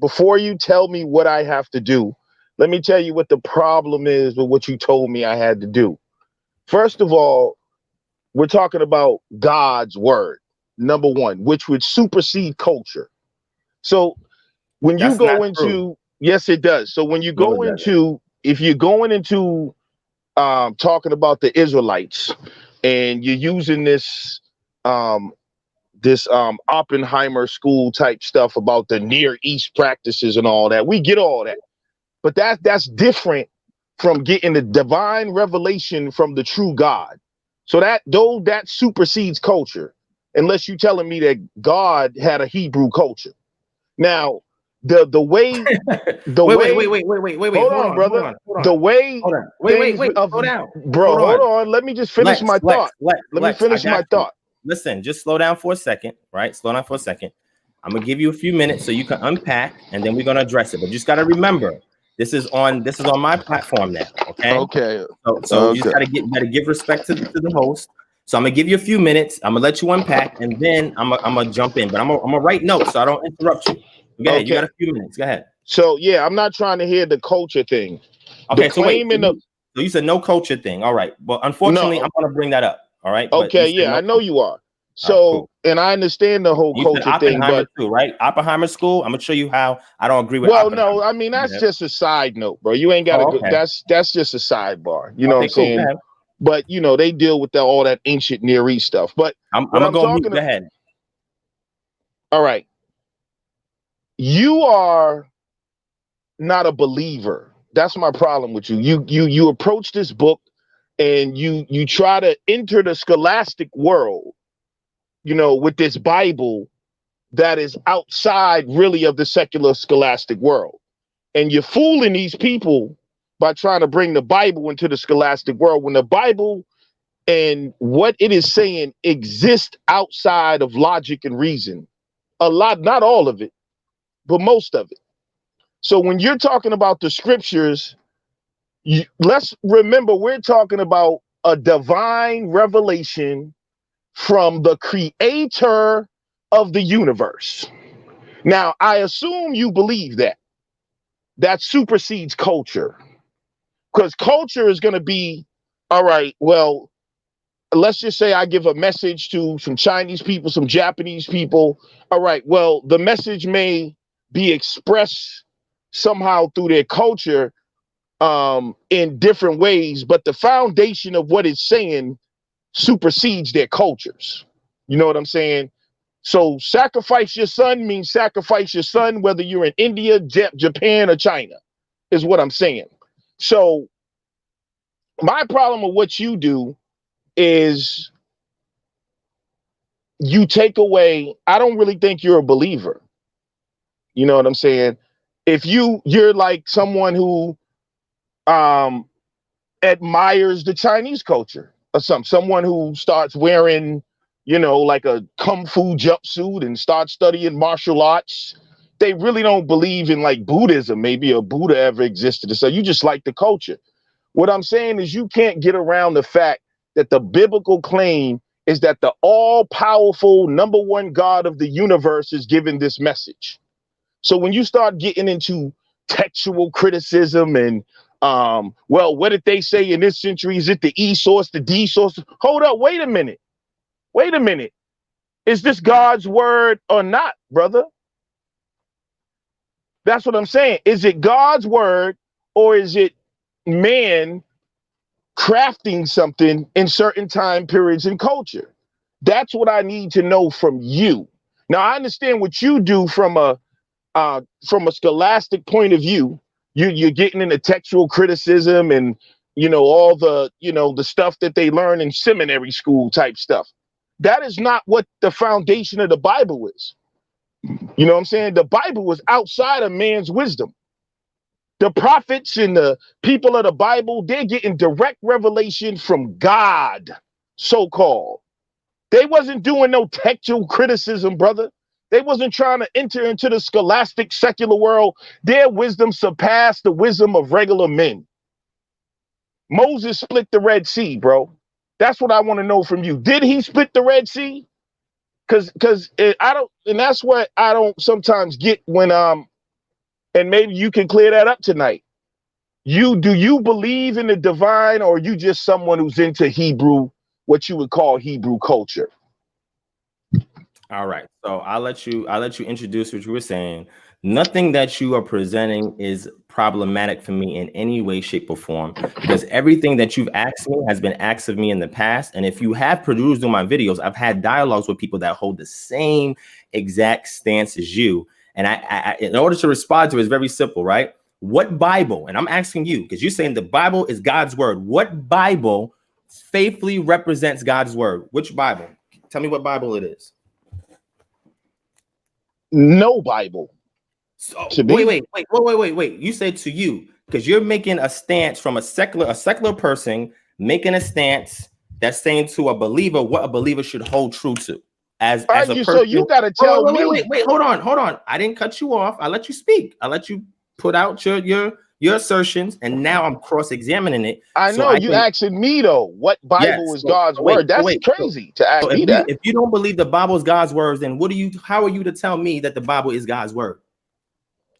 before you tell me what I have to do, let me tell you what the problem is with what you told me I had to do. First of all, we're talking about God's word, number one, which would supersede culture. So when you go into, yes, it does. So when you go into, if you're going into talking about the Israelites and you're using this Oppenheimer school type stuff about the Near East practices and all that, we get all that, but that's different from getting the divine revelation from the true God. So that supersedes culture, unless you're telling me that God had a Hebrew culture. Now, the way wait. Hold on, brother. The way slow down, bro. Hold on. Let me just finish my thought. Let me finish my thought. Listen, just slow down for a second, right? Slow down for a second. I'm gonna give you a few minutes so you can unpack, and then we're gonna address it. But you just gotta remember, this is on my platform now. Okay. Okay. So you just gotta give respect to the host. So I'm gonna give you a few minutes. I'm gonna let you unpack, and then I'm gonna jump in. But I'm gonna write notes so I don't interrupt you. Go ahead. You got a few minutes. Go ahead. So yeah, I'm not trying to hear the culture thing. Okay. So you said no culture thing. All right. Well, unfortunately, I'm gonna bring that up. All right. Okay. Yeah, I know you are. So, cool. And I understand the whole culture thing, but too, right? Oppenheimer school. I'm gonna show you how I don't agree with. Well, no, I mean that's just a side note, bro. You ain't got to go. That's just a sidebar. You know what I'm saying? But you know they deal with all that ancient Near East stuff. But I'm gonna go ahead. All right. You are not a believer. That's my problem with you. You approach this book and you try to enter the scholastic world, you know, with this Bible that is outside really of the secular scholastic world. And you're fooling these people by trying to bring the Bible into the scholastic world when the Bible and what it is saying exists outside of logic and reason. A lot, not all of it, but most of it. So when you're talking about the scriptures, let's remember we're talking about a divine revelation from the creator of the universe. Now, I assume you believe that supersedes culture, because culture is going to be, all right, well, let's just say I give a message to some Chinese people, some Japanese people. All right, well, the message may be expressed somehow through their culture in different ways, but the foundation of what it's saying supersedes their cultures. You know what I'm saying? So sacrifice your son means sacrifice your son, whether you're in India, Japan, or China, is what I'm saying. So my problem with what you do is you take away, I don't really think you're a believer. You know what I'm saying? If you're like someone who admires the Chinese culture or someone who starts wearing, you know, like a kung fu jumpsuit and starts studying martial arts. They really don't believe in like Buddhism, maybe a Buddha ever existed. So you just like the culture. What I'm saying is you can't get around the fact that the biblical claim is that the all-powerful number one God of the universe is giving this message. So when you start getting into textual criticism and well, what did they say in this century? Is it the E source, the D source? Hold up, wait a minute. Is this God's word or not, brother? That's what I'm saying. Is it God's word or is it man crafting something in certain time periods in culture. That's what I need to know from you. Now, I understand what you do from a scholastic point of view. You're getting into textual criticism and all the the stuff that they learn in seminary school type stuff. That is not what the foundation of the Bible is. You know what I'm saying? The Bible was outside of man's wisdom. The prophets and the people of the Bible, they're getting direct revelation from God, so-called. They wasn't doing no textual criticism, brother. They wasn't trying to enter into the scholastic secular world. Their wisdom surpassed the wisdom of regular men. Moses split the Red Sea, bro. That's what I want to know from you. Did he split the Red Sea? Because I don't, and that's what I don't sometimes get when and maybe you can clear that up tonight. Do you believe in the divine, or are you just someone who's into Hebrew, what you would call Hebrew culture? All right. So I'll let you introduce what you were saying. Nothing that you are presenting is problematic for me in any way, shape, or form, because everything that you've asked me has been asked of me in the past. And if you have produced on my videos, I've had dialogues with people that hold the same exact stance as you. And I in order to respond to it, it's very simple, right? What Bible, and I'm asking you, because you're saying the Bible is God's word. What Bible faithfully represents God's word? Which Bible? Tell me what Bible it is. No Bible. So wait. You say to you, because you're making a stance from a secular person making a stance that's saying to a believer what a believer should hold true to. As a person. So you gotta tell me. Wait, hold on. I didn't cut you off. I let you speak. I let you put out your assertions, and now I'm cross-examining it. I know you asking me though, what Bible is God's word? That's crazy to ask me that. If you don't believe the Bible is God's words, then how are you to tell me that the Bible is God's word?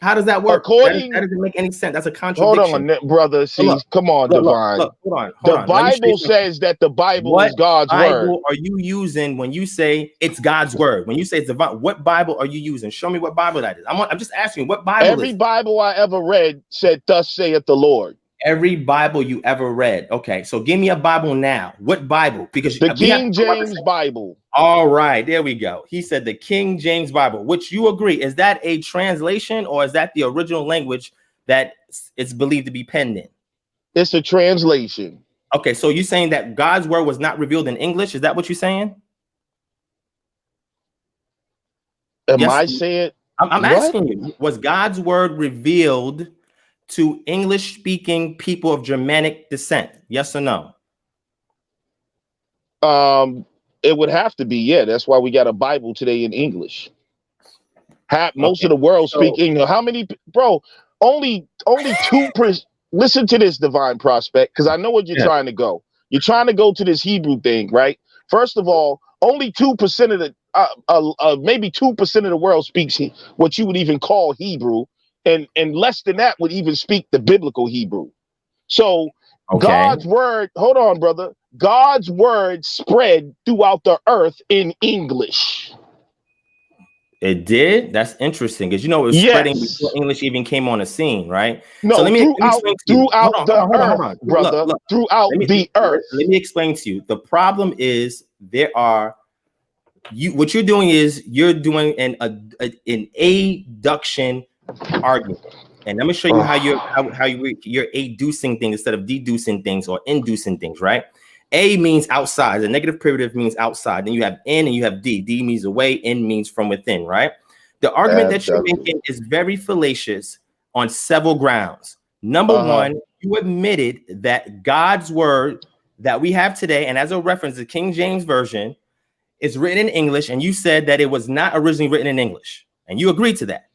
How does that work? That doesn't make any sense. That's a contradiction. Hold on, brother. See, come on, Divine. Hold on. The Bible says that the Bible is God's word. What Bible are you using when you say it's God's word? When you say it's divine, what Bible are you using? Show me what Bible that is. I'm just asking you what Bible. Every Bible I ever read said, "Thus saith the Lord." Every Bible you ever read. Okay, so give me a Bible now. What Bible? Because the King James Bible. All right, there we go. He said the King James Bible, which you agree, is that a translation or is that the original language that it's believed to be penned in? It's a translation. Okay, so you're saying that God's word was not revealed in English? Is that what you're saying? Am I saying? I'm asking you, was God's word revealed to English-speaking people of Germanic descent? Yes or no? It would have to be, yeah. That's why we got a Bible today in English. Most of the world speak English. How many, bro? Only 2%. Listen to this, DivineProspect, because I know what you're trying to go. You're trying to go to this Hebrew thing, right? First of all, only 2% of the maybe 2% of the world speaks what you would even call Hebrew, and less than that would even speak the biblical Hebrew. So God's word, hold on, brother. God's word spread throughout the earth in English. It did? That's interesting, because it was spreading before English even came on the scene, right? No, so throughout the earth, brother. Throughout the earth. Let me explain to you. The problem is what you're doing is you're doing an adduction argument. And let me show you how you're adducing things instead of deducing things or inducing things, right? A means outside. The negative privative means outside. Then you have N and you have D. D means away. N means from within, right? The argument that you're making is very fallacious on several grounds. Number one, you admitted that God's word that we have today, and as a reference, the King James Version, is written in English, and you said that it was not originally written in English, and you agreed to that.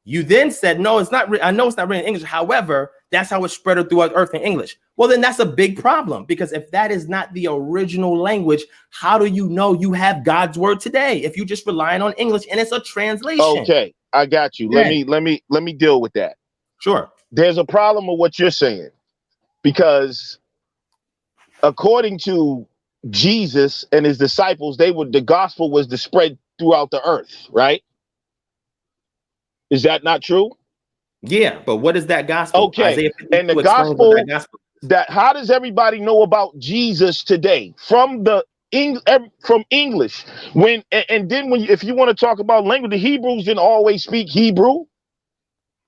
You then said, no, it's not. I know it's not written in English. However, that's how it spread throughout earth in English. Well, then that's a big problem, because if that is not the original language, how do you know you have God's word today if you're just relying on English and it's a translation? Okay, I got you. Let me deal with that. Sure. There's a problem with what you're saying, because according to Jesus and his disciples, the gospel was to spread throughout the earth, right? Is that not true? Yeah, but what is that gospel? Okay, and the gospel that how does everybody know about Jesus today from from English? And then if you want to talk about language, the Hebrews didn't always speak Hebrew.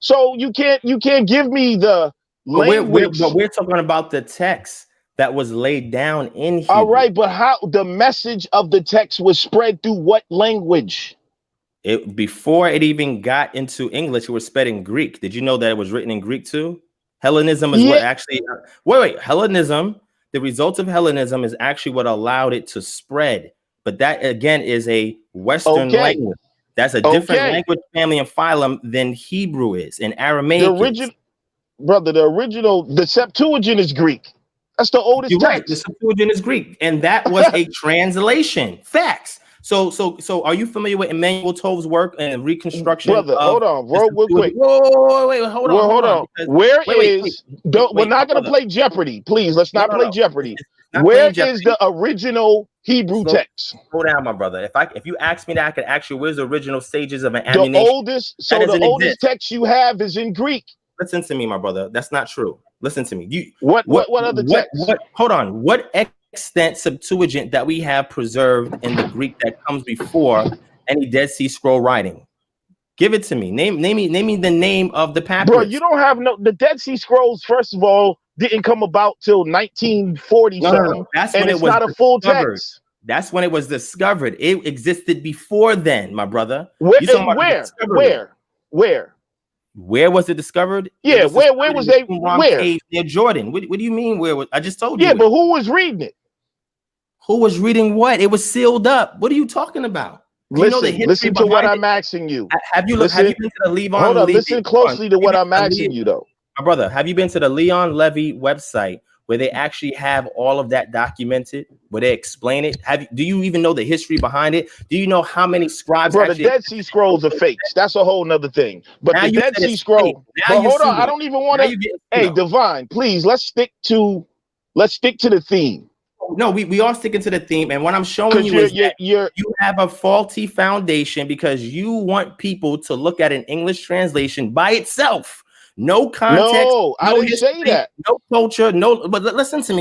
So you can't give me the language. But we're talking about the text that was laid down in Hebrew. All right, but how the message of the text was spread through what language? Before it even got into English, it was spread in Greek. Did you know that it was written in Greek too? Hellenism is what actually. Wait. Hellenism. The result of Hellenism is actually what allowed it to spread. But that again is a Western language. That's a different language family and phylum than Hebrew is, and Aramaic. The original, brother, the Septuagint is Greek. That's the oldest text. Right. The Septuagint is Greek, and that was a translation. Facts. So are you familiar with Emmanuel Tove's work and reconstruction? Brother, hold on, bro, real quick. Wait, hold on. We're not going to play Jeopardy. Please, let's not play Jeopardy. Where is the original Hebrew text? Slow down, my brother. If you ask me that, I could ask you where's the original stages of an ammunition. The oldest text you have is in Greek. Listen to me, my brother. That's not true. Listen to me. What other text? Hold on. What extant Septuagint that we have preserved in the Greek that comes before any Dead Sea Scroll writing? Give it to me. Name me the name of the papyrus. Bro, you don't have the Dead Sea Scrolls. First of all, didn't come about till 1940 something. No. That's when it was not a full text. That's when it was discovered. It existed before then, my brother. Where was it discovered? Yeah, where was they? Where? Cave near Jordan. What do you mean? Where was? I just told you. Yeah, but who was reading it? Who was reading what? It was sealed up. What are you talking about? Listen to what I'm asking you. Have you been to the Levon? Hold on, listen closely to what I'm asking you, though. My brother, have you been to the Leon Levy website where they actually have all of that documented, where they explain it? Do you even know the history behind it? Do you know how many scribes? Bro, the Dead Sea Scrolls are fakes. That's a whole nother thing. But now the Dead Sea Scroll. But hold on, I don't even want to. Hey, Divine, please, let's stick to the theme. No, we are sticking to the theme, and what I'm showing you is that you have a faulty foundation because you want people to look at an English translation by itself. No context. No, I didn't say that. No culture. No, but listen to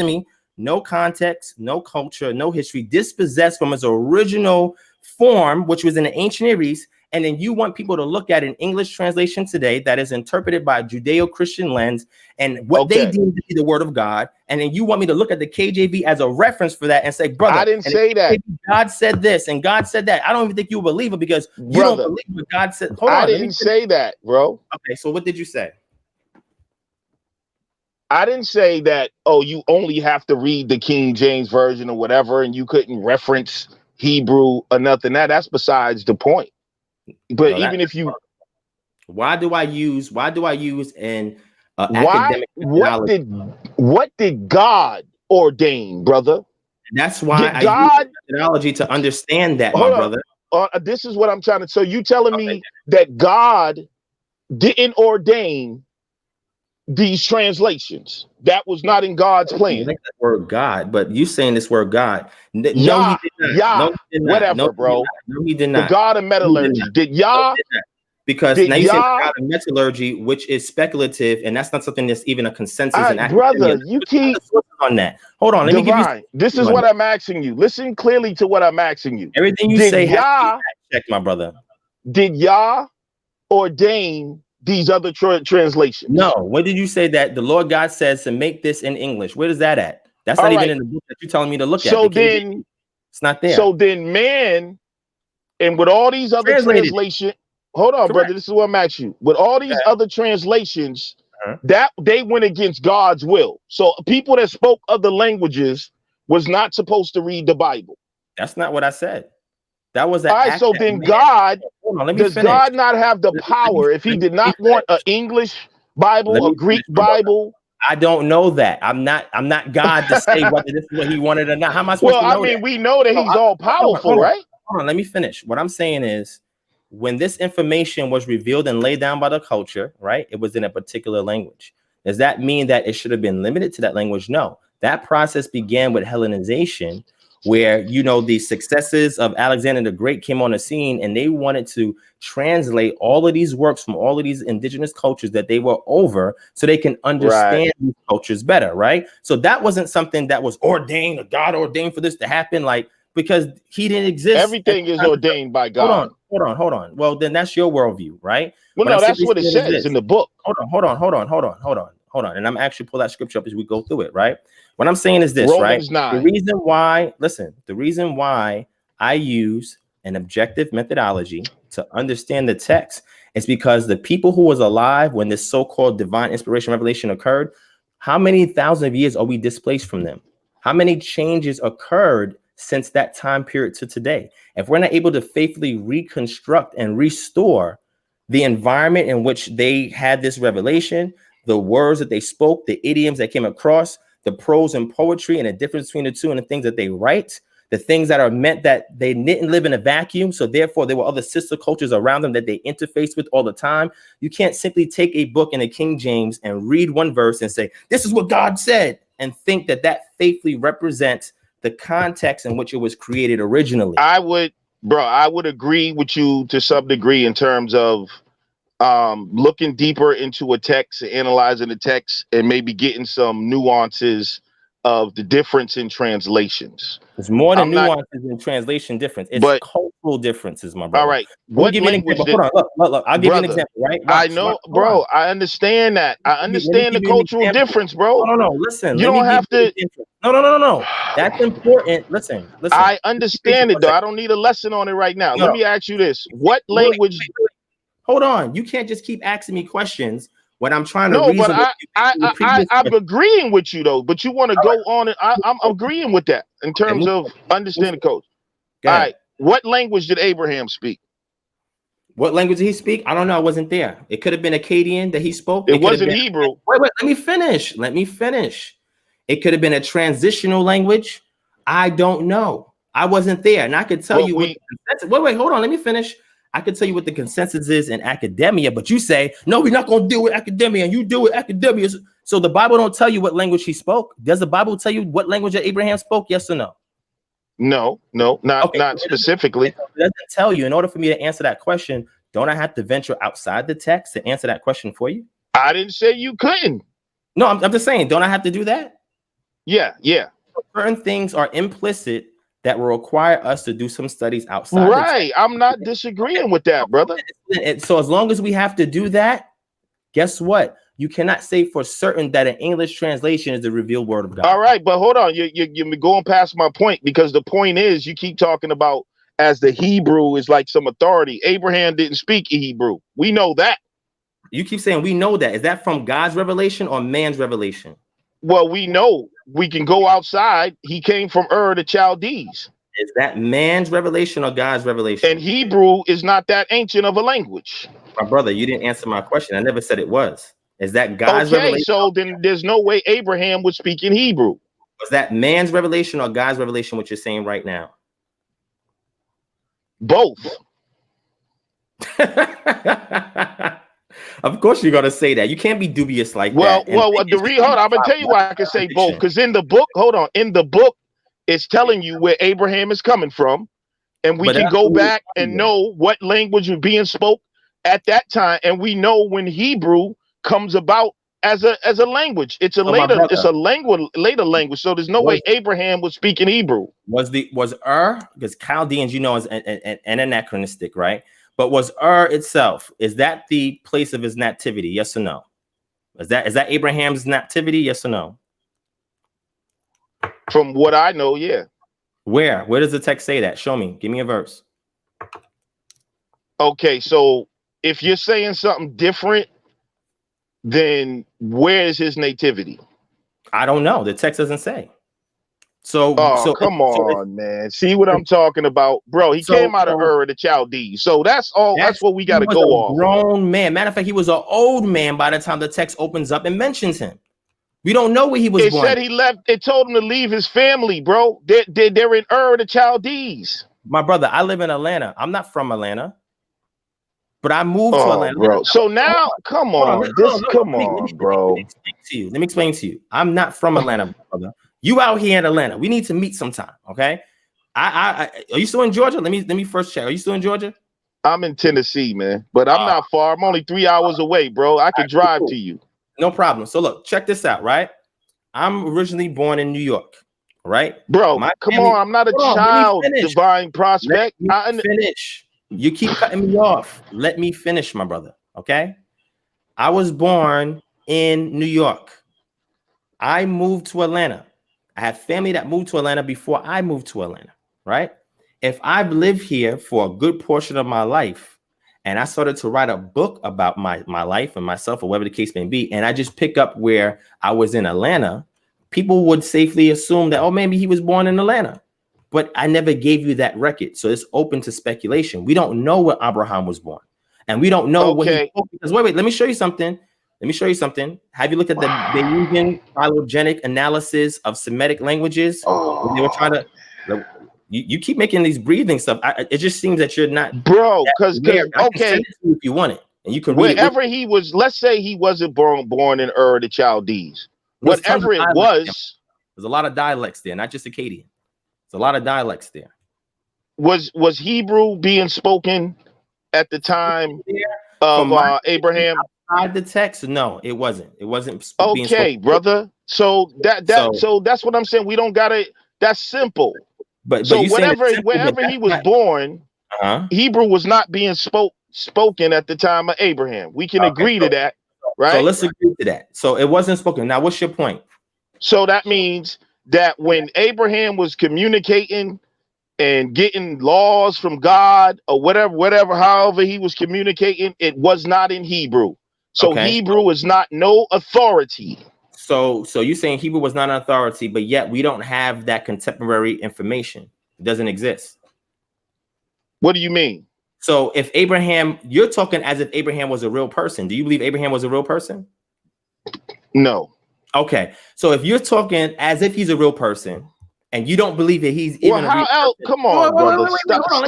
me. No context, no culture, no history. Dispossessed from its original form, which was in the ancient Near East. And then you want people to look at an English translation today that is interpreted by a Judeo-Christian lens and what they deem to be the word of God. And then you want me to look at the KJV as a reference for that and say, brother, I didn't say that. God said this and God said that. I don't even think you believe it because you don't believe what God said. Hold on, I didn't say that, bro. Okay, so what did you say? I didn't say that, you only have to read the King James Version or whatever, and you couldn't reference Hebrew or nothing. That's besides the point. But even if you, why do I use an academic methodology? What did God ordain, brother? That's why I use methodology to understand that, my brother. This is what I'm trying to. So you telling me that God didn't ordain these translations? That was not in God's plan. That word God, but you saying this word God? No, he did not. No, he did not. Whatever, bro. No, he did not. The God of metallurgy. Did Yah? Because now you say God of metallurgy, which is speculative, and that's not something that's even a consensus. Brother, you keep on that. Hold on, let me give you. This is what I'm asking you. Listen clearly to what I'm asking you. Everything you say has to be checked, my brother. Did Yah ordain these other translations? No. What did you say that the Lord God says to make this in English? Where is that at? That's not even in the book that you're telling me to look at. So then it's not there. So then man, and with all these other translations, hold on, brother. This is what I'm asking you. With all these other translations, that they went against God's will. So people that spoke other languages was not supposed to read the Bible. That's not what I said. That was all right. So then God, does God not have the power if he did not want an English Bible, a Greek Bible? I don't know that. I'm not God to say whether this is what he wanted or not. How am I supposed to know that? We know that he's all powerful, right? Hold on, let me finish. What I'm saying is, when this information was revealed and laid down by the culture, right, it was in a particular language. Does that mean that it should have been limited to that language? No. That process began with Hellenization, where, you know, the successes of Alexander the Great came on the scene, and they wanted to translate all of these works from all of these indigenous cultures that they were over, so they can understand these cultures better, right? So that wasn't something that was ordained, or God ordained for this to happen, like, because he didn't exist. Everything is ordained by God. Hold on. Well, then that's your worldview, right? Well, no, that's what it says in the book. Hold on. And I'm actually pull that scripture up as we go through it, right? What I'm saying is this, Romans right? 9. The reason why I use an objective methodology to understand the text is because the people who was alive when this so-called divine inspiration revelation occurred, how many thousands of years are we displaced from them? How many changes occurred since that time period to today? If we're not able to faithfully reconstruct and restore the environment in which they had this revelation, the words that they spoke, the idioms that came across, the prose and poetry, and the difference between the two, and the things that they write, the things that are meant that they didn't live in a vacuum, so therefore there were other sister cultures around them that they interfaced with all the time. You can't simply take a book in the King James and read one verse and say, this is what God said, and think that that faithfully represents the context in which it was created originally. I would agree with you to some degree in terms of looking deeper into a text, analyzing the text, and maybe getting some nuances of the difference in translations. It's more than nuances in translation difference. It's cultural differences, my brother. All right. What language? Hold on. Look. I'll give you an example, right? I know, bro. I understand that. I understand the cultural difference, bro. No. Listen. You don't have to. No. That's important. Listen. I understand it, though. I don't need a lesson on it right now. Let me ask you this. What language? Wait. Hold on. You can't just keep asking me questions when I'm trying to reason. No, but I'm agreeing with you, though. But you want to go on it. I'm agreeing with that in terms of understanding code. All right. What language did Abraham speak? What language did he speak? I don't know. I wasn't there. It could have been Akkadian that he spoke. It wasn't Hebrew. Wait. Let me finish. It could have been a transitional language. I don't know. I wasn't there. And I could tell you. Wait. Hold on. Let me finish. I could tell you what the consensus is in academia, but you say, no, we're not going to deal with academia, and you deal with academia. So the Bible don't tell you what language he spoke. Does the Bible tell you what language that Abraham spoke? Yes or no? No, not specifically. It doesn't tell you. In order for me to answer that question, don't I have to venture outside the text to answer that question for you? I didn't say you couldn't. No, I'm just saying, don't I have to do that? Yeah. Certain things are implicit that will require us to do some studies outside. Right. I'm not disagreeing with that, brother. So as long as we have to do that, guess what? You cannot say for certain that an English translation is the revealed word of God. All right, but hold on. You're going past my point, because the point is you keep talking about as the Hebrew is like some authority. Abraham didn't speak Hebrew. We know that. You keep saying we know that. Is that from God's revelation or man's revelation? Well, we know. We can go outside. He came from Ur the Chaldees. Is that man's revelation or God's revelation? And Hebrew is not that ancient of a language. My brother, you didn't answer my question. I never said it was. Is that God's revelation? So then there's no way Abraham was speaking Hebrew. Was that man's revelation or God's revelation, what you're saying right now? Both. Of course you're gonna say that. You can't be dubious like that. Hold on, I'm gonna tell you why I can say both. Because in the book, in the book, it's telling you where Abraham is coming from, and we can go back and know what language was being spoke at that time, and we know when Hebrew comes about as a language. It's a later language. So there's no way Abraham was speaking Hebrew. Was Ur, because Chaldeans, you know, is an anachronistic, right? But was Ur itself, is that the place of his nativity? Yes or no? Is that Abraham's nativity? Yes or no? From what I know, yeah. Where does the text say that? Show me. Give me a verse. Okay, so if you're saying something different, then where is his nativity? I don't know. The text doesn't say. So come on, man. See what I'm talking about, bro? He came out of Ur the Chaldees. So that's all. That's what we got to go off. Grown man. Matter of fact, he was an old man by the time the text opens up and mentions him. We don't know where he was born. It said he left. It told him to leave his family, bro. They're in Ur the Chaldees. My brother, I live in Atlanta. I'm not from Atlanta, but I moved to Atlanta, bro. So now, come on, bro. Let me explain to you. I'm not from Atlanta, brother. You out here in Atlanta. We need to meet sometime. Okay. Are you still in Georgia? Let me first check. Are you still in Georgia? I'm in Tennessee, man, but I'm not far. I'm only 3 hours away, bro. I can drive to you. No problem. So look, check this out, right? I'm originally born in New York, right? Bro, come on. I'm not a child, Divine Prospect. Let me finish. You keep cutting me off. Let me finish, my brother, okay? I was born in New York. I moved to Atlanta. I have family that moved to Atlanta before I moved to Atlanta, right? If I've lived here for a good portion of my life and I started to write a book about my life and myself or whatever the case may be, and I just pick up where I was in Atlanta, people would safely assume that, oh, maybe he was born in Atlanta. But I never gave you that record. So it's open to speculation. We don't know where Abraham was born. And we don't know what he spoke. Because wait, let me show you something. Have you looked at the Bayesian phylogenetic analysis of Semitic languages? When they were trying to... You keep making these breathing stuff. It just seems that you're not, bro. Because if you want it, and you can read wherever he was. Let's say he wasn't born in Ur the Chaldees. Whatever it was, there's a lot of dialects there, not just Akkadian. There's a lot of dialects there. Was Hebrew being spoken at the time of Abraham? Outside the text, no, it wasn't. It wasn't. Okay, brother. So that's what I'm saying. We don't gotta. That's simple. But so wherever he was born, Hebrew was not being spoken at the time of Abraham. We can agree to that, right? So let's agree to that. So it wasn't spoken. Now, what's your point? So that means that when Abraham was communicating and getting laws from God or whatever, however he was communicating, it was not in Hebrew. So Hebrew is not no authority. So you're saying Hebrew was not an authority, but yet we don't have that contemporary information. It doesn't exist. What do you mean? So if Abraham, you're talking as if Abraham was a real person. Do you believe Abraham was a real person? No. Okay. So if you're talking as if he's a real person and you don't believe that he's even how else? Come on, brother. Stop.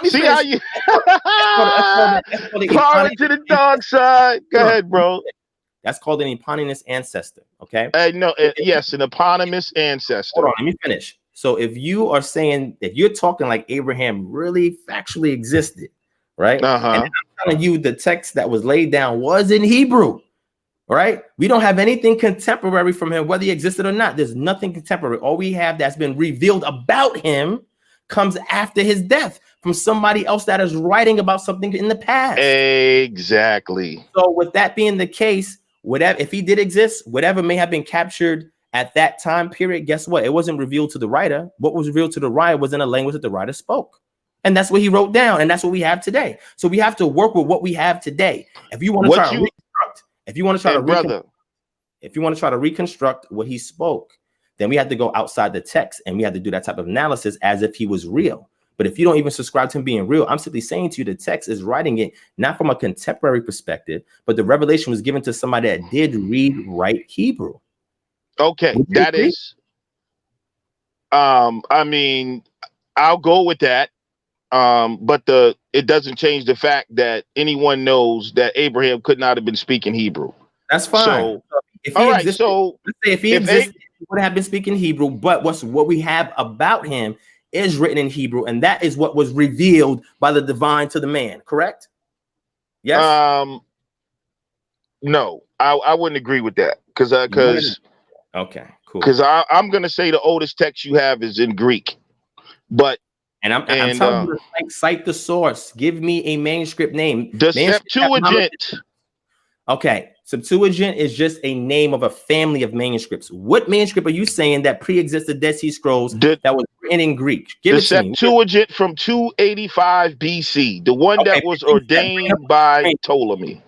See how you power to the dark side. Go ahead, bro. That's called an eponymous ancestor. Okay. No. Yes, an eponymous ancestor. Hold on. Let me finish. So if you are saying that you're talking like Abraham really factually existed, right? And I'm telling you the text that was laid down was in Hebrew, right? We don't have anything contemporary from him, whether he existed or not. There's nothing contemporary. All we have that's been revealed about him comes after his death from somebody else that is writing about something in the past. Exactly. So with that being the case, whatever, if he did exist, whatever may have been captured at that time period, guess what? It wasn't revealed to the writer. What was revealed to the writer was in a language that the writer spoke. And that's what he wrote down. And that's what we have today. So we have to work with what we have today. If you want to try to reconstruct, if you want to try to reconstruct what he spoke, then we have to go outside the text and we have to do that type of analysis as if he was real. But if you don't even subscribe to him being real, I'm simply saying to you, the text is writing it not from a contemporary perspective, but the revelation was given to somebody that did write Hebrew. Okay, that is, I mean, I'll go with that. But it doesn't change the fact that anyone knows that Abraham could not have been speaking Hebrew. That's fine. So if he existed, let's say if he existed, he would have been speaking Hebrew, but what we have about him is written in Hebrew, and that is what was revealed by the divine to the man, correct? Yes. No, I wouldn't agree with that because okay, cool. Because I'm gonna say the oldest text you have is in Greek, but I'm telling you to cite the source. Give me a manuscript name. The Septuagint. Okay, Septuagint is just a name of a family of manuscripts. What manuscript are you saying that pre-existed Dead Sea Scrolls that was written in Greek? Give it to me. The Septuagint from 285 BC, the one that was ordained by Ptolemy.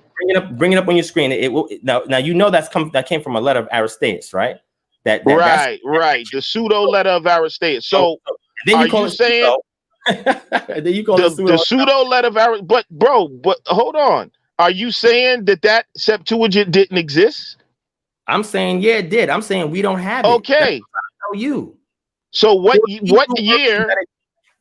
Bring it up on your screen. It will now you know that came from a letter of Aristeas, right? Right. The pseudo letter of Aristeas. So then are you saying then you call the pseudo letter of Aristeas? But hold on. Are you saying that Septuagint didn't exist? I'm saying yeah, it did. I'm saying we don't have it. Okay. Tell you. So what year?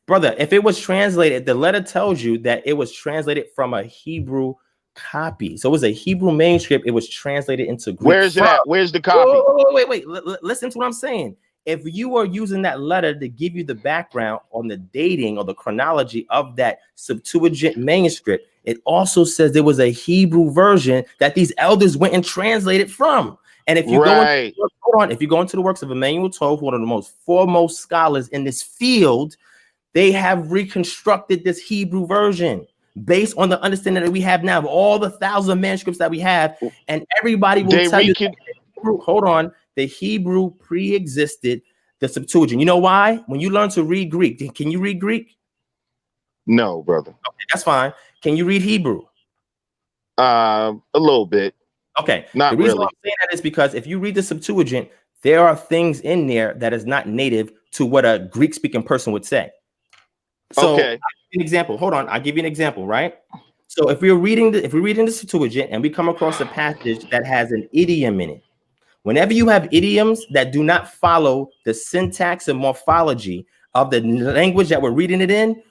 Brother, if it was translated, the letter tells you that it was translated from a Hebrew copy. So it was a Hebrew manuscript. It was translated into Greek. Where's that? Where's the copy? Wait. Listen to what I'm saying. If you are using that letter to give you the background on the dating or the chronology of that Septuagint manuscript, it also says there was a Hebrew version that these elders went and translated from. And if you if you go into the works of Emmanuel Tov, one of the most foremost scholars in this field, they have reconstructed this Hebrew version based on the understanding that we have now of all the 1,000 manuscripts that we have, and everybody will tell you. Hold on. The Hebrew pre-existed the Septuagint. You know why? When you learn to read Greek, can you read Greek? No, brother. Okay, that's fine. Can you read Hebrew? A little bit. Okay. Not the reason really. why I'm saying that is because if you read the Septuagint, there are things in there that is not native to what a Greek-speaking person would say. So, okay. I'll give you an example. Hold on. I'll give you an example, right? So if we're reading the Septuagint and we come across a passage that has an idiom in it, whenever you have idioms that do not follow the syntax and morphology of the language that we're reading it in,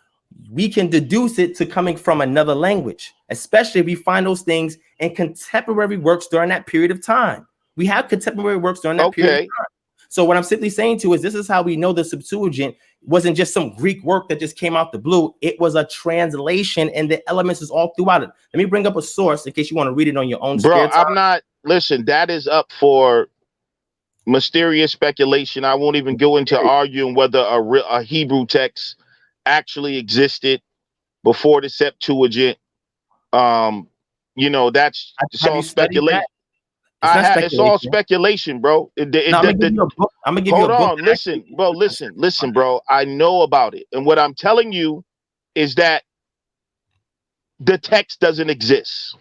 we can deduce it to coming from another language, especially if we find those things in contemporary works during that period of time. We have contemporary works during that period of time. So what I'm simply saying to you is this is how we know the Septuagint wasn't just some Greek work that just came out the blue. It was a translation, and the elements is all throughout it. Let me bring up a source in case you want to read it on your own. Bro, I'm not. Listen, that is up for mysterious speculation. I won't even go into arguing whether a Hebrew text actually existed before the Septuagint. You know, that's all speculation. It's all speculation, bro. I'm gonna give you a book. Hold on, listen, bro. I know about it, and what I'm telling you is that the text doesn't exist.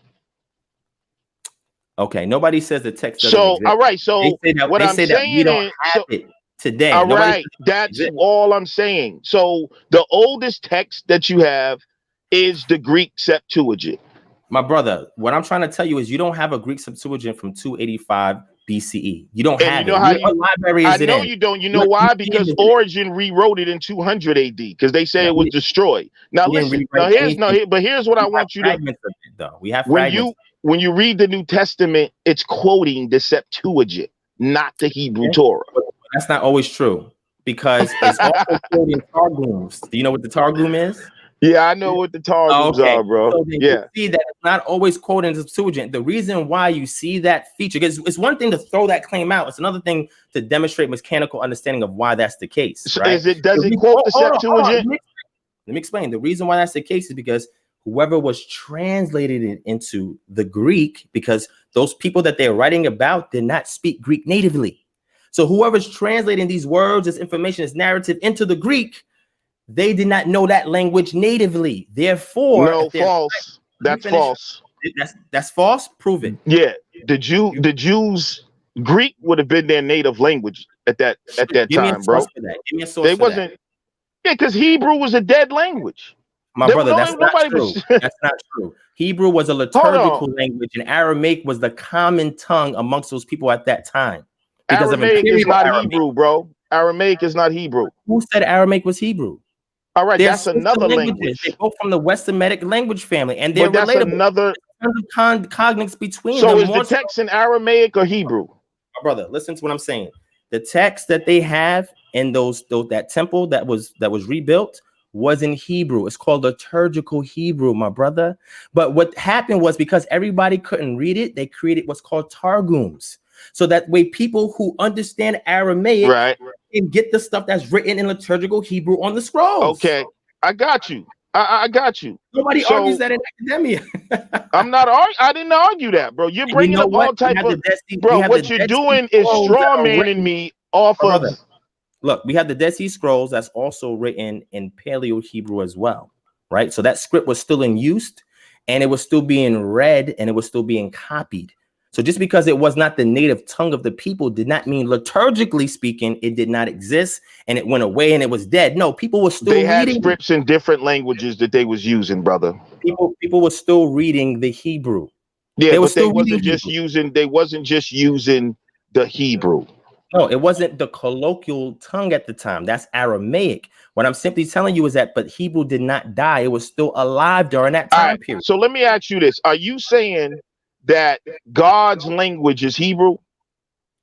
Okay, nobody says the text doesn't exist. All right, so what I'm saying is it today. All right, that's all I'm saying. So the oldest text that you have is the Greek Septuagint. My brother, what I'm trying to tell you is you don't have a Greek Septuagint from 285 BCE. You don't have it. I know you don't. You know why? Because Origen rewrote it in 200 AD because they say it was destroyed. Now listen. But here's what I want you to. We have when you read the New Testament, it's quoting the Septuagint, not the Hebrew Torah. That's not always true because it's also quoting Targums. Do you know what the Targum is? Yeah, I know what the Targums are, bro. So you see that it's not always quoting the Septuagint. The reason why you see that feature, because it's one thing to throw that claim out. It's another thing to demonstrate mechanical understanding of why that's the case. So right? Does it quote the Septuagint? Let me explain. The reason why that's the case is because whoever was translated it into the Greek, because those people that they're writing about did not speak Greek natively. So whoever's translating these words, this information, this narrative into the Greek, they did not know that language natively. Therefore, no, false. That's false. That's false. Prove it. Yeah, the Jews Greek would have been their native language at that time, bro. Give me a source. They wasn't. Yeah, because Hebrew was a dead language. My brother, that's not true. That's not true. Hebrew was a liturgical language, and Aramaic was the common tongue amongst those people at that time. Because Aramaic is not Hebrew, bro. Aramaic is not Hebrew. Who said Aramaic was Hebrew? All right, that's another language. They go from the West Semitic language family, and they're that's relatable. Another cognates between them. So is the text in Aramaic or Hebrew? My brother, listen to what I'm saying. The text that they have in that temple that was rebuilt was in Hebrew. It's called liturgical Hebrew, my brother. But what happened was because everybody couldn't read it, they created what's called targums. So that way people who understand Aramaic can get the stuff that's written in liturgical Hebrew on the scrolls. Okay, I got you. I got you. Nobody argues that in academia. I didn't argue that, bro. You're bringing up all type of bro. What you're doing is straw manning me off of. Look, we have the Dead Sea Scrolls that's also written in Paleo Hebrew as well, right? So that script was still in use, and it was still being read, and it was still being copied. So just because it was not the native tongue of the people did not mean liturgically speaking, it did not exist and it went away and it was dead. No, people were still reading. They had scripts in different languages that they was using, brother. People were still reading the Hebrew. Yeah, they wasn't just using the Hebrew. No, it wasn't the colloquial tongue at the time. That's Aramaic. What I'm simply telling you is that, but Hebrew did not die. It was still alive during that All time right. period. So let me ask you this. Are you saying that God's language is Hebrew?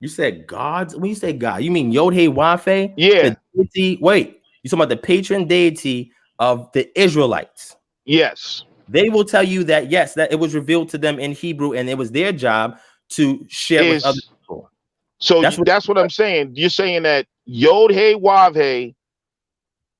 You said God's, when you say God, you mean Yod Hey Wafe? Yeah. The deity, wait, you talking about the patron deity of the Israelites. Yes. They will tell you that, yes, that it was revealed to them in Hebrew and it was their job to share with other people. So that's what I'm saying. You're saying that Yod Hey Wav Hey,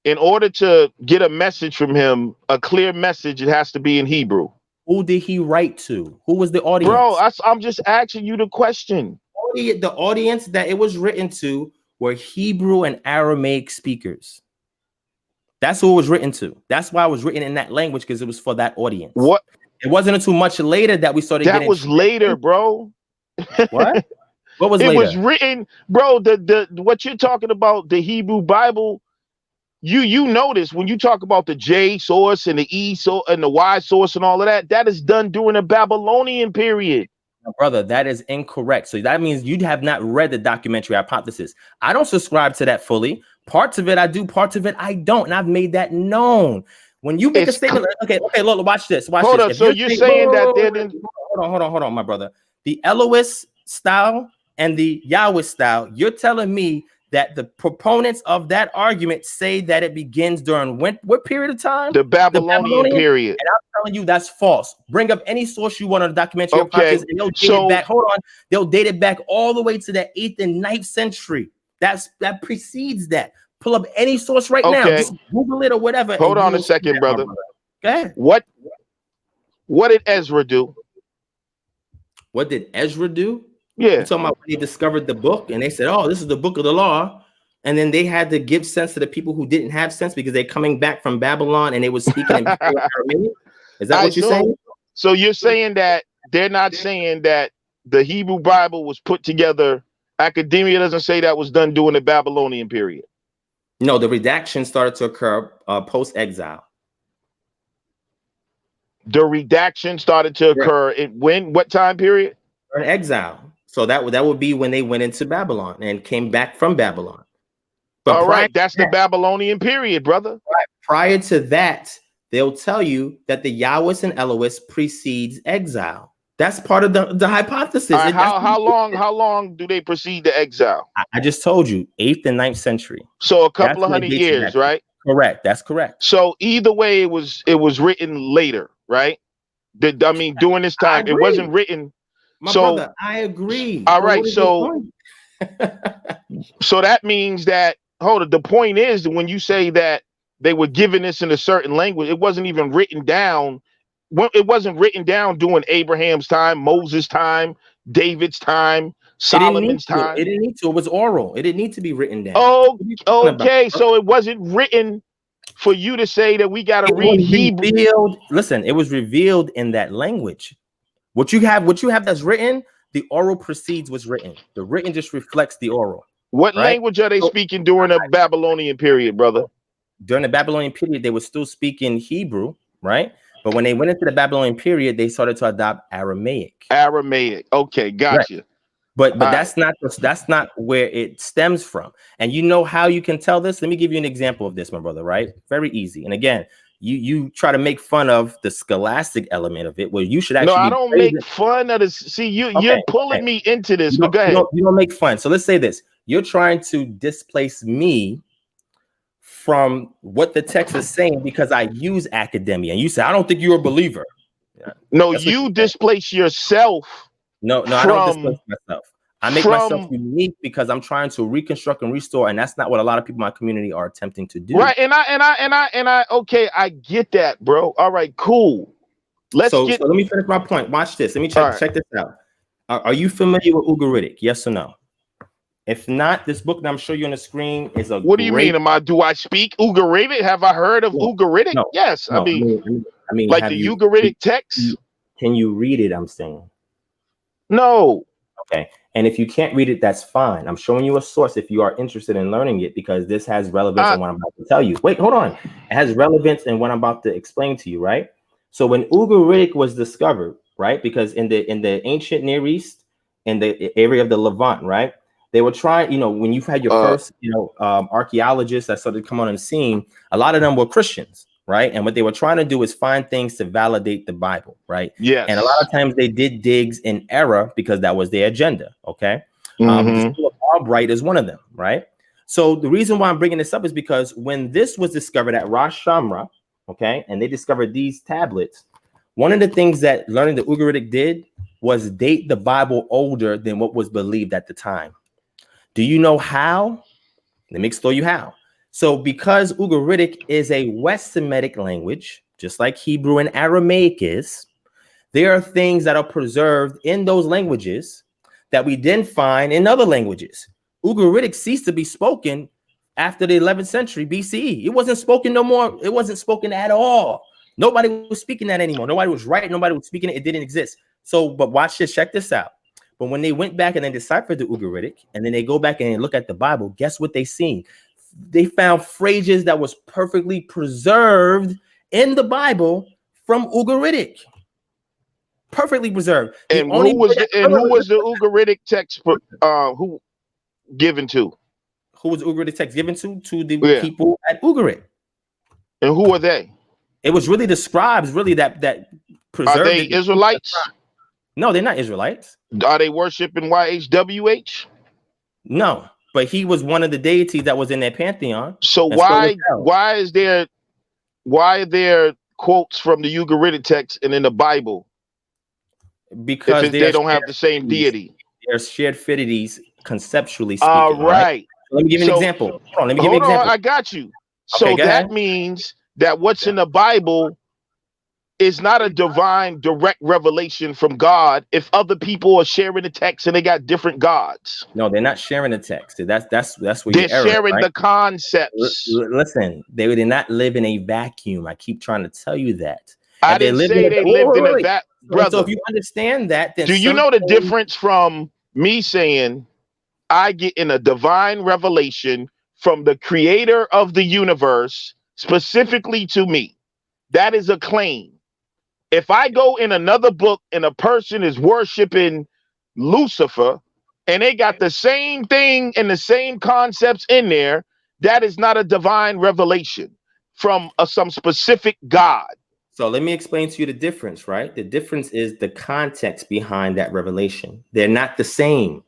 in order to get a message from him, a clear message, it has to be in Hebrew. Who did he write to? Who was the audience? Bro, I'm just asking you the question. The audience that it was written to were Hebrew and Aramaic speakers. That's who it was written to. That's why it was written in that language, because it was for that audience. What? It wasn't until much later that we started getting. That was later, bro. What? What was it later? was written, bro. The what you're talking about, the Hebrew Bible. You notice when you talk about the J source and the E source and the Y source and all of that, that is done during the Babylonian period. Brother, that is incorrect. So that means you have not read the documentary Hypothesis. I don't subscribe to that fully. Parts of it I do, parts of it I don't. And I've made that known. When you make a statement, okay, look, watch this. Hold on. So you're saying that they didn't. Hold on, my brother. The Elohist style and the Yahweh style, you're telling me that the proponents of that argument say that it begins during what period of time? The Babylonian period. And I'm telling you that's false. Bring up any source you want on the documentary. Okay. And they'll date it back. Hold on. They'll date it back all the way to the 8th and 9th century. That precedes that. Pull up any source right now. Just Google it or whatever. Hold on a second, brother. Go ahead. What did Ezra do? What did Ezra do? Yeah. You're talking about when they discovered the book and they said, oh, this is the book of the law. And then they had to give sense to the people who didn't have sense because they're coming back from Babylon and they were speaking in Aramaic. Is that what you're saying? So you're saying that they're not saying that the Hebrew Bible was put together. Academia doesn't say that was done during the Babylonian period. No, the redaction started to occur post-exile. The redaction started to occur what time period? In exile. So that would be when they went into Babylon and came back from Babylon. But all right, that's the Babylonian period, brother. Prior to that, they'll tell you that the Yahwist and Elohist precedes exile. That's part of the hypothesis. Right, how long do they precede the exile? I just told you, 8th and 9th century. So a couple of 100 years, right? Correct. That's correct. So either way, it was written later, right? During this time, it wasn't written. My brother, I agree. All right, so that means that the point is that when you say that they were given this in a certain language, it wasn't even written down. It wasn't written down during Abraham's time, Moses' time, David's time, Solomon's time. It didn't need to. It was oral. It didn't need to be written down. Oh, okay. So it wasn't written for you to say that we got to read Hebrew. Listen, it was revealed in that language. What you have that's written, the oral precedes what's written. The written just reflects the oral. What language are they speaking during the Babylonian period, brother? During the Babylonian period, they were still speaking Hebrew, right? But when they went into the Babylonian period, they started to adopt Aramaic. Okay, gotcha. Right. But that's not where it stems from. And you know how you can tell this? Let me give you an example of this, my brother, right? Very easy. And again, you try to make fun of the scholastic element of it, where you should actually. No, I don't make fun of this. See, you're pulling me into this. But go ahead. You don't make fun. So let's say this: you're trying to displace me from what the text is saying because I use academia, and you say I don't think you're a believer. No, you displace yourself. No, I don't displace myself. I make myself unique because I'm trying to reconstruct and restore, and that's not what a lot of people in my community are attempting to do. Right, and I okay, I get that, bro. All right, cool. So let me finish my point. Watch this. Let me check this out. Are you familiar with Ugaritic? Yes or no? If not, this book that I'm showing you on the screen is a. What do you mean? Do I speak Ugaritic? Have I heard of Ugaritic? No, yes. No, I mean, like the Ugaritic text. Can you read it? I'm saying. No. Okay. And if you can't read it, that's fine. I'm showing you a source if you are interested in learning it, because this has relevance in what I'm about to tell you. Wait, hold on. It has relevance in what I'm about to explain to you, right? So when Ugaritic was discovered, right? Because in the ancient Near East, in the area of the Levant, right? They were trying, you know, when you've had your first, you know, archaeologists that started to come on the scene, a lot of them were Christians, right? And what they were trying to do is find things to validate the Bible, right? Yes. And a lot of times they did digs in error because that was their agenda, okay? The School of Albright is one of them, right? So the reason why I'm bringing this up is because when this was discovered at Rosh Shamra, okay, and they discovered these tablets, one of the things that learning the Ugaritic did was date the Bible older than what was believed at the time. Do you know how? Let me explain you how. So because Ugaritic is a West Semitic language, just like Hebrew and Aramaic is, there are things that are preserved in those languages that we then find in other languages. Ugaritic ceased to be spoken after the 11th century BCE. It wasn't spoken no more. It wasn't spoken at all. Nobody was speaking that anymore. Nobody was writing. Nobody was speaking it. It didn't exist. So, but watch this. Check this out. But when they went back and they deciphered the Ugaritic, and then they go back and they look at the Bible, guess what they seen? They found phrases that was perfectly preserved in the Bible from Ugaritic. Perfectly preserved. And who was the Ugaritic text who given to? Who was the Ugaritic text given to? To the people at Ugarit. And who are they? It was really the scribes, really that preserved. Are they Israelites? No, they're not Israelites. Are they worshiping YHWH? No, but he was one of the deities that was in their pantheon. So why are there quotes from the Ugaritic text and in the Bible? Because if they don't have the same deity. There's shared affinities conceptually speaking. All right. Let me give you an example. Hold on, let me give you an example. I got you. So that means that what's in the Bible is not a divine direct revelation from God if other people are sharing the text and they got different gods. No, they're not sharing the text. That's where they're sharing the concepts. Listen, they did not live in a vacuum. I keep trying to tell you that. I didn't say they lived in a vacuum. Brother, so if you understand that, then do you know the difference from me saying I get in a divine revelation from the creator of the universe specifically to me? That is a claim. If I go in another book and a person is worshiping Lucifer and they got the same thing and the same concepts in there, that is not a divine revelation from some specific God. So let me explain to you the difference, right? The difference is the context behind that revelation. They're not the same.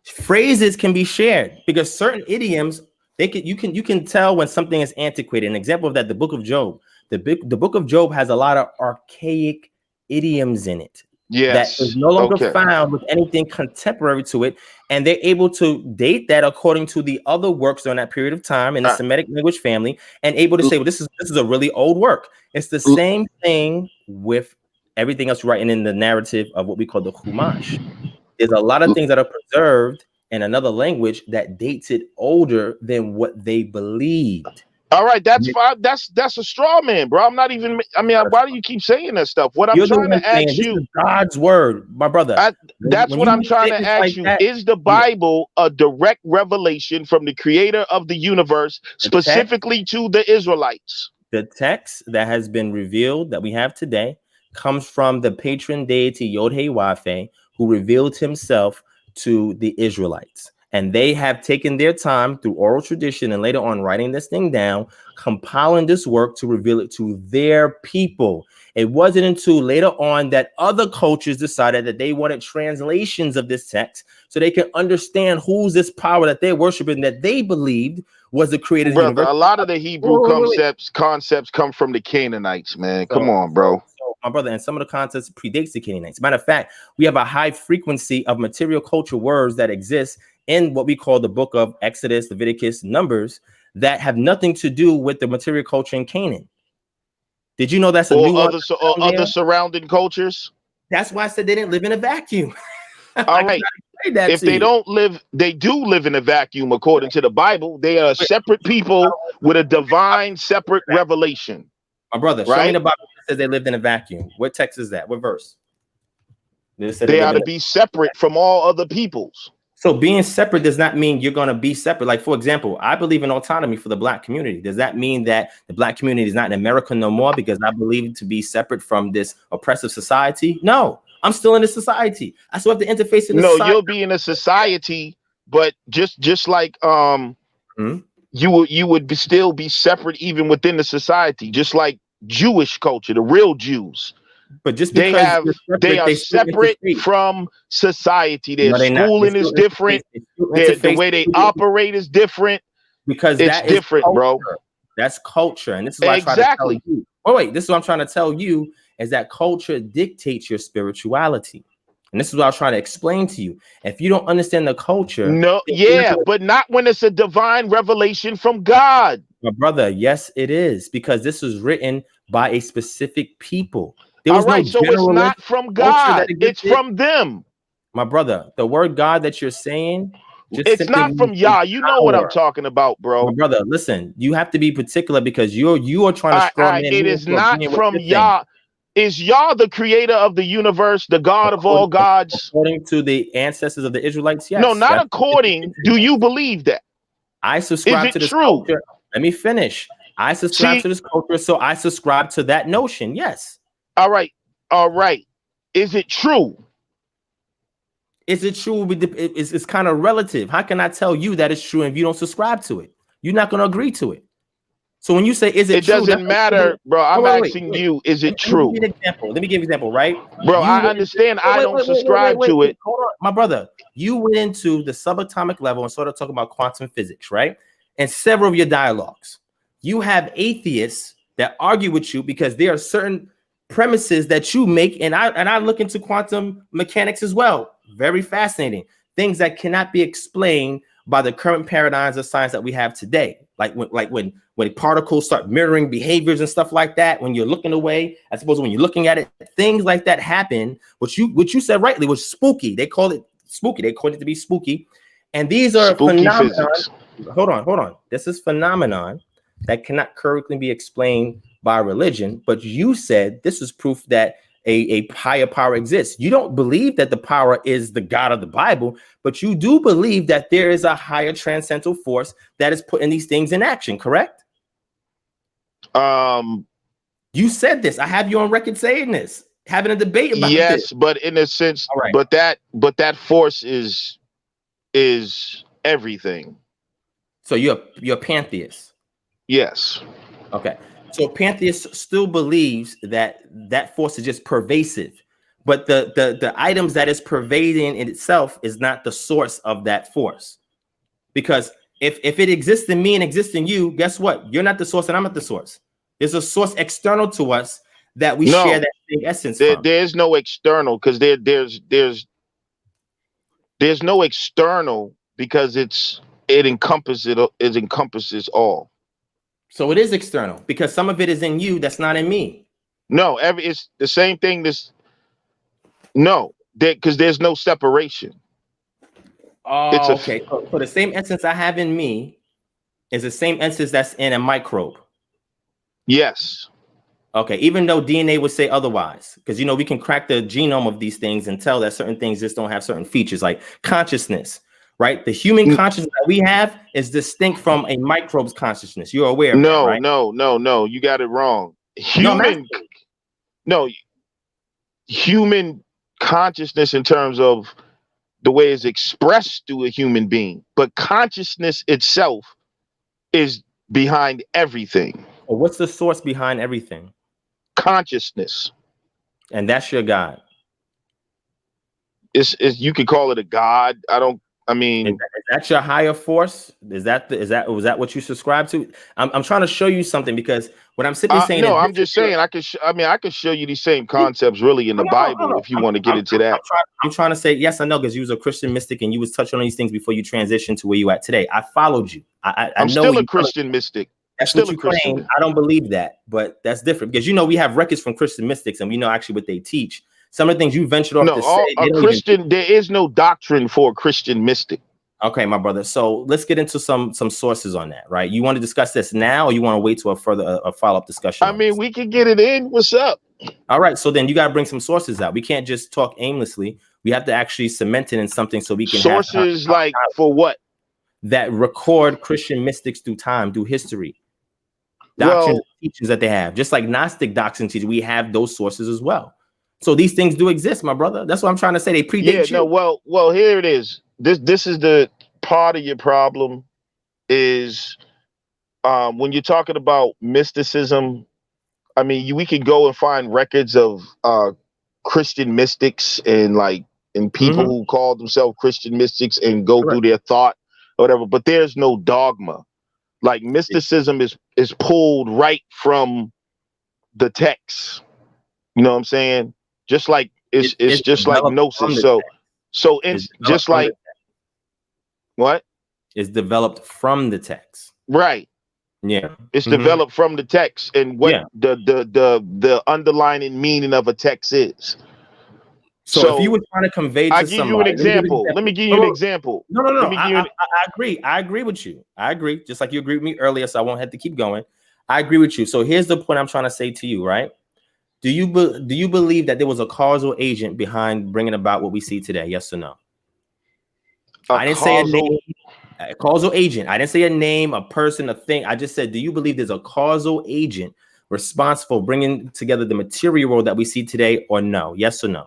Phrases can be shared because certain idioms, you can tell when something is antiquated. An example of that, the book of Job. The book of Job has a lot of archaic idioms in it. Yes. That is no longer found with anything contemporary to it. And they're able to date that according to the other works during that period of time in the Semitic language family and able to say, well, this is a really old work. It's the same thing with everything else writing in the narrative of what we call the Chumash. There's a lot of things that are preserved in another language that dates it older than what they believed. All right, that's fine. That's a straw man, bro. I'm not even. I mean, why do you keep saying that stuff? What I'm trying to ask you, this is God's word, my brother. That's what I'm trying to ask you. Is the Bible a direct revelation from the creator of the universe, specifically to the Israelites? The text that has been revealed that we have today comes from the patron deity Yod-Heh-Wafe, who revealed himself to the Israelites. And they have taken their time through oral tradition and later on writing this thing down, compiling this work to reveal it to their people. It wasn't until later on that other cultures decided that they wanted translations of this text so they can understand who's this power that they're worshiping that they believed was the creator of the universe. A lot of the Hebrew concepts come from the Canaanites, man. Come on, bro. My brother, and some of the concepts predates the Canaanites. Matter of fact, we have a high frequency of material culture words that exist in what we call the book of Exodus, Leviticus, Numbers that have nothing to do with the material culture in Canaan. Did you know that's a new one? Other surrounding cultures? That's why I said they didn't live in a vacuum. All right. If they don't live, they do live in a vacuum according to the Bible. They are separate people with a divine separate revelation. My brother, show me the Bible that says they lived in a vacuum. What text is that? What verse? They ought to be separate from all other peoples. So being separate does not mean you're going to be separate. Like, for example, I believe in autonomy for the Black community. Does that mean that the Black community is not in America no more because I believe to be separate from this oppressive society? No, I'm still in this society. I still have to interface in this society. You'll be in a society but just like you would still be separate even within the society, just like Jewish culture, the real Jews. But just because They are they still separate interface. from society. Their No, they're not. They schooling still is different. interface. They still The interface way they operate is different. because It's that is different, culture. bro. That's culture, and this is what I try to tell you. Oh wait, this is what I'm trying to tell you is that culture dictates your spirituality, and this is what I was trying to explain to you. If you don't understand the culture, No, yeah, but not when it's a divine revelation from God. My brother, yes, it is, because this was written by a specific people. There was All right, no so it's not from God, it's from them. My brother, the word God that you're saying, it's not from Yah. You know what I'm talking about, bro. My brother, listen, you have to be particular because you are trying to straw man. It is not from Yah. Is Yah the creator of the universe, the God of all gods? According to the ancestors of the Israelites, yes. No, not according. Do you believe that? I subscribe to this culture. Let me finish. I subscribe to this culture, so I subscribe to that notion. Yes. All right. All right. Is it true? Is it true? It's kind of relative. How can I tell you that it's true if you don't subscribe to it? You're not going to agree to it. So when you say, is it true? It doesn't matter, bro. I'm asking you, is it true? Let me give you an example, right? Bro, I understand I don't subscribe to it. Hold on. My brother, you went into the subatomic level and started talking about quantum physics, right? And several of your dialogues. You have atheists that argue with you because there are certain premises that you make, and I look into quantum mechanics as well. Very fascinating. Things that cannot be explained by the current paradigms of science that we have today. Like when particles start mirroring behaviors and stuff like that, when you're looking away, I suppose when you're looking at it, things like that happen, which you said rightly was spooky. They call it spooky. They call it to be spooky. And these are phenomena. Hold on. This is phenomenon that cannot correctly be explained by religion, but you said this is proof that a higher power exists. You don't believe that the power is the God of the Bible, but you do believe that there is a higher transcendental force that is putting these things in action, correct? You said this. I have you on record saying this, having a debate about this. Yes, but in a sense, right. but that force is everything. So you're a pantheist. Yes. Okay. So pantheist still believes that force is just pervasive, but the items that is pervading in itself is not the source of that force. Because if it exists in me and exists in you, guess what? You're not the source and I'm not the source. There's a source external to us that we share that same essence from. There's no external because there's no external because it encompasses all. So it is external because some of it is in you that's not in me. No, it's the same thing. Because there's no separation. Oh, okay. So the same essence I have in me is the same essence that's in a microbe. Yes. Okay. Even though DNA would say otherwise, because we can crack the genome of these things and tell that certain things just don't have certain features like consciousness. Right, the human consciousness that we have is distinct from a microbe's consciousness. You're aware of that, right? No, you got it wrong. Human consciousness in terms of the way it's expressed through a human being, but consciousness itself is behind everything. Well, what's the source behind everything? Consciousness, and that's your God. It's you could call it a God. Is that your higher force? Was that what you subscribe to? I'm trying to show you something because what I'm simply saying. No, I'm just saying I could show you these same concepts really in the Bible if you want to get into that. I'm trying to say yes, I know, because you was a Christian mystic and you was touching on these things before you transitioned to where you at today. I followed you. I'm know still a Christian mystic. That's still what you claim. I don't believe that, but that's different because we have records from Christian mystics and we know actually what they teach. Some of the things you ventured off to say. There is no doctrine for a Christian mystic. Okay, my brother. So let's get into some sources on that, right? You want to discuss this now, or you want to wait to a follow-up discussion? We can get it in. What's up? All right. So then you got to bring some sources out. We can't just talk aimlessly. We have to actually cement it in something so we can sources like for what? That record Christian mystics through time, through history. Doctrines, teachings that they have, just like Gnostic doctrine teachers, we have those sources as well. So these things do exist, my brother. That's what I'm trying to say. They predate you. Well, here it is. This is the part of your problem is when you're talking about mysticism. I mean, we can go and find records of Christian mystics and people who call themselves Christian mystics and go through their thought or whatever, but there's no dogma. Like mysticism is pulled right from the text. You know what I'm saying? Just like it's just like gnosis. So it's just like what? It's developed from the text. Right. Yeah. It's developed from the text and what the underlying meaning of a text is. So if you were trying to convey to somebody, I'll give you an example. Let me give you an example. No. I agree. I agree with you. I agree. Just like you agreed with me earlier, so I won't have to keep going. I agree with you. So here's the point I'm trying to say to you, right? Do you believe that there was a causal agent behind bringing about what we see today? Yes or no? I didn't say a name. A causal agent. I didn't say a name, a person, a thing. I just said, do you believe there's a causal agent responsible for bringing together the material world that we see today, or no? Yes or no?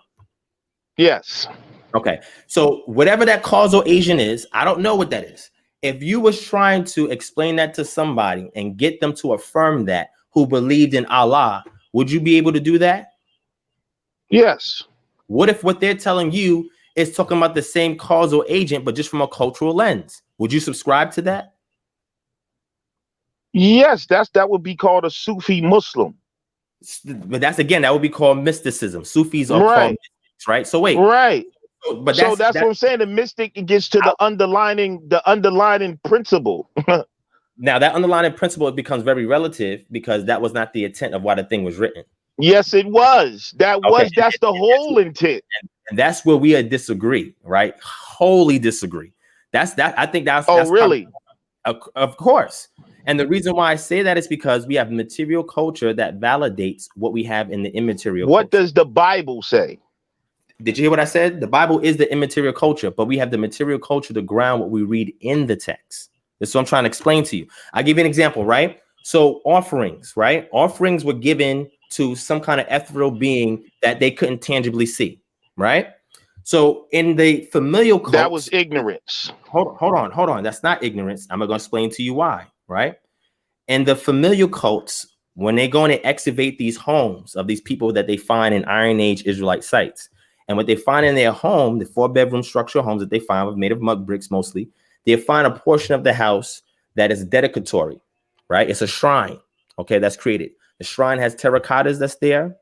Yes. Okay. So whatever that causal agent is, I don't know what that is. If you was trying to explain that to somebody and get them to affirm that who believed in Allah, would you be able to do that? Yes. What if what they're telling you is talking about the same causal agent, but just from a cultural lens? Would you subscribe to that? Yes, that would be called a Sufi Muslim. But that would be called mysticism. Sufis are called mystics, right? So wait. Right. But that's what I'm saying. The mystic gets to the underlining principle. Now that underlying principle, it becomes very relative because that was not the intent of why the thing was written. Yes, it was. That's the whole intent. And that's where we disagree, right? Wholly disagree. I think that's really? Of course. And the reason why I say that is because we have material culture that validates what we have in the immaterial culture. What does the Bible say? Did you hear what I said? The Bible is the immaterial culture, but we have the material culture to ground what we read in the text. That's what I'm trying to explain to you. I'll give you an example, right? So offerings, right? Offerings were given to some kind of ethereal being that they couldn't tangibly see, right? So in the familial cults, that was ignorance. Hold on. That's not ignorance. I'm going to explain to you why, right? And the familial cults, when they go and they excavate these homes of these people that they find in Iron Age Israelite sites, and what they find in their home, the 4-bedroom structural homes that they find were made of mud bricks mostly, they find a portion of the house that is dedicatory, right? It's a shrine, okay, that's created. The shrine has terracottas that's there.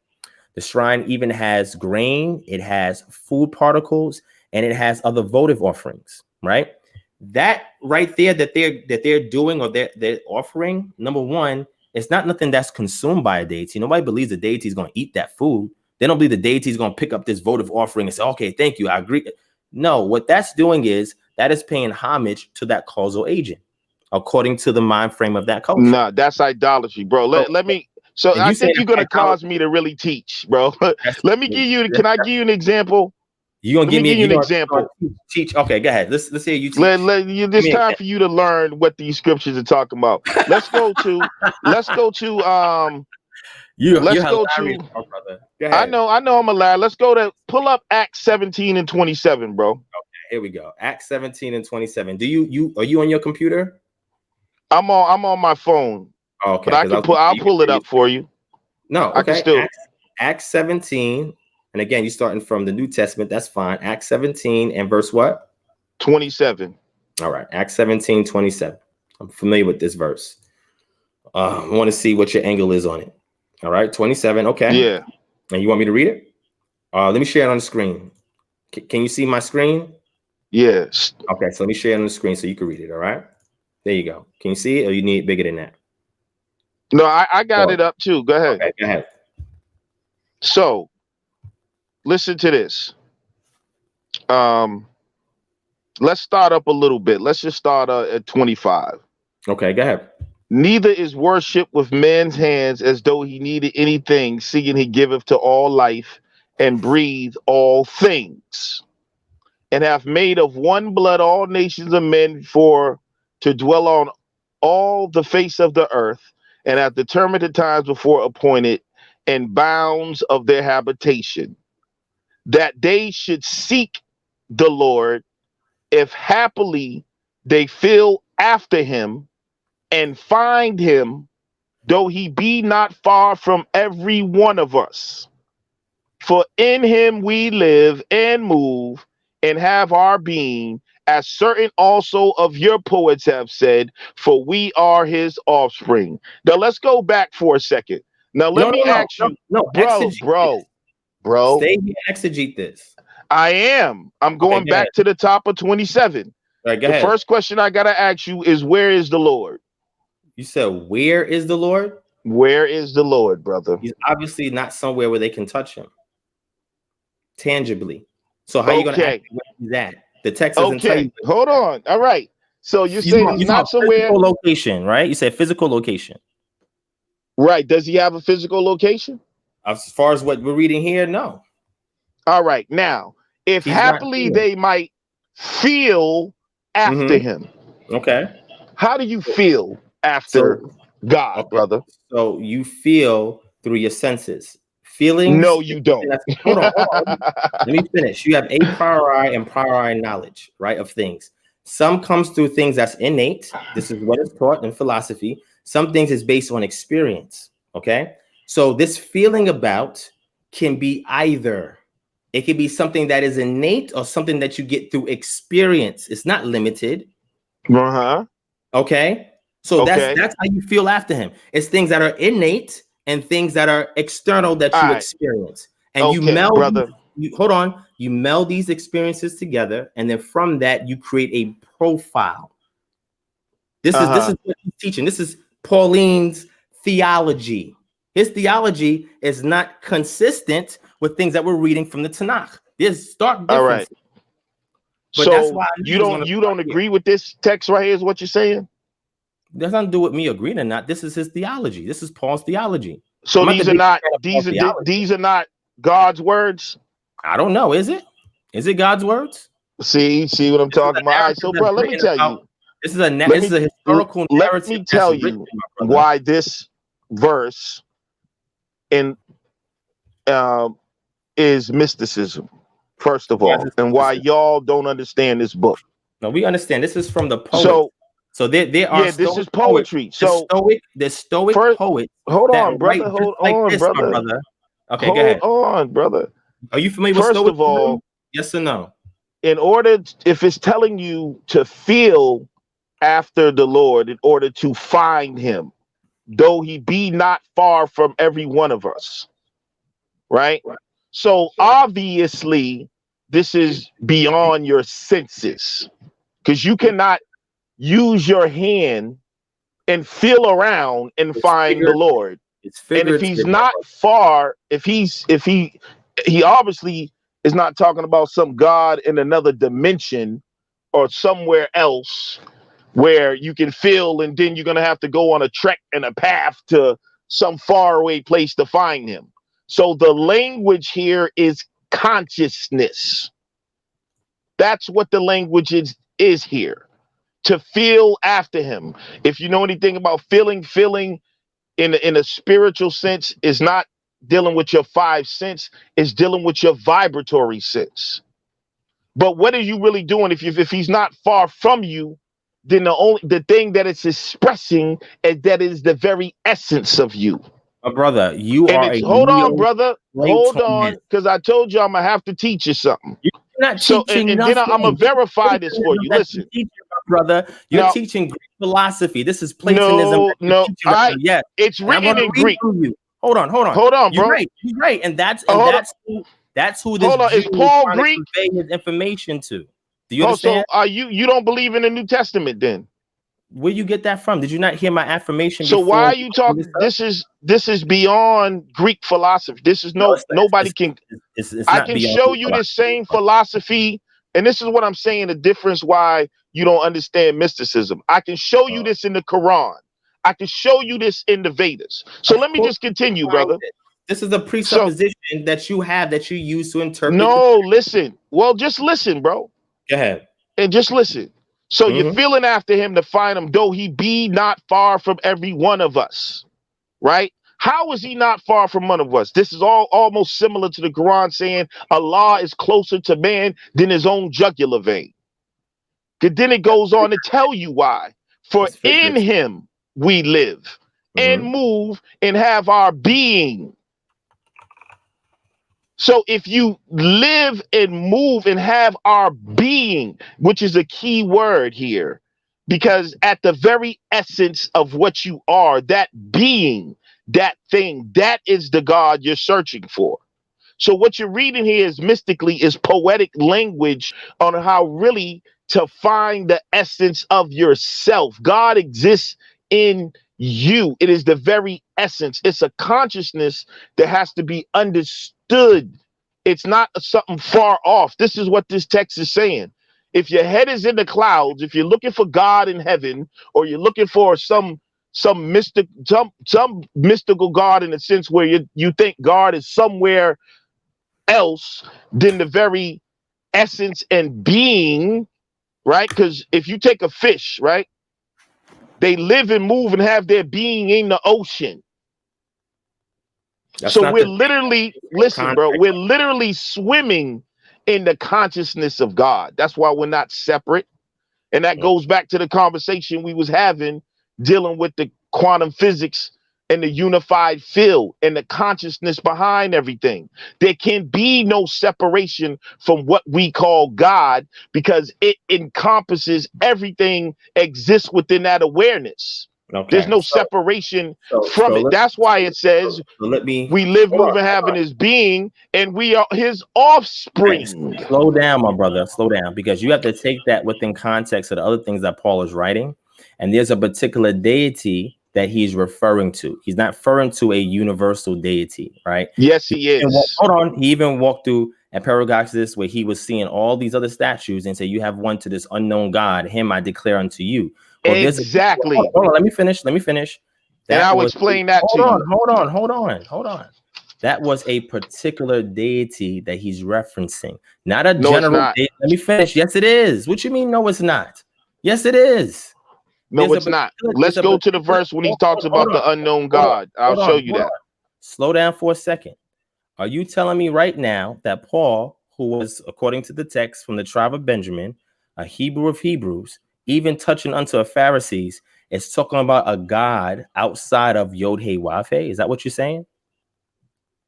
The shrine even has grain, it has food particles, and it has other votive offerings, right? That right there that they're doing or they're offering, number one, it's not nothing that's consumed by a deity. Nobody believes the deity is going to eat that food. They don't believe the deity is going to pick up this votive offering and say, okay, thank you, I agree. No, what that's doing is that is paying homage to that causal agent, according to the mind frame of that culture. Nah, that's idolatry, bro. Let me. So I think you're gonna cause me to really teach, bro. Let me give you. Can I give you an example? You gonna give me an example? Teach. Okay, go ahead. Let's hear you teach. It's time for you to learn what these scriptures are talking about. Let's go to. Let's go to. Brother. I know. I'm a lad. Let's go to pull up Acts 17 and 27, bro. Okay, here we go. Acts 17 and 27. Are you on your computer? I'm on my phone. Okay, but I'll pull it up for you. No, okay. I can still Acts 17, and again, you're starting from the New Testament. That's fine. Acts 17 and verse what? 27. All right, Acts 17, 27. I'm familiar with this verse. I want to see what your angle is on it. All right, 27. Okay. Yeah. And you want me to read it? Let me share it on the screen. Can you see my screen? Yes. Okay, so let me share it on the screen so you can read it. All right. There you go. Can you see it, or you need it bigger than that? No, I got it up too. Go ahead. Okay, go ahead. So, listen to this. Let's start up a little bit. Let's just start at 25. Okay, go ahead. Neither is worship with man's hands as though he needed anything, seeing he giveth to all life and breathe all things, and hath made of one blood all nations of men to dwell on all the face of the earth, and hath determined the times before appointed and bounds of their habitation, that they should seek the Lord, if happily they feel after him and find him, though he be not far from every one of us. For in him we live and move and have our being, as certain also of your poets have said, for we are his offspring. Now let's go back for a second. Now let me ask you, bro, Stay here and exegete this. I am. I'm going back to the top of 27. Right, go the ahead. First question I gotta ask you is, where is the Lord? You said, where is the Lord? Where is the Lord, brother? He's obviously not somewhere where they can touch him tangibly. So how are you going to ask where he's at? The text doesn't tell you. Hold on. All right. So you're saying he's not somewhere. Physical location, right? You said physical location. Right. Does he have a physical location? As far as what we're reading here, no. All right. Now, if he's happily they might feel after him. Okay. How do you feel after God, brother? So you feel through your senses. Feelings? No, you don't. Hold on. Let me finish. You have a priori and priori knowledge, right, of things. Some comes through things that's innate. This is what is taught in philosophy. Some things is based on experience, okay? So this feeling about can be either. It can be something that is innate or something that you get through experience. It's not limited. Okay? So that's how you feel after him. It's things that are innate and things that are external that you experience. And you meld, you meld these experiences together, and then from that you create a profile. This is what he's teaching. This is Pauline's theology. His theology is not consistent with things that we're reading from the Tanakh. There's stark differences. All right. But so that's why you don't agree with this text right here, is what you're saying? That doesn't do with me agreeing or not. This is his theology. This is Paul's theology. So these are not God's words? I don't know. Is it? Is it God's words? See what I'm talking about? All right, so bro, let me tell you. This is a historical narrative. Let me tell you why this verse is mysticism, first of all, and why y'all don't understand this book. No, we understand. This is from the poet. So there are this is poetry. The Stoic poet. Hold on, brother. Hold on, brother. Okay, go ahead. Hold on, brother. Are you familiar with Stoic? First of all, yes or no? If it's telling you to feel after the Lord in order to find him, though he be not far from every one of us, right? So obviously, this is beyond your senses, because you cannot use your hand and feel around and find the Lord. And if he's not far, he obviously is not talking about some God in another dimension or somewhere else where you can feel, and then you're going to have to go on a trek and a path to some faraway place to find him. So the language here is consciousness. That's what the language is here. To feel after him. If you know anything about feeling in a spiritual sense is not dealing with your five sense, it's dealing with your vibratory sense. But what are you really doing if he's not far from you? Then the thing that it's expressing is that is the very essence of you. Brother, you are hold on, brother. Hold on, because I told you I'm gonna have to teach you something. You're not teaching and then I'm gonna verify this for you. Listen, brother, you're teaching Greek philosophy. This is Platonism. No. All right. Yes, it's written in Greek. Hold on, bro. You're right, and that's who this Jew is Paul Greek? To convey his information to. Do you understand? So you don't believe in the New Testament then? Where you get that from? Did you not hear my affirmation? So why are you talking? This is beyond Greek philosophy. This is nobody can. I can show you the same philosophy, and this is what I'm saying. The difference why you don't understand mysticism. I can show you this in the Quran. I can show you this in the Vedas. So let me just continue, brother. This is a presupposition that you have that you use to interpret. No, listen. Well, just listen, bro. Go ahead. And just listen. So you're feeling after him to find him, though he be not far from every one of us, right? How is he not far from one of us? This is almost similar to the Quran saying Allah is closer to man than his own jugular vein. Then it goes on to tell you why. For It's in figurative. him we live and move and have our being. So if you live and move and have our being, which is a key word here, because at the very essence of what you are, that being, that thing, that is the God you're searching for. So what you're reading here is mystically is poetic language on how really to find the essence of yourself. God exists in you. It is the very essence. It's a consciousness that has to be understood. It's not something far off. This is what this text is saying. If your head is in the clouds, if you're looking for God in heaven, or you're looking for some mystical God in the sense where you think God is somewhere else than the very essence and being, right? Because if you take a fish, right, they live and move and have their being in the ocean. That's So not we're the literally, listen, bro, context. we're literally swimming in the consciousness of God. That's why we're not separate. And that goes back to the conversation we was having dealing with the quantum physics and the unified field and the consciousness behind everything. There can be no separation from what we call God because it encompasses everything exists within that awareness. There's Okay. no separation from So it. That's why it says let me we live, hold move, on. and have in his being, and we are his offspring. Slow down, my brother. Slow down, because you have to take that within context of the other things that Paul is writing. And there's a particular deity that he's referring to. He's not referring to a universal deity, right? Yes, he is. Hold on. He even walked through at Paradoxus where he was seeing all these other statues and said, "You have one to this unknown God. Him I declare unto you." Well, Exactly. hold on. Let me finish. Let me finish. And That I'll was explain that to you. Hold on. That was a particular deity that he's referencing, not a No, it's general not. deity. Let me finish. Yes, it is. What you mean? No, it's not. Yes, it is. No, it's not. Let's go to the verse when he talks about the unknown God. I'll show you that. Slow down for a second. Are you telling me right now that Paul, who was, according to the text, from the tribe of Benjamin, a Hebrew of Hebrews, even touching unto a Pharisees, is talking about a God outside of Yod He Wav He? Is that what you're saying?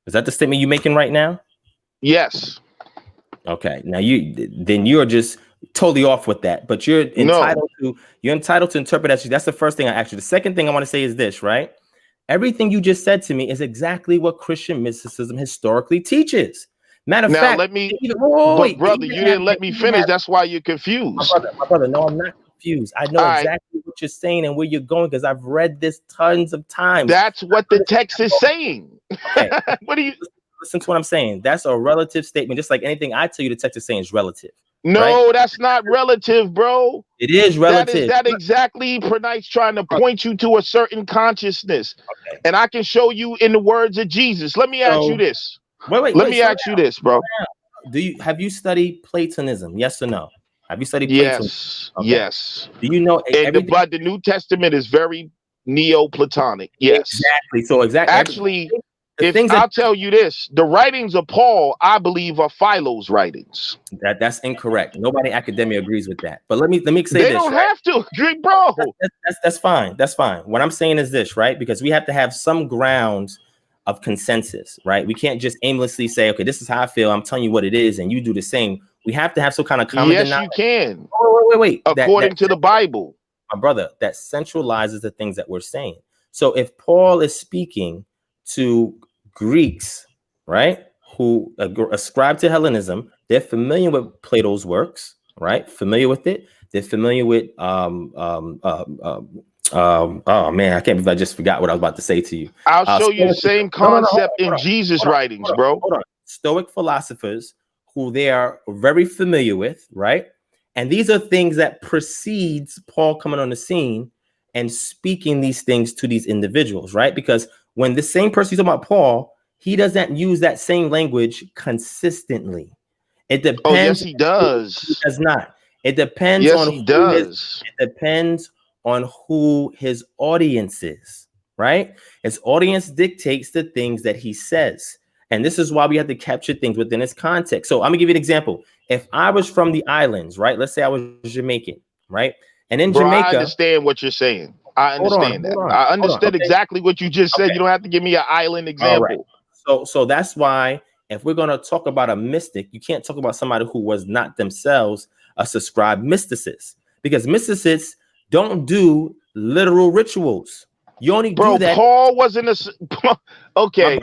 Is that the statement you're making right now? Yes. Okay. Now you're just totally off with that, but you're entitled to interpret that. That's the first thing I asked you. The second thing I want to say is this, right? Everything you just said to me is exactly what Christian mysticism historically teaches. Matter of fact, let me. But brother, you didn't let me finish. That's why you're confused. My brother. No, I'm not confused. I know exactly what you're saying and where you're going because I've read this tons of times. That's what the text is saying. Okay. What do you listen to what I'm saying? That's a relative statement. Just like anything I tell you, the text is saying is relative. No, right? That's not relative, bro. It is relative. That exactly Pernight's trying to point you to a certain consciousness. Okay. And I can show you in the words of Jesus. Let me ask you this. Let me ask you this, bro. Have you studied Platonism? Yes or no? Have you studied Platonism? Yes. Okay. Yes. Do you know but the New Testament is very Neoplatonic. Yes. Exactly. So actually, I'll tell you this, the writings of Paul, I believe, are Philo's writings. That's incorrect. Nobody in academia agrees with that. But let me say they don't have to agree, bro. That's fine. That's fine. What I'm saying is this, right? Because we have to have some grounds of consensus, right? We can't just aimlessly say, okay, this is how I feel. I'm telling you what it is, and you do the same. We have to have some kind of common denominator. Yes, you can. Wait. According to the Bible. My brother, that centralizes the things that we're saying. So if Paul is speaking to Greeks, right, who ascribe to Hellenism, they're familiar with Plato's works, right? Familiar with it. They're familiar with oh man, I can't believe I just forgot what I was about to say to you. I'll show you the same concept in Jesus' writings, bro. Hold on. Stoic philosophers who they are very familiar with, right? And these are things that precedes Paul coming on the scene and speaking these things to these individuals, right? Because when the same person is talking about Paul, he doesn't use that same language consistently. It depends. Oh, yes, he does. He does not. It depends on he does. It depends on who his audience is, right? His audience dictates the things that he says. And this is why we have to capture things within its context. So I'm gonna give you an example. If I was from the islands, right? Let's say I was Jamaican, right? And in Bro, I Jamaica, understand what you're saying. I understand that. I hold on. understood Okay, exactly what you just said. okay, You don't have to give me an island all right. example. So that's why if we're gonna talk about a mystic, you can't talk about somebody who was not themselves a subscribed mysticist, because mysticists don't do literal rituals. You only do Bro, that. Paul wasn't a okay.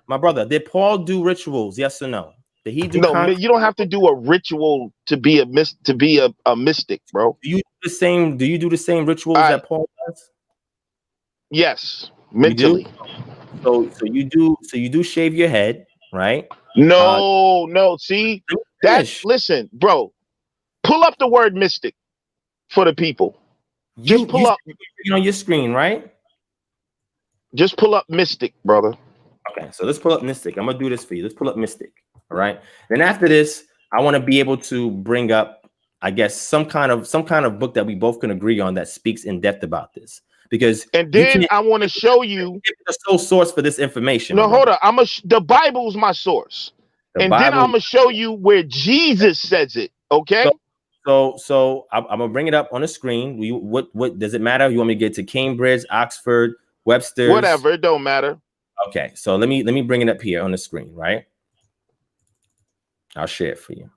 My brother, did Paul do rituals? Yes or no? Did he do No, concrete? you don't have to do a ritual to be a mystic, bro. Do you do the same? Do you do the same rituals I that Paul does? yes, You do. mentally. So you do. So you do shave your head, right? Uh, No. See, let me that finish. listen, bro. Pull up the word mystic for the people. Just You pull up. see it on your screen, right? Just pull up mystic, brother. Okay, so let's pull up Mystic. I'm gonna do this for you. Let's pull up Mystic. All right. Then after this, I want to be able to bring up, I guess, some kind of book that we both can agree on that speaks in depth about this. Because And you then can't I want to show you. give the sole source for this information, my No, hold brother. on. The Bible's my source. The And then Bible. I'm gonna show you where Jesus says it. Okay. So I'm gonna bring it up on the screen. What does it matter? You want me to get to Cambridge, Oxford, Webster's? Whatever. It don't matter. Okay, so let me bring it up here on the screen, right? I'll share it for you.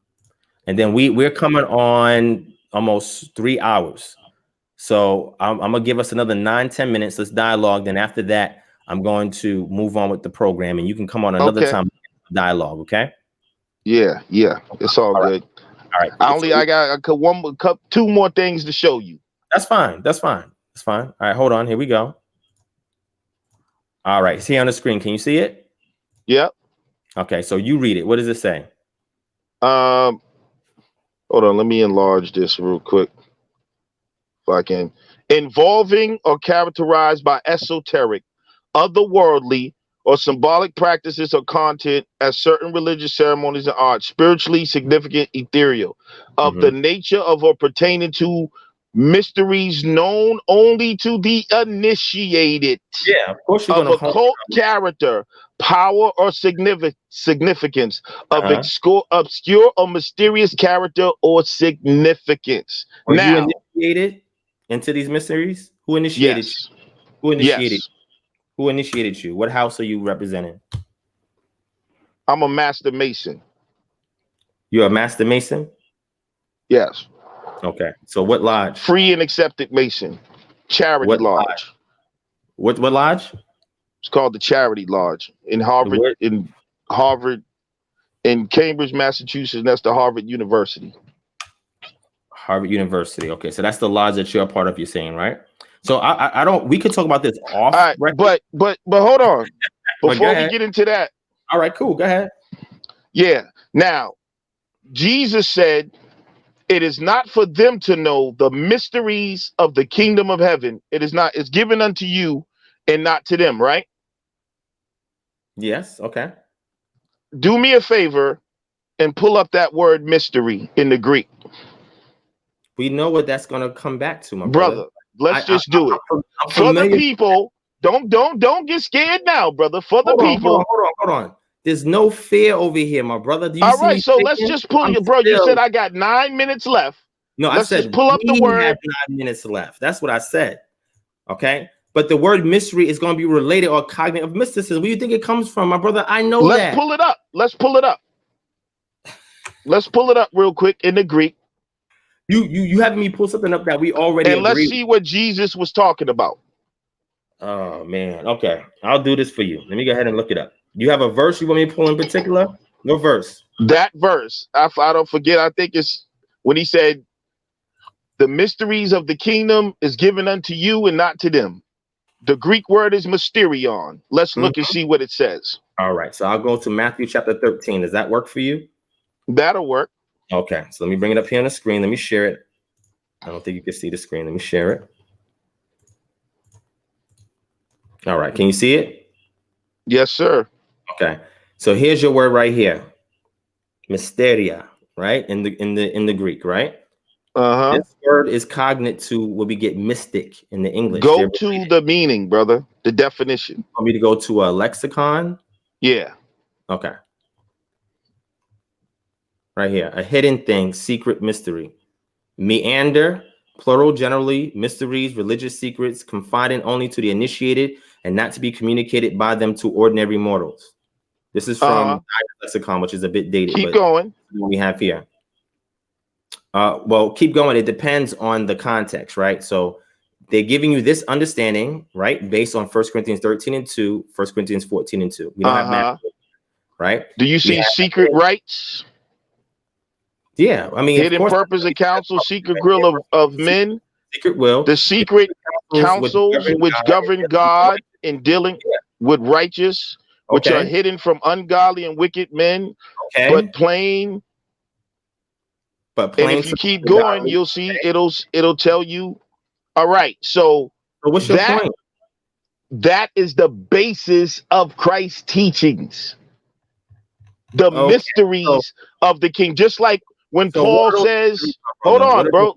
And then we're coming on almost 3 hours. So I'm gonna give us another 9-10 minutes. Let's dialogue. Then after that, I'm going to move on with the program, and you can come on another Okay. time dialogue. Okay. Yeah. It's all All right. good. All right. I got two more things to show you. That's fine. That's fine. That's fine. All right. Hold on. Here we go. All right. See on the screen. Can you see it? Yep. Okay. So you read it. What does it say? Hold on. Let me enlarge this real quick. If I can. Involving or characterized by esoteric, otherworldly, or symbolic practices or content as certain religious ceremonies and arts, spiritually significant, ethereal, of the nature of or pertaining to mysteries known only to the initiated, Yeah. Of course you're of gonna. occult character, power, or significance, of obscure or mysterious character or significance. Are you Now, initiated into these mysteries? Who initiated you? yes, Who initiated? yes, Who initiated you? What house are you representing? I'm a master mason. You're a master mason? Yes. Okay. So what lodge? Free and accepted mason. Charity What Lodge. what lodge? It's called the Charity Lodge in The word Harvard in Cambridge, Massachusetts. That's the Harvard University. Harvard University. Okay. So that's the lodge that you're a part of, you're saying, right? So I don't, we could talk about this off. All right, record. but hold on. Before we ahead. get into that. All right, cool. Go ahead. Yeah. Now, Jesus said, it is not for them to know the mysteries of the kingdom of heaven. It is not, it's given unto you and not to them, right? Yes. Okay. Do me a favor and pull up that word mystery in the Greek. We know what that's going to come back to, my brother. Let's just do it. I'm for the familiar. people. Don't get scared now, brother. For the people. Hold on. There's no fear over here, my brother. Do you All see right, me so let's thinking? just pull you, bro. You said I got 9 minutes left. No, I Let's said just pull up the we word. have 9 minutes left. That's what I said. Okay. But the word mystery is going to be related or cognitive mysticism. Where do you think it comes from, my brother? I know that. Let's pull it up. Let's pull it up. Let's pull it up real quick in the Greek. You having me pull something up that we already and let's agreed. see what Jesus was talking about. Oh man. Okay. I'll do this for you. Let me go ahead and look it up. You have a verse you want me to pull in particular? No verse. That verse, I don't forget, I think it's when he said, the mysteries of the kingdom is given unto you and not to them. The Greek word is mysterion. Let's look and see what it says. All right. So I'll go to Matthew chapter 13. Does that work for you? That'll work. Okay. So let me bring it up here on the screen. Let me share it. I don't think you can see the screen. Let me share it. All right. Can you see it? Yes, sir. Okay. So here's your word right here. Mysteria, right? In the Greek, right? Uh-huh. This word is cognate to what we get mystic in the English. Go to the meaning, brother. The definition. Want me to go to a lexicon? Yeah. Okay. Right here. A hidden thing, secret mystery. Meander, plural generally, mysteries, religious secrets, confided only to the initiated and not to be communicated by them to ordinary mortals. This is from Lexicon, which is a bit dated. Keep going. What we have here. Well, keep going. It depends on the context, right? So they're giving you this understanding, right, based on 1 Corinthians 13 and 2, 1 Corinthians 14 and 2. We don't have math, right? Do you see secret rights? Yeah, I mean, hidden purpose and counsel, secret will of men, secret will, the secret counsels which govern God in dealing with righteous, which are hidden from ungodly and wicked men, but plain. And if you keep going, you'll see it'll tell you. All right, so what's your point? That is the basis of Christ's teachings. The mysteries of the King, just like when Paul says, hold on, bro.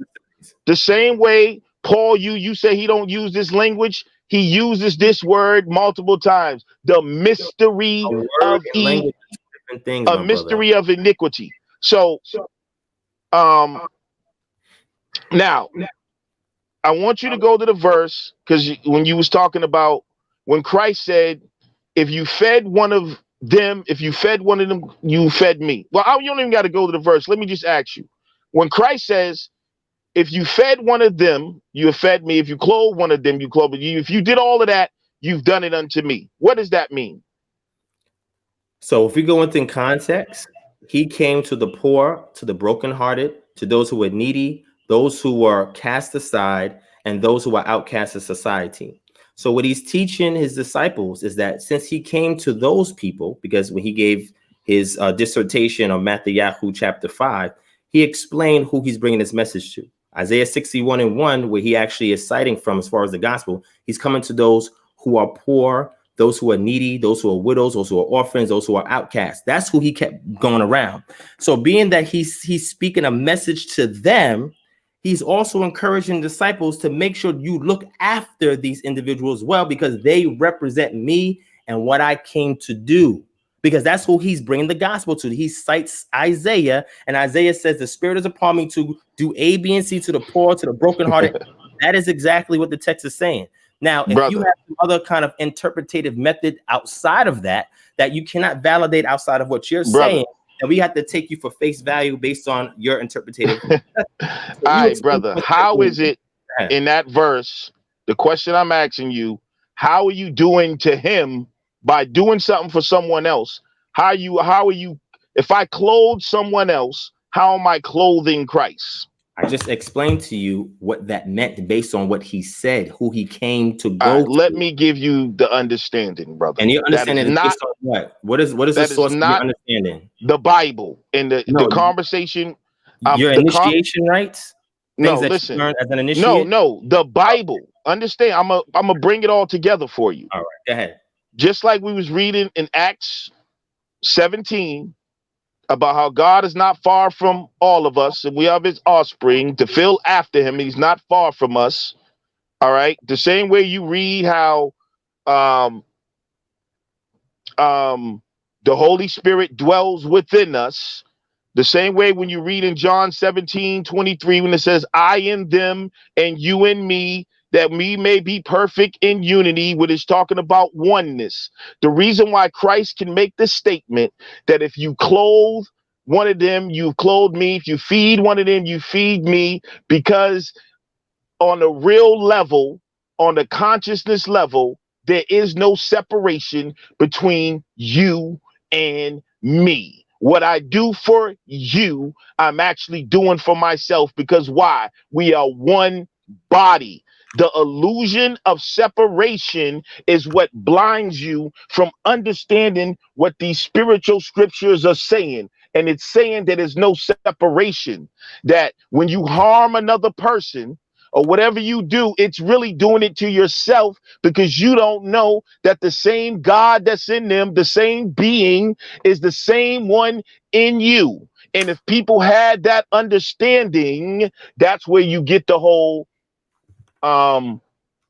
The same way Paul, you say he don't use this language, he uses this word multiple times. The mystery of mystery of iniquity. So now I want you to go to the verse, because when you was talking about when Christ said, if you fed one of them, you fed me. Well, you don't even got to go to the verse. Let me just ask you. When Christ says, if you fed one of them, you have fed me. If you clothed one of them, you clothed me. If you did all of that, you've done it unto me. What does that mean? So if we go within context, he came to the poor, to the brokenhearted, to those who were needy, those who were cast aside, and those who were outcast of society. So what he's teaching his disciples is that since he came to those people, because when he gave his dissertation on Matthew chapter 5, he explained who he's bringing this message to. Isaiah 61 and 1, where he actually is citing from as far as the gospel, he's coming to those who are poor, those who are needy, those who are widows, those who are orphans, those who are outcasts. That's who he kept going around. So being that he's speaking a message to them, he's also encouraging disciples to make sure you look after these individuals well, because they represent me and what I came to do, because that's who he's bringing the gospel to. He cites Isaiah, and Isaiah says, the Spirit is upon me to do A, B, and C to the poor, to the brokenhearted. That is exactly what the text is saying. Now, if you have some other kind of interpretative method outside of that you cannot validate outside of what you're saying, and we have to take you for face value based on your interpretative. All right, brother. How is it in that verse? The question I'm asking you, how are you doing to him by doing something for someone else? How are you, if I clothe someone else, how am I clothing Christ? I just explained to you what that meant based on what he said, who he came to go to. Let me give you the understanding, brother. And your understanding is based on what? What is the source of your understanding? The Bible and the conversation. Your initiation rights? No, listen. As an initiate? No, the Bible. Understand? I'm gonna bring it all together for you. All right, go ahead. Just like we was reading in Acts 17 about how God is not far from all of us, and we are his offspring to fill after him. He's not far from us. All right. The same way you read how the Holy Spirit dwells within us. The same way when you read in John 17:23, when it says, I in them and you in me, that we may be perfect in unity, which is talking about oneness. The reason why Christ can make this statement that if you clothe one of them, you've clothed me. If you feed one of them, you feed me, because on a real level, on the consciousness level, there is no separation between you and me. What I do for you, I'm actually doing for myself, because why? We are one body. The illusion of separation is what blinds you from understanding what these spiritual scriptures are saying. And it's saying that there's no separation, that when you harm another person or whatever you do, it's really doing it to yourself, because you don't know that the same God that's in them, the same being, is the same one in you. And if people had that understanding, that's where you get the whole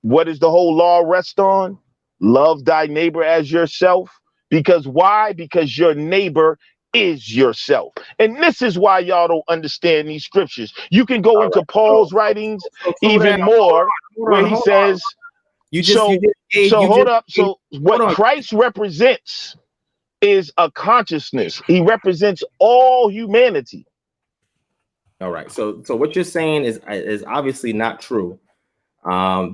what does the whole law rest on? Love thy neighbor as yourself. Because why? Because your neighbor is yourself. And this is why y'all don't understand these scriptures. You can go into Paul's writings even more, where he says, hold up. So what Christ represents is a consciousness. He represents all humanity. All right. So what you're saying is obviously not true.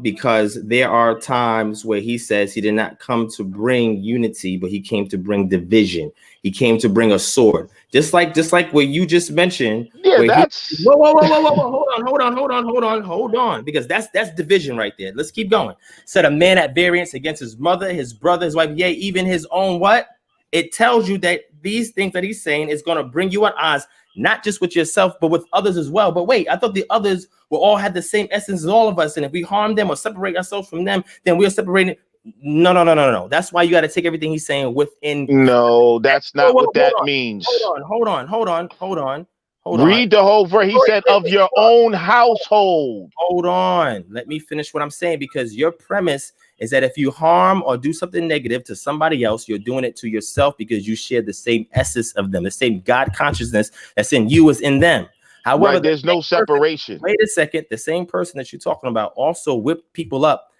Because there are times where he says he did not come to bring unity, but he came to bring division. He came to bring a sword, just like what you just mentioned. Yeah, that's whoa, hold on, because that's division right there. Let's keep going. Said a man at variance against his mother, his brother, his wife, yea, even his own what? It tells you that these things that he's saying is going to bring you at odds, not just with yourself, but with others as well. But wait, I thought the others will all have the same essence as all of us. And if we harm them or separate ourselves from them, then we are separated. No. That's why you got to take everything he's saying within. No, that's not what that means. Hold on. Read the whole verse. He said of your own household. Hold on. Let me finish what I'm saying, because your premise is that if you harm or do something negative to somebody else, you're doing it to yourself because you share the same essence of them, the same God consciousness that's in you is in them. However, there's no separation. Wait a second. The same person that you're talking about also whipped people up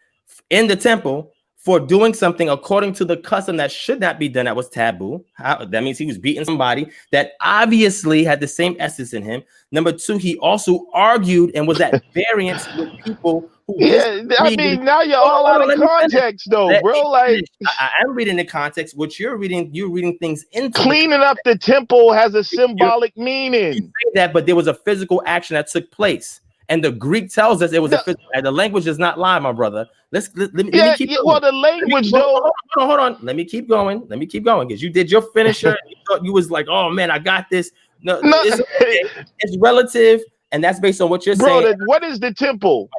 in the temple for doing something according to the custom that should not be done, that was taboo. That means he was beating somebody that obviously had the same essence in him. Number two, he also argued and was at variance with people who I mean, now you're all out of context, though, bro. Like, I am reading the context. What you're reading things into. Cleaning up the temple has a symbolic meaning. You say that, but there was a physical action that took place. And the Greek tells us it was a physical. The language does not lie, my brother. Let me keep going. Well, the language, though. Hold on. Let me keep going. Because you did your finisher. You thought you was like, oh man, I got this. No. It's relative, and that's based on what you're saying. What is the temple?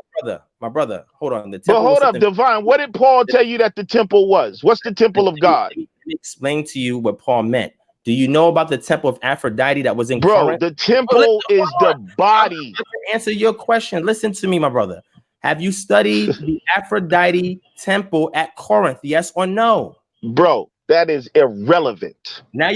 My brother. Hold on. The temple. But hold up, Divine. What did Paul tell you that the temple was? What's the temple of God? Let me explain to you what Paul meant. Do you know about the temple of Aphrodite that was in Corinth? The temple is the body. To answer your question, listen to me, my brother. Have you studied the Aphrodite temple at Corinth? Yes or no? Bro, that is irrelevant. Now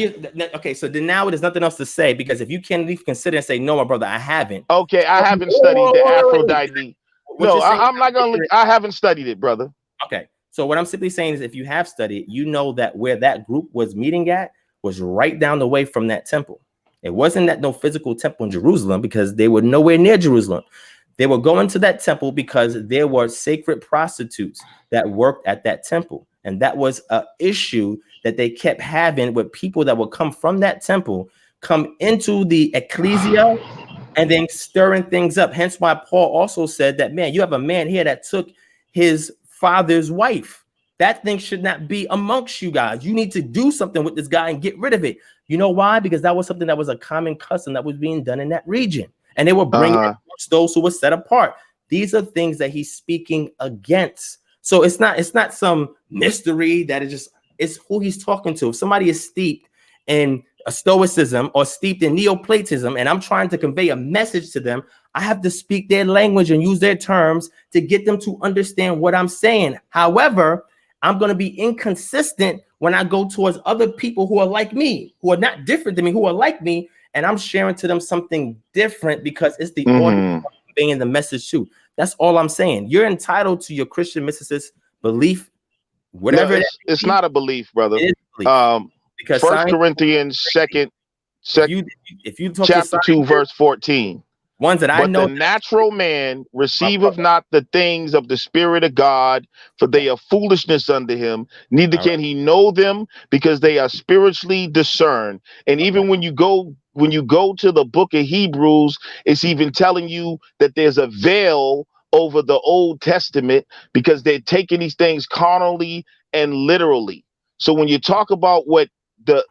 okay, so then now there's nothing else to say, because if you can't even consider and say, no, my brother, I haven't. Okay, I haven't studied the Aphrodite. No, I'm not going to. I haven't studied it, brother. Okay, so what I'm simply saying is if you have studied, you know that where that group was meeting at was right down the way from that temple. It wasn't that no physical temple in Jerusalem, because they were nowhere near Jerusalem. They were going to that temple because there were sacred prostitutes that worked at that temple. And that was an issue that they kept having with people that would come from that temple, come into the ecclesia and then stirring things up. Hence why Paul also said that, man, you have a man here that took his father's wife. That thing should not be amongst you guys. You need to do something with this guy and get rid of it. You know why? Because that was something that was a common custom that was being done in that region. And they were bringing those who were set apart. These are things that he's speaking against. So it's not some mystery that it's who he's talking to. If somebody is steeped in a stoicism or steeped in Neoplatism, and I'm trying to convey a message to them, I have to speak their language and use their terms to get them to understand what I'm saying. However, I'm going to be inconsistent when I go towards other people who are like me, who are not different than me, who are like me, and I'm sharing to them something different because it's the audience conveying the message too. That's all I'm saying. You're entitled to your Christian mysticist belief, whatever. It's not a belief, brother. It is a belief. Because 1 Corinthians chapter 2, verse 14. Ones that I know. But the natural man receiveth not the things of the Spirit of God, for they are foolishness unto him. Neither can he know them, because they are spiritually discerned. And even when you go to the book of Hebrews, it's even telling you that there's a veil over the Old Testament, because they're taking these things carnally and literally. So when you talk about what the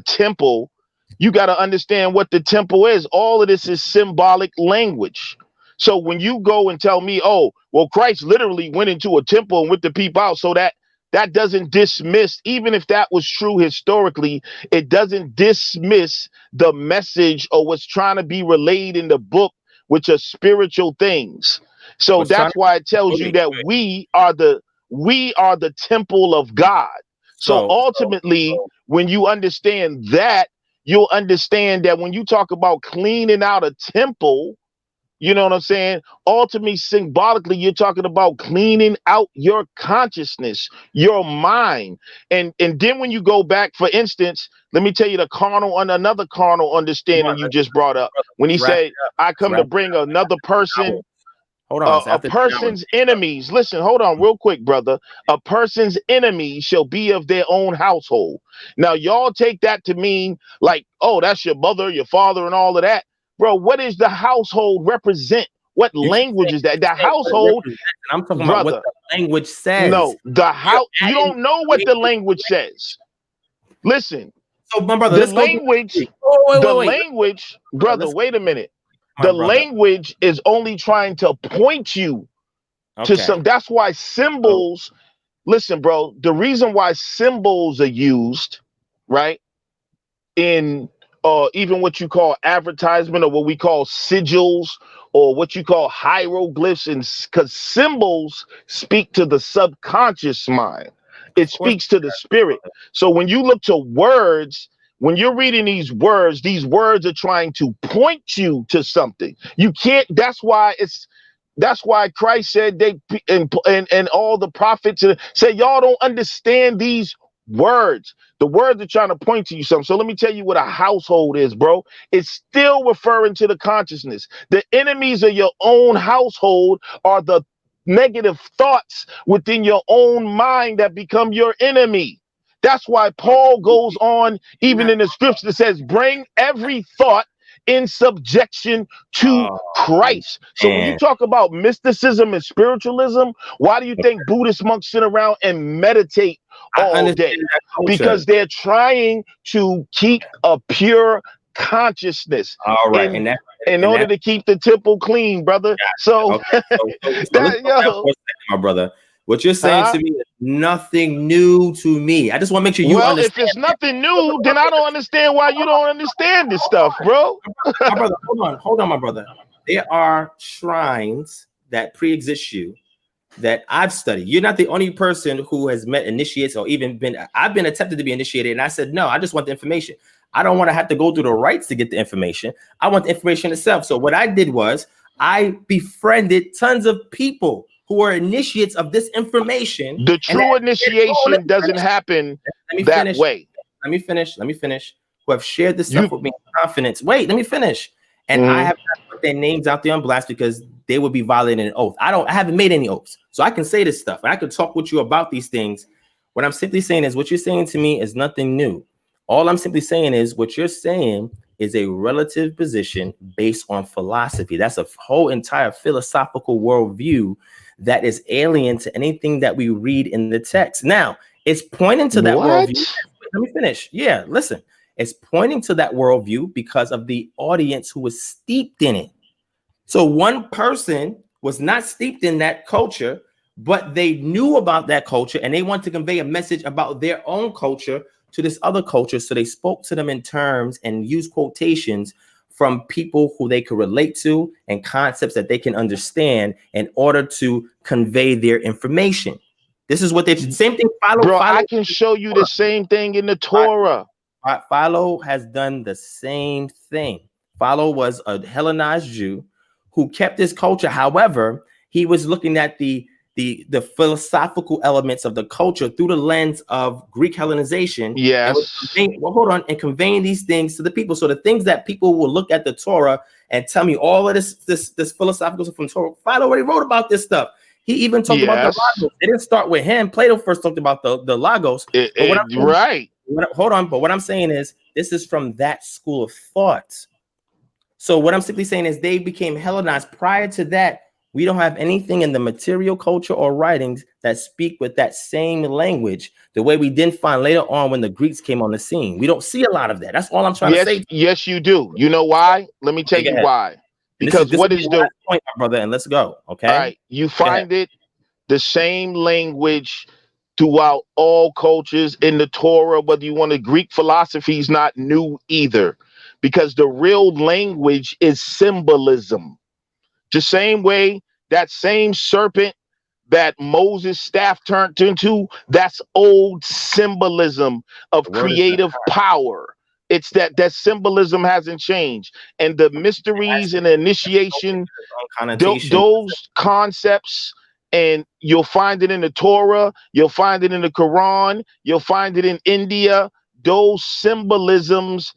temple, you got to understand what the temple is. All of this is symbolic language. So when you go and tell me, oh, well, Christ literally went into a temple and whipped the people out, so that doesn't dismiss, even if that was true historically, it doesn't dismiss the message or what's trying to be relayed in the book, which are spiritual things. So that's why it tells you that we are the temple of God. So ultimately, when you understand that, you'll understand that when you talk about cleaning out a temple, you know what I'm saying? Ultimately, symbolically, you're talking about cleaning out your consciousness, your mind. And then when you go back, for instance, let me tell you another carnal understanding you just brought up. When he said, I come to bring another person, hold on, a person's enemies. Listen, hold on real quick, brother. A person's enemies shall be of their own household. Now, y'all take that to mean like, oh, that's your mother, your father, and all of that. Bro, what does the household represent? What language is that? The household, I'm talking brother, about what the language says. No, the house. You don't know what the language says. Listen. So, my brother, the language, language, brother. Wait a minute. The language is only trying to point you to some. That's why symbols. Listen, bro. The reason why symbols are used, right, in even what you call advertisement or what we call sigils or what you call hieroglyphs, and because symbols speak to the subconscious mind. It speaks to the spirit. So when you look to words, when you're reading these words are trying to point you to something. You can't, that's why Christ said and all the prophets say, y'all don't understand these words. The words are trying to point to you something. So let me tell you what a household is, bro. It's still referring to the consciousness. The enemies of your own household are the negative thoughts within your own mind that become your enemy. That's why Paul goes on, even in the scripture, that says, bring every thought in subjection to Christ. So when you talk about mysticism and spiritualism, why do you think Buddhist monks sit around and meditate all day? Because they're trying to keep a pure consciousness. All right. In order to keep the temple clean, brother. So, my brother, what you're saying to me is nothing new to me. I just want to make sure you understand. If it's nothing new, then I don't understand why you don't understand this stuff, bro. My brother, hold on, my brother. There are shrines that pre-exist you that I've studied. You're not the only person who has met initiates or even I've been attempted to be initiated, and I said, no, I just want the information. I don't want to have to go through the rites to get the information. I want the information itself. So what I did was I befriended tons of people who are initiates of this information. The true initiation doesn't happen that way. Let me finish. Who have shared this stuff with me in confidence. Wait, let me finish. And I have not put their names out there on blast because they would be violating an oath. I haven't made any oaths. So I can say this stuff. And I can talk with you about these things. What I'm simply saying is what you're saying to me is nothing new. All I'm simply saying is what you're saying is a relative position based on philosophy. That's a whole entire philosophical worldview that is alien to anything that we read in the text. Now, it's pointing to that worldview. Let me finish. Yeah, listen. It's pointing to that worldview because of the audience who was steeped in it. So one person was not steeped in that culture, but they knew about that culture and they want to convey a message about their own culture to this other culture. So they spoke to them in terms and used quotations from people who they could relate to and concepts that they can understand in order to convey their information. This is what they same thing. Philo, I can show you the same thing in the Torah. Philo has done the same thing. Philo was a Hellenized Jew who kept his culture. However, he was looking at the philosophical elements of the culture through the lens of Greek Hellenization. Yes. And conveying these things to the people. So the things that people will look at the Torah and tell me all of this philosophical stuff from Torah. Philo already wrote about this stuff. He even talked about the Logos. It didn't start with him. Plato first talked about the Logos. But what I'm saying is this is from that school of thought. So what I'm simply saying is they became Hellenized. Prior to that, we don't have anything in the material culture or writings that speak with that same language, the way we didn't find later on when the Greeks came on the scene. We don't see a lot of that. That's all I'm trying to say. Yes, you do. You know why? Let me tell you why. Because what is the point, my brother? And let's go. Okay. All right. You find it the same language throughout all cultures in the Torah, whether you want to. Greek philosophy is not new either, because the real language is symbolism. The same way that same serpent that Moses' staff turned into, that's old symbolism of The word is not creative power. It's that symbolism hasn't changed. And the mysteries and the initiation, connotation. those concepts, and you'll find it in the Torah, you'll find it in the Quran, you'll find it in India. Those symbolisms,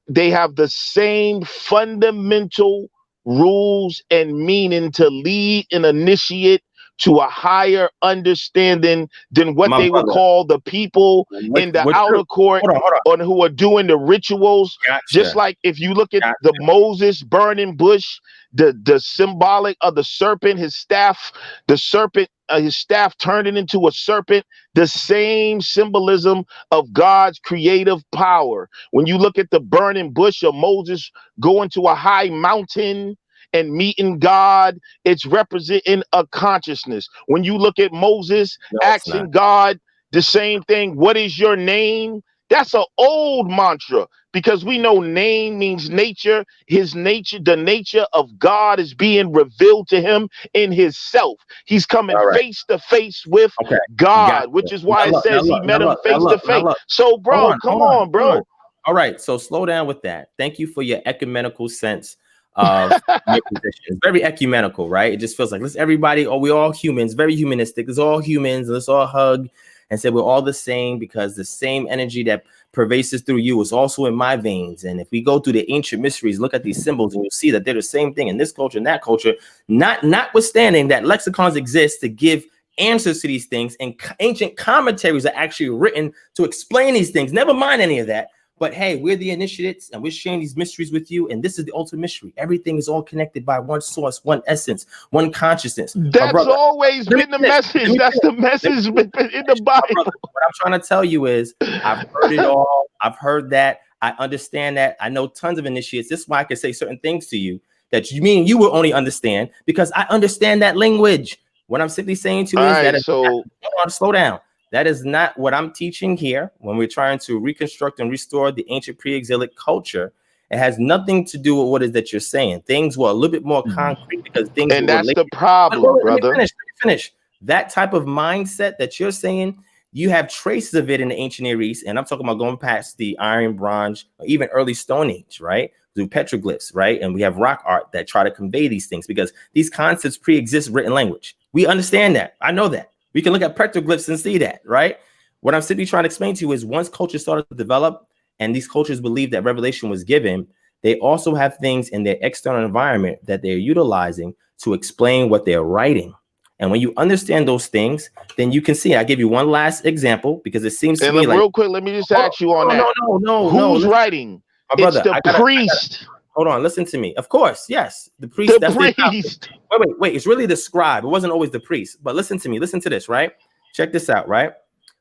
they have the same fundamental rules and meaning to lead and initiate to a higher understanding than what My they would brother, call the people in the outer court hold on. or who are doing the rituals. Gotcha. Just like if you look at the Moses burning bush, the symbolic of the serpent, his staff, the serpent, his staff turning into a serpent, the same symbolism of God's creative power. When you look at the burning bush of Moses going to a high mountain and meeting God, it's representing a consciousness. When you look at Moses asking God the same thing, what is your name? That's an old mantra, because we know name means nature. His nature, the nature of God is being revealed to him in his self. He's coming face to face with God, which is why it says he met him face to face. So, bro, come on, bro. All right, so slow down with that. Thank you for your ecumenical sense of your position. It's very ecumenical, right? It just feels like let's everybody, we're all humans, very humanistic. It's all humans. Let's all hug and say we're all the same, because the same energy that pervades through you is also in my veins. And if we go through the ancient mysteries, look at these symbols, and you'll see that they're the same thing in this culture and that culture, notwithstanding that lexicons exist to give answers to these things, and ancient commentaries are actually written to explain these things. Never mind any of that. But hey, we're the initiates, and we're sharing these mysteries with you. And this is the ultimate mystery. Everything is all connected by one source, one essence, one consciousness. That's always been the message. That's the message in the Bible. What I'm trying to tell you is, I've heard it all. I've heard that. I understand that. I know tons of initiates. This is why I can say certain things to you that you will only understand, because I understand that language. What I'm simply saying to you is that slow down. That is not what I'm teaching here when we're trying to reconstruct and restore the ancient pre-exilic culture. It has nothing to do with what it is that you're saying. Things were a little bit more concrete because things and that's the problem, brother. Let me finish. That type of mindset that you're saying, you have traces of it in the ancient Near East, and I'm talking about going past the Iron, Bronze, or even early Stone Age, right? Through petroglyphs, right? And we have rock art that try to convey these things, because these concepts pre-exist written language. We understand that. I know that. We can look at petroglyphs and see that, right? What I'm simply trying to explain to you is, once culture started to develop and these cultures believe that revelation was given, they also have things in their external environment that they're utilizing to explain what they're writing. And when you understand those things, then you can see. I give you one last example, because it seems to me like, real quick, let me just ask you on that. No. Who's writing? My brother, it's the priest. Hold on, listen to me. Of course, yes, the priest. The priest. Wait. It's really the scribe. It wasn't always the priest. But listen to me. Listen to this, right? Check this out, right?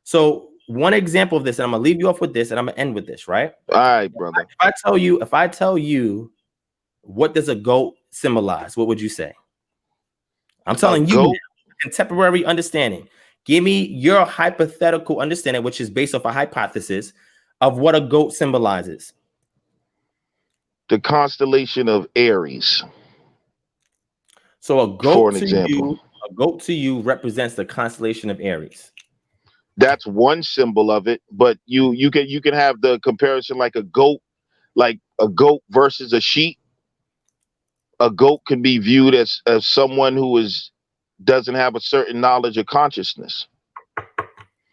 So one example of this, and I'm gonna leave you off with this, and I'm gonna end with this, right? All right, brother. If I tell you, what does a goat symbolize? What would you say? I'm telling you, contemporary understanding. Give me your hypothetical understanding, which is based off a hypothesis of what a goat symbolizes. The constellation of Aries. So a goat to you represents the constellation of Aries. That's one symbol of it, but you can have the comparison like a goat versus a sheep. A goat can be viewed as someone who doesn't have a certain knowledge or consciousness.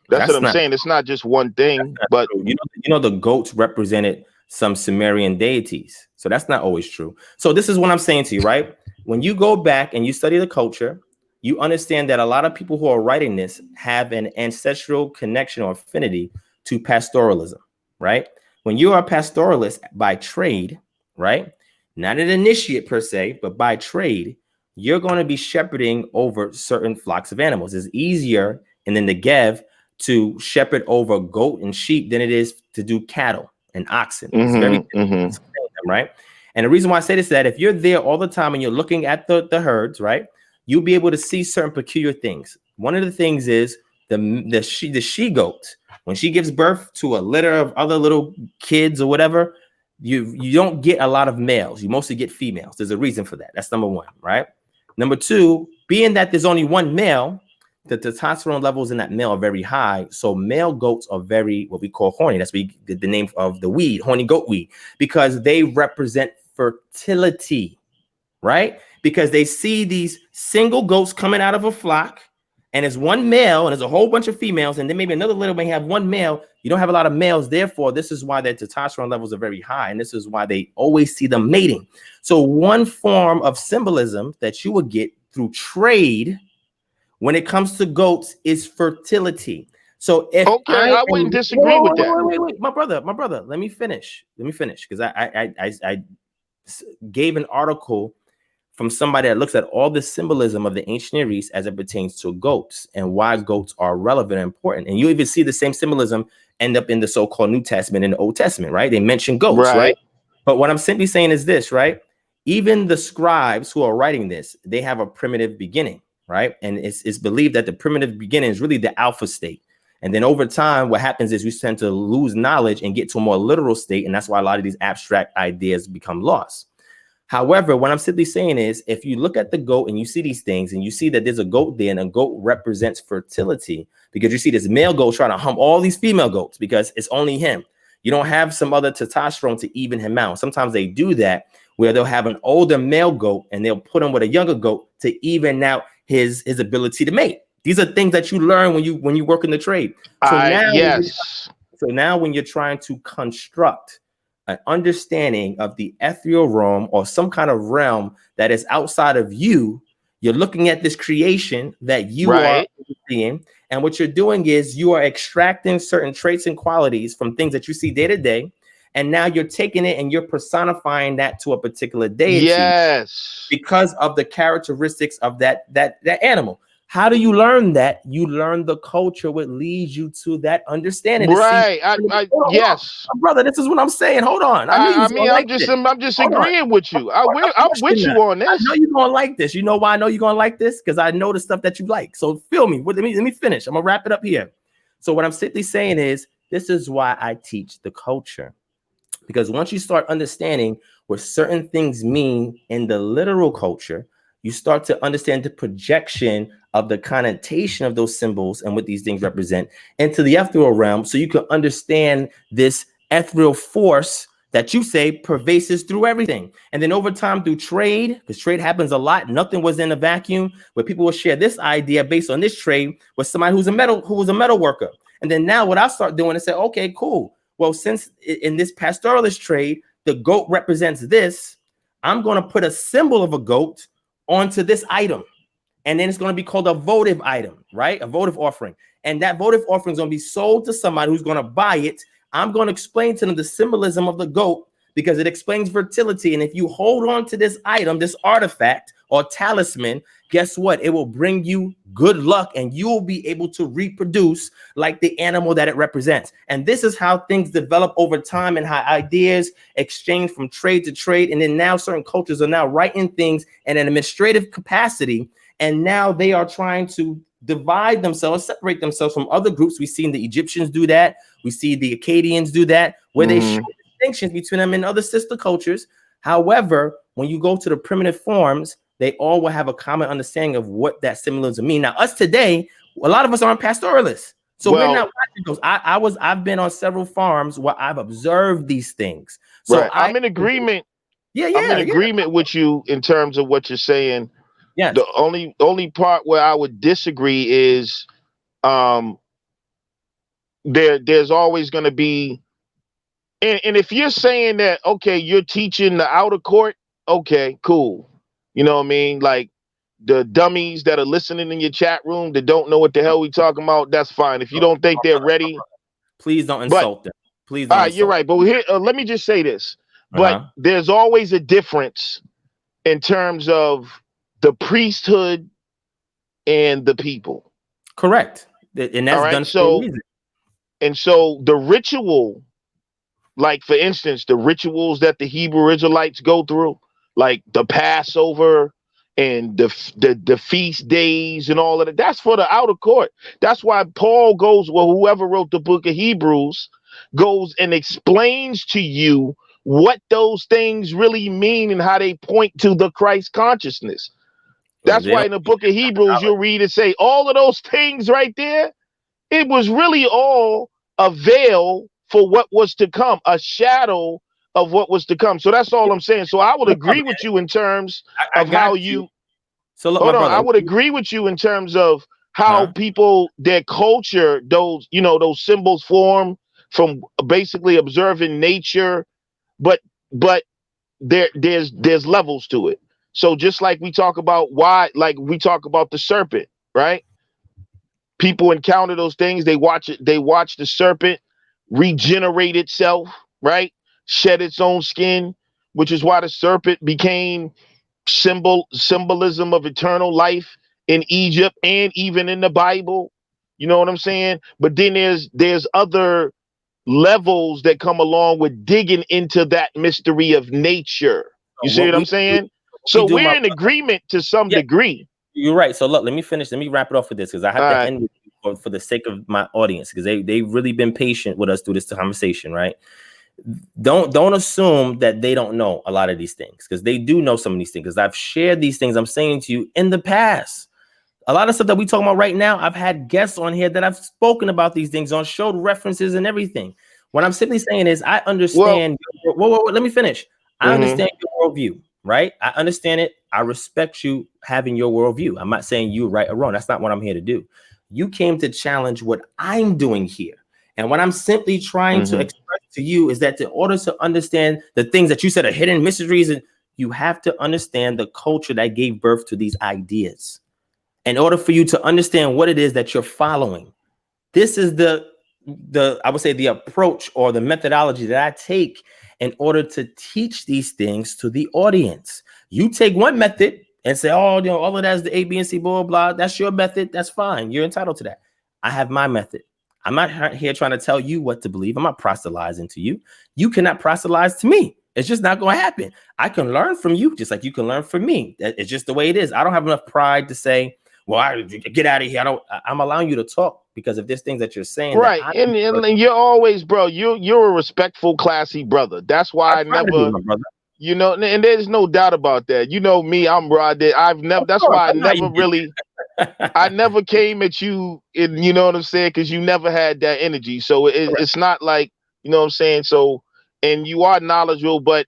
That's what I'm saying. It's not just one thing, but you know the goats represented some Sumerian deities. So that's not always true. So this is what I'm saying to you, right? When you go back and you study the culture, you understand that a lot of people who are writing this have an ancestral connection or affinity to pastoralism, right? When you are a pastoralist by trade, right? Not an initiate per se, but by trade, you're going to be shepherding over certain flocks of animals. It's easier in the Negev to shepherd over goat and sheep than it is to do cattle and oxen. It's very right. And the reason why I say this is that if you're there all the time and you're looking at the herds, right, you'll be able to see certain peculiar things. One of the things is the she goat, when she gives birth to a litter of other little kids or whatever, you don't get a lot of males. You mostly get females. There's a reason for that. That's number one, right? Number two, being that there's only one male, the testosterone levels in that male are very high. So male goats are very, what we call horny. That's the name of the weed, horny goat weed, because they represent fertility, right? Because they see these single goats coming out of a flock, and there's one male and there's a whole bunch of females, and then maybe another little may have one male. You don't have a lot of males. Therefore, this is why their testosterone levels are very high, and this is why they always see them mating. So one form of symbolism that you would get through trade when it comes to goats is fertility. So if I wouldn't disagree with that. Wait, my brother, let me finish, because I gave an article from somebody that looks at all the symbolism of the ancient Near East as it pertains to goats and why goats are relevant and important. And you even see the same symbolism end up in the so-called New Testament and the Old Testament, right? They mention goats, right? But what I'm simply saying is this, right? Even the scribes who are writing this, they have a primitive beginning, right? And it's believed that the primitive beginning is really the alpha state. And then over time, what happens is we tend to lose knowledge and get to a more literal state. And that's why a lot of these abstract ideas become lost. However, what I'm simply saying is, if you look at the goat and you see these things and you see that there's a goat there and a goat represents fertility, because you see this male goat trying to hump all these female goats because it's only him. You don't have some other testosterone to even him out. Sometimes they do that where they'll have an older male goat and they'll put him with a younger goat to even out his ability to mate. These are things that you learn when you work in the trade. So now when you're trying to construct an understanding of the ethereal realm or some kind of realm that is outside of you, you're looking at this creation that you are seeing, and what you're doing is you are extracting certain traits and qualities from things that you see day to day, and now you're taking it and you're personifying that to a particular deity because of the characteristics of that animal. How do you learn that? You learn the culture, what leads you to that understanding. Right. Yes, brother. This is what I'm saying. Hold on. I'm just agreeing with you. I'm with you on this. I know you're gonna like this. You know why I know you're gonna like this? Because I know the stuff that you like. So feel me. Let me finish. I'm gonna wrap it up here. So what I'm simply saying is, this is why I teach the culture. Because once you start understanding what certain things mean in the literal culture, you start to understand the projection of the connotation of those symbols and what these things represent into the ethereal realm, so you can understand this ethereal force that you say pervasives through everything. And then over time through trade, because trade happens a lot, nothing was in a vacuum, where people will share this idea based on this trade with somebody who was a metal worker. And then now what I start doing is say, okay, cool. Well, since in this pastoralist trade, the goat represents this, I'm going to put a symbol of a goat onto this item. And then it's going to be called a votive item, right? A votive offering. And that votive offering is going to be sold to somebody who's going to buy it. I'm going to explain to them the symbolism of the goat because it explains fertility. And if you hold on to this item, this artifact or talisman, guess what? It will bring you good luck and you will be able to reproduce like the animal that it represents. And this is how things develop over time and how ideas exchange from trade to trade. And then now certain cultures are now writing things in an administrative capacity. And now they are trying to divide themselves, separate themselves from other groups. We've seen the Egyptians do that. We see the Akkadians do that, where they show distinctions between them and other sister cultures. However, when you go to the primitive forms, they all will have a common understanding of what that symbolism means. Now, us today, a lot of us aren't pastoralists. So we're not watching those. I've been on several farms where I've observed these things. So I'm in agreement. I'm in agreement with you in terms of what you're saying. Yeah. The only part where I would disagree is there's always going to be, and if you're saying that, okay, you're teaching the outer court, okay, cool. You know what I mean? Like the dummies that are listening in your chat room that don't know what the hell we talking about, that's fine. If you don't think they're ready, please don't insult them. Please don't. You're right. But here, let me just say this. But there's always a difference in terms of the priesthood and the people. Correct. And that's done for a reason. And so the ritual, like for instance, the rituals that the Hebrew Israelites go through, like the Passover and the feast days and all of that, that's for the outer court. That's why Paul goes, well, whoever wrote the book of Hebrews goes and explains to you what those things really mean and how they point to the Christ consciousness. That's why in the book of Hebrews, you'll read it say all of those things right there. It was really all a veil for what was to come, a shadow of what was to come. So that's all I'm saying. So I would agree with you in terms of how you. So look, Hold my on, brother. I would agree with you in terms of how people, their culture, those symbols form from basically observing nature, but there's levels to it. So just like we talk about the serpent, right? People encounter those things, they watch the serpent regenerate itself, right? Shed its own skin, which is why the serpent became symbolism of eternal life in Egypt and even in the Bible. You know what I'm saying? But then there's other levels that come along with digging into that mystery of nature. You see what I'm saying? So we're in agreement to some degree. You're right. So look, let me finish. Let me wrap it off with this because I have to end with for the sake of my audience because they've really been patient with us through this conversation, right? Don't assume that they don't know a lot of these things because they do know some of these things because I've shared these things I'm saying to you in the past. A lot of stuff that we talking about right now, I've had guests on here that I've spoken about these things on, showed references and everything. What I'm simply saying is I understand. Let me finish. I understand your worldview, right? I understand it. I respect you having your worldview. I'm not saying you're right or wrong. That's not what I'm here to do. You came to challenge what I'm doing here. And what I'm simply trying to express to you is that in order to understand the things that you said are hidden mysteries, and you have to understand the culture that gave birth to these ideas. In order for you to understand what it is that you're following, this is I would say the approach or the methodology that I take in order to teach these things to the audience. You take one method and say, oh, all of that is the A, B, and C, blah, blah. That's your method. That's fine. You're entitled to that. I have my method. I'm not here trying to tell you what to believe. I'm not proselytizing to you. You cannot proselytize to me. It's just not going to happen. I can learn from you just like you can learn from me. It's just the way it is. I don't have enough pride to say, well, get out of here. I'm allowing you to talk because if there's things that you're saying, right? And you're always, bro. You're a respectful, classy brother. That's why I never, and there's no doubt about that. You know me, I'm Rod. That's why I never really, I never came at you, you know what I'm saying? Because you never had that energy. So it's not like, you know what I'm saying. So, and you are knowledgeable, but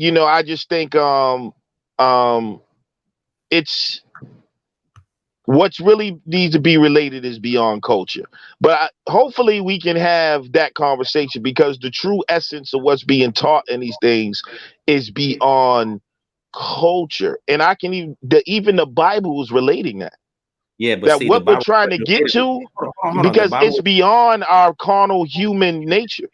I just think it's. What's really needs to be related is beyond culture. But hopefully we can have that conversation because the true essence of what's being taught in these things is beyond culture. And I can even the Bible is relating that. Yeah, but that what we're trying to get to, because it's beyond our carnal human nature.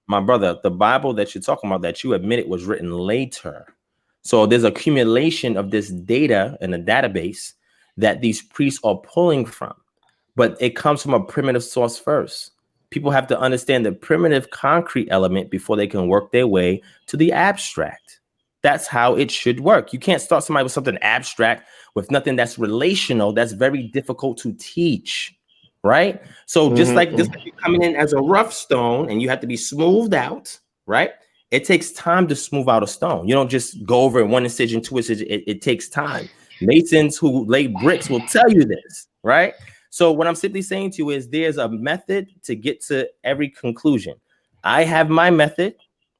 My brother, the Bible that you're talking about that you admitted was written later. So there's accumulation of this data in a database that these priests are pulling from, but it comes from a primitive source first. People have to understand the primitive concrete element before they can work their way to the abstract. That's how it should work. You can't start somebody with something abstract with nothing that's relational. That's very difficult to teach, right? So just like you're coming in as a rough stone and you have to be smoothed out, right? It takes time to smooth out a stone. You don't just go over in one incision, two incision. It takes time. Masons who lay bricks will tell you this, right? So what I'm simply saying to you is there's a method to get to every conclusion. I have my method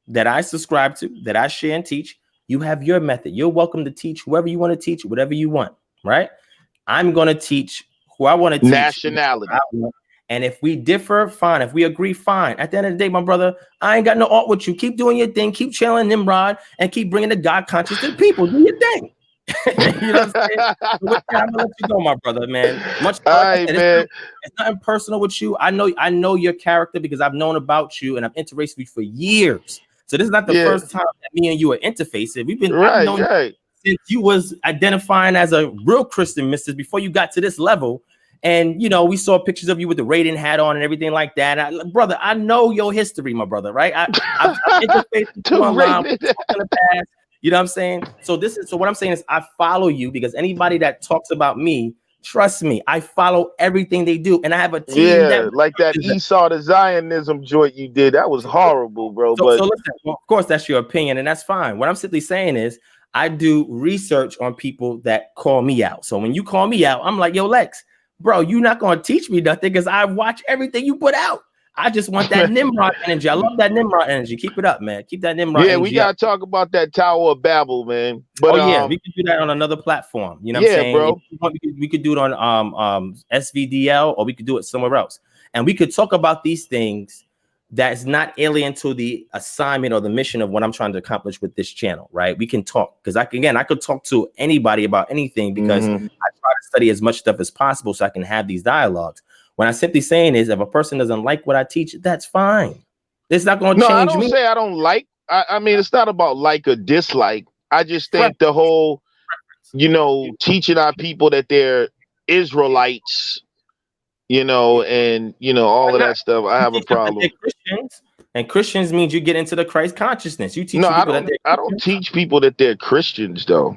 that I subscribe to, that I share and teach. You have your method. You're welcome to teach whoever you want to teach, whatever you want, right? I'm going to teach who I want to teach. Nationality. And if we differ, fine. If we agree, fine. At the end of the day, my brother, I ain't got no art with you. Keep doing your thing. Keep channeling Nimrod and keep bringing the God conscious to the people. Do your thing. You know what I'm saying? I'm gonna let you go, my brother, man. Much like man. It's nothing personal with you. I know your character because I've known about you and I've interfaced with you for years. So this is not the first time that me and you are interfacing. I've known you since you was identifying as a real Christian, Mrs. Before you got to this level. And we saw pictures of you with the Raiden hat on and everything like that. Brother, I know your history, my brother, right? I've interfaced with you online in the past. You know what I'm saying? So what I'm saying is I follow you because anybody that talks about me, trust me, I follow everything they do. And I have a team like that Esau to Zionism joint you did. That was horrible, bro. So listen, well, of course, that's your opinion, and that's fine. What I'm simply saying is I do research on people that call me out. So when you call me out, I'm like, yo, Lex, bro, you're not going to teach me nothing because I watch everything you put out. I just want that Nimrod energy. I love that Nimrod energy. Keep it up, man. Keep that Nimrod energy. Yeah, we got to talk about that Tower of Babel, man. But we could do that on another platform. You know what I'm saying? Bro. We could do it on SVDL, or we could do it somewhere else. And we could talk about these things that's not alien to the assignment or the mission of what I'm trying to accomplish with this channel, right? We can talk, because I could talk to anybody about anything, because I try to study as much stuff as possible so I can have these dialogues. What I'm simply saying is, if a person doesn't like what I teach, that's fine. It's not going to change me. No, I don't say I don't like. I mean, it's not about like or dislike. I just think the whole, teaching our people that they're Israelites, and all of that stuff, I have a problem. Christians, and Christians means you get into the Christ consciousness. You teach people I don't teach people that they're Christians, though.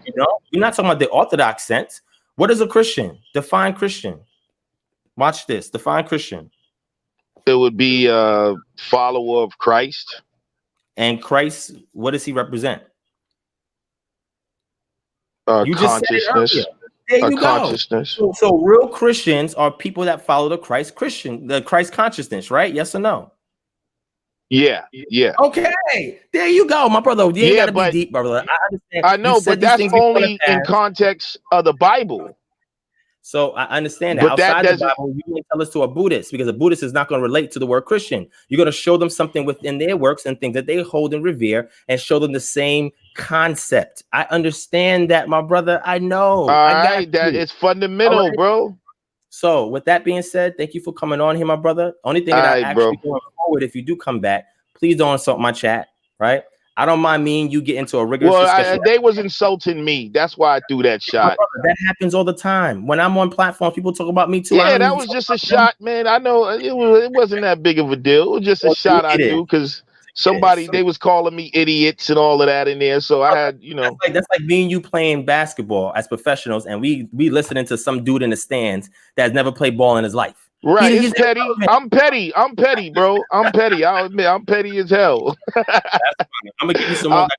You're not talking about the Orthodox sense. What is a Christian? Define Christian. Watch this. Define Christian. It would be a follower of Christ. And Christ, what does he represent? You consciousness. Just said it there you consciousness. Go. So real Christians are people that follow the Christ consciousness, right? Yes or no? Yeah. Okay, there you go, my brother. You ain't gotta be deep, brother. I understand. I know, but that's only in context of the Bible. So I understand that. But outside the Bible, you can tell us to a Buddhist, because a Buddhist is not going to relate to the word Christian. You're going to show them something within their works and things that they hold and revere, and show them the same concept. I understand that, my brother. I know. That is fundamental, bro. So with that being said, thank you for coming on here, my brother. Only thing that I actually going forward, if you do come back, please don't insult my chat, right? I don't mind me and you get into a rigorous discussion. They was insulting me. That's why I threw that shot. That happens all the time. When I'm on platforms, people talk about me too. Yeah, that was just a shot, man. I know it wasn't that big of a deal. It was just a shot I do, because they was calling me idiots and all of that in there. So I had, That's like me and you playing basketball as professionals, and we listening to some dude in the stands that's never played ball in his life. Right, he's petty. I'm petty, bro. I'm petty. I'll admit, I'm petty as hell. I'm gonna give you some more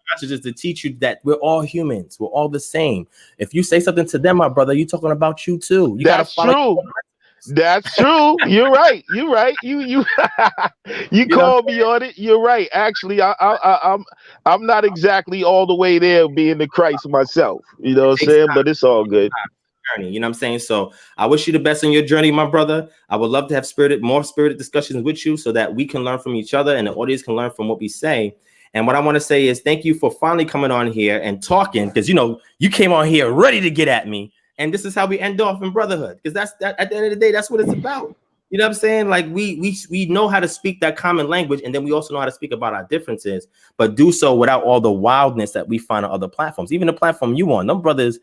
passages to teach you that we're all humans. We're all the same. If you say something to them, my brother, you're talking about you too. That's true. That's true. You're right. You called me on it. You're right. Actually, I'm not exactly all the way there being the Christ myself. You know what I'm saying? But it's all good. Journey, you know what I'm saying? So I wish you the best on your journey, my brother. I would love to have more spirited discussions with you, so that we can learn from each other and the audience can learn from what we say. And what I want to say is thank you for finally coming on here and talking, because you came on here ready to get at me, and this is how we end off in brotherhood, because that's at the end of the day, that's what it's about. You know what I'm saying? Like we know how to speak that common language, and then we also know how to speak about our differences, but do so without all the wildness that we find on other platforms. Even the platform you on, them brothers,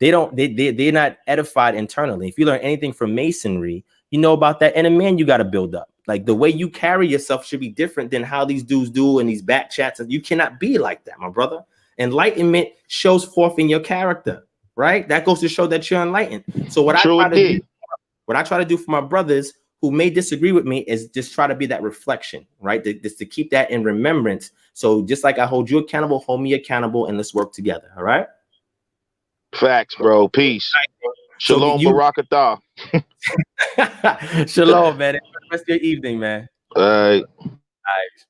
they're not edified internally. If you learn anything from Masonry, you know about that inner man you got to build up. Like the way you carry yourself should be different than how these dudes do in these back chats. And you cannot be like that, my brother. Enlightenment shows forth in your character, right? That goes to show that you're enlightened. So what I try to do for my brothers who may disagree with me is just try to be that reflection, right? Just to keep that in remembrance. So just like I hold you accountable, hold me accountable, and let's work together. All right. Facts, bro. Peace. Shalom, Barakatah. Shalom, man. Have the rest of your evening, man. All right. All right.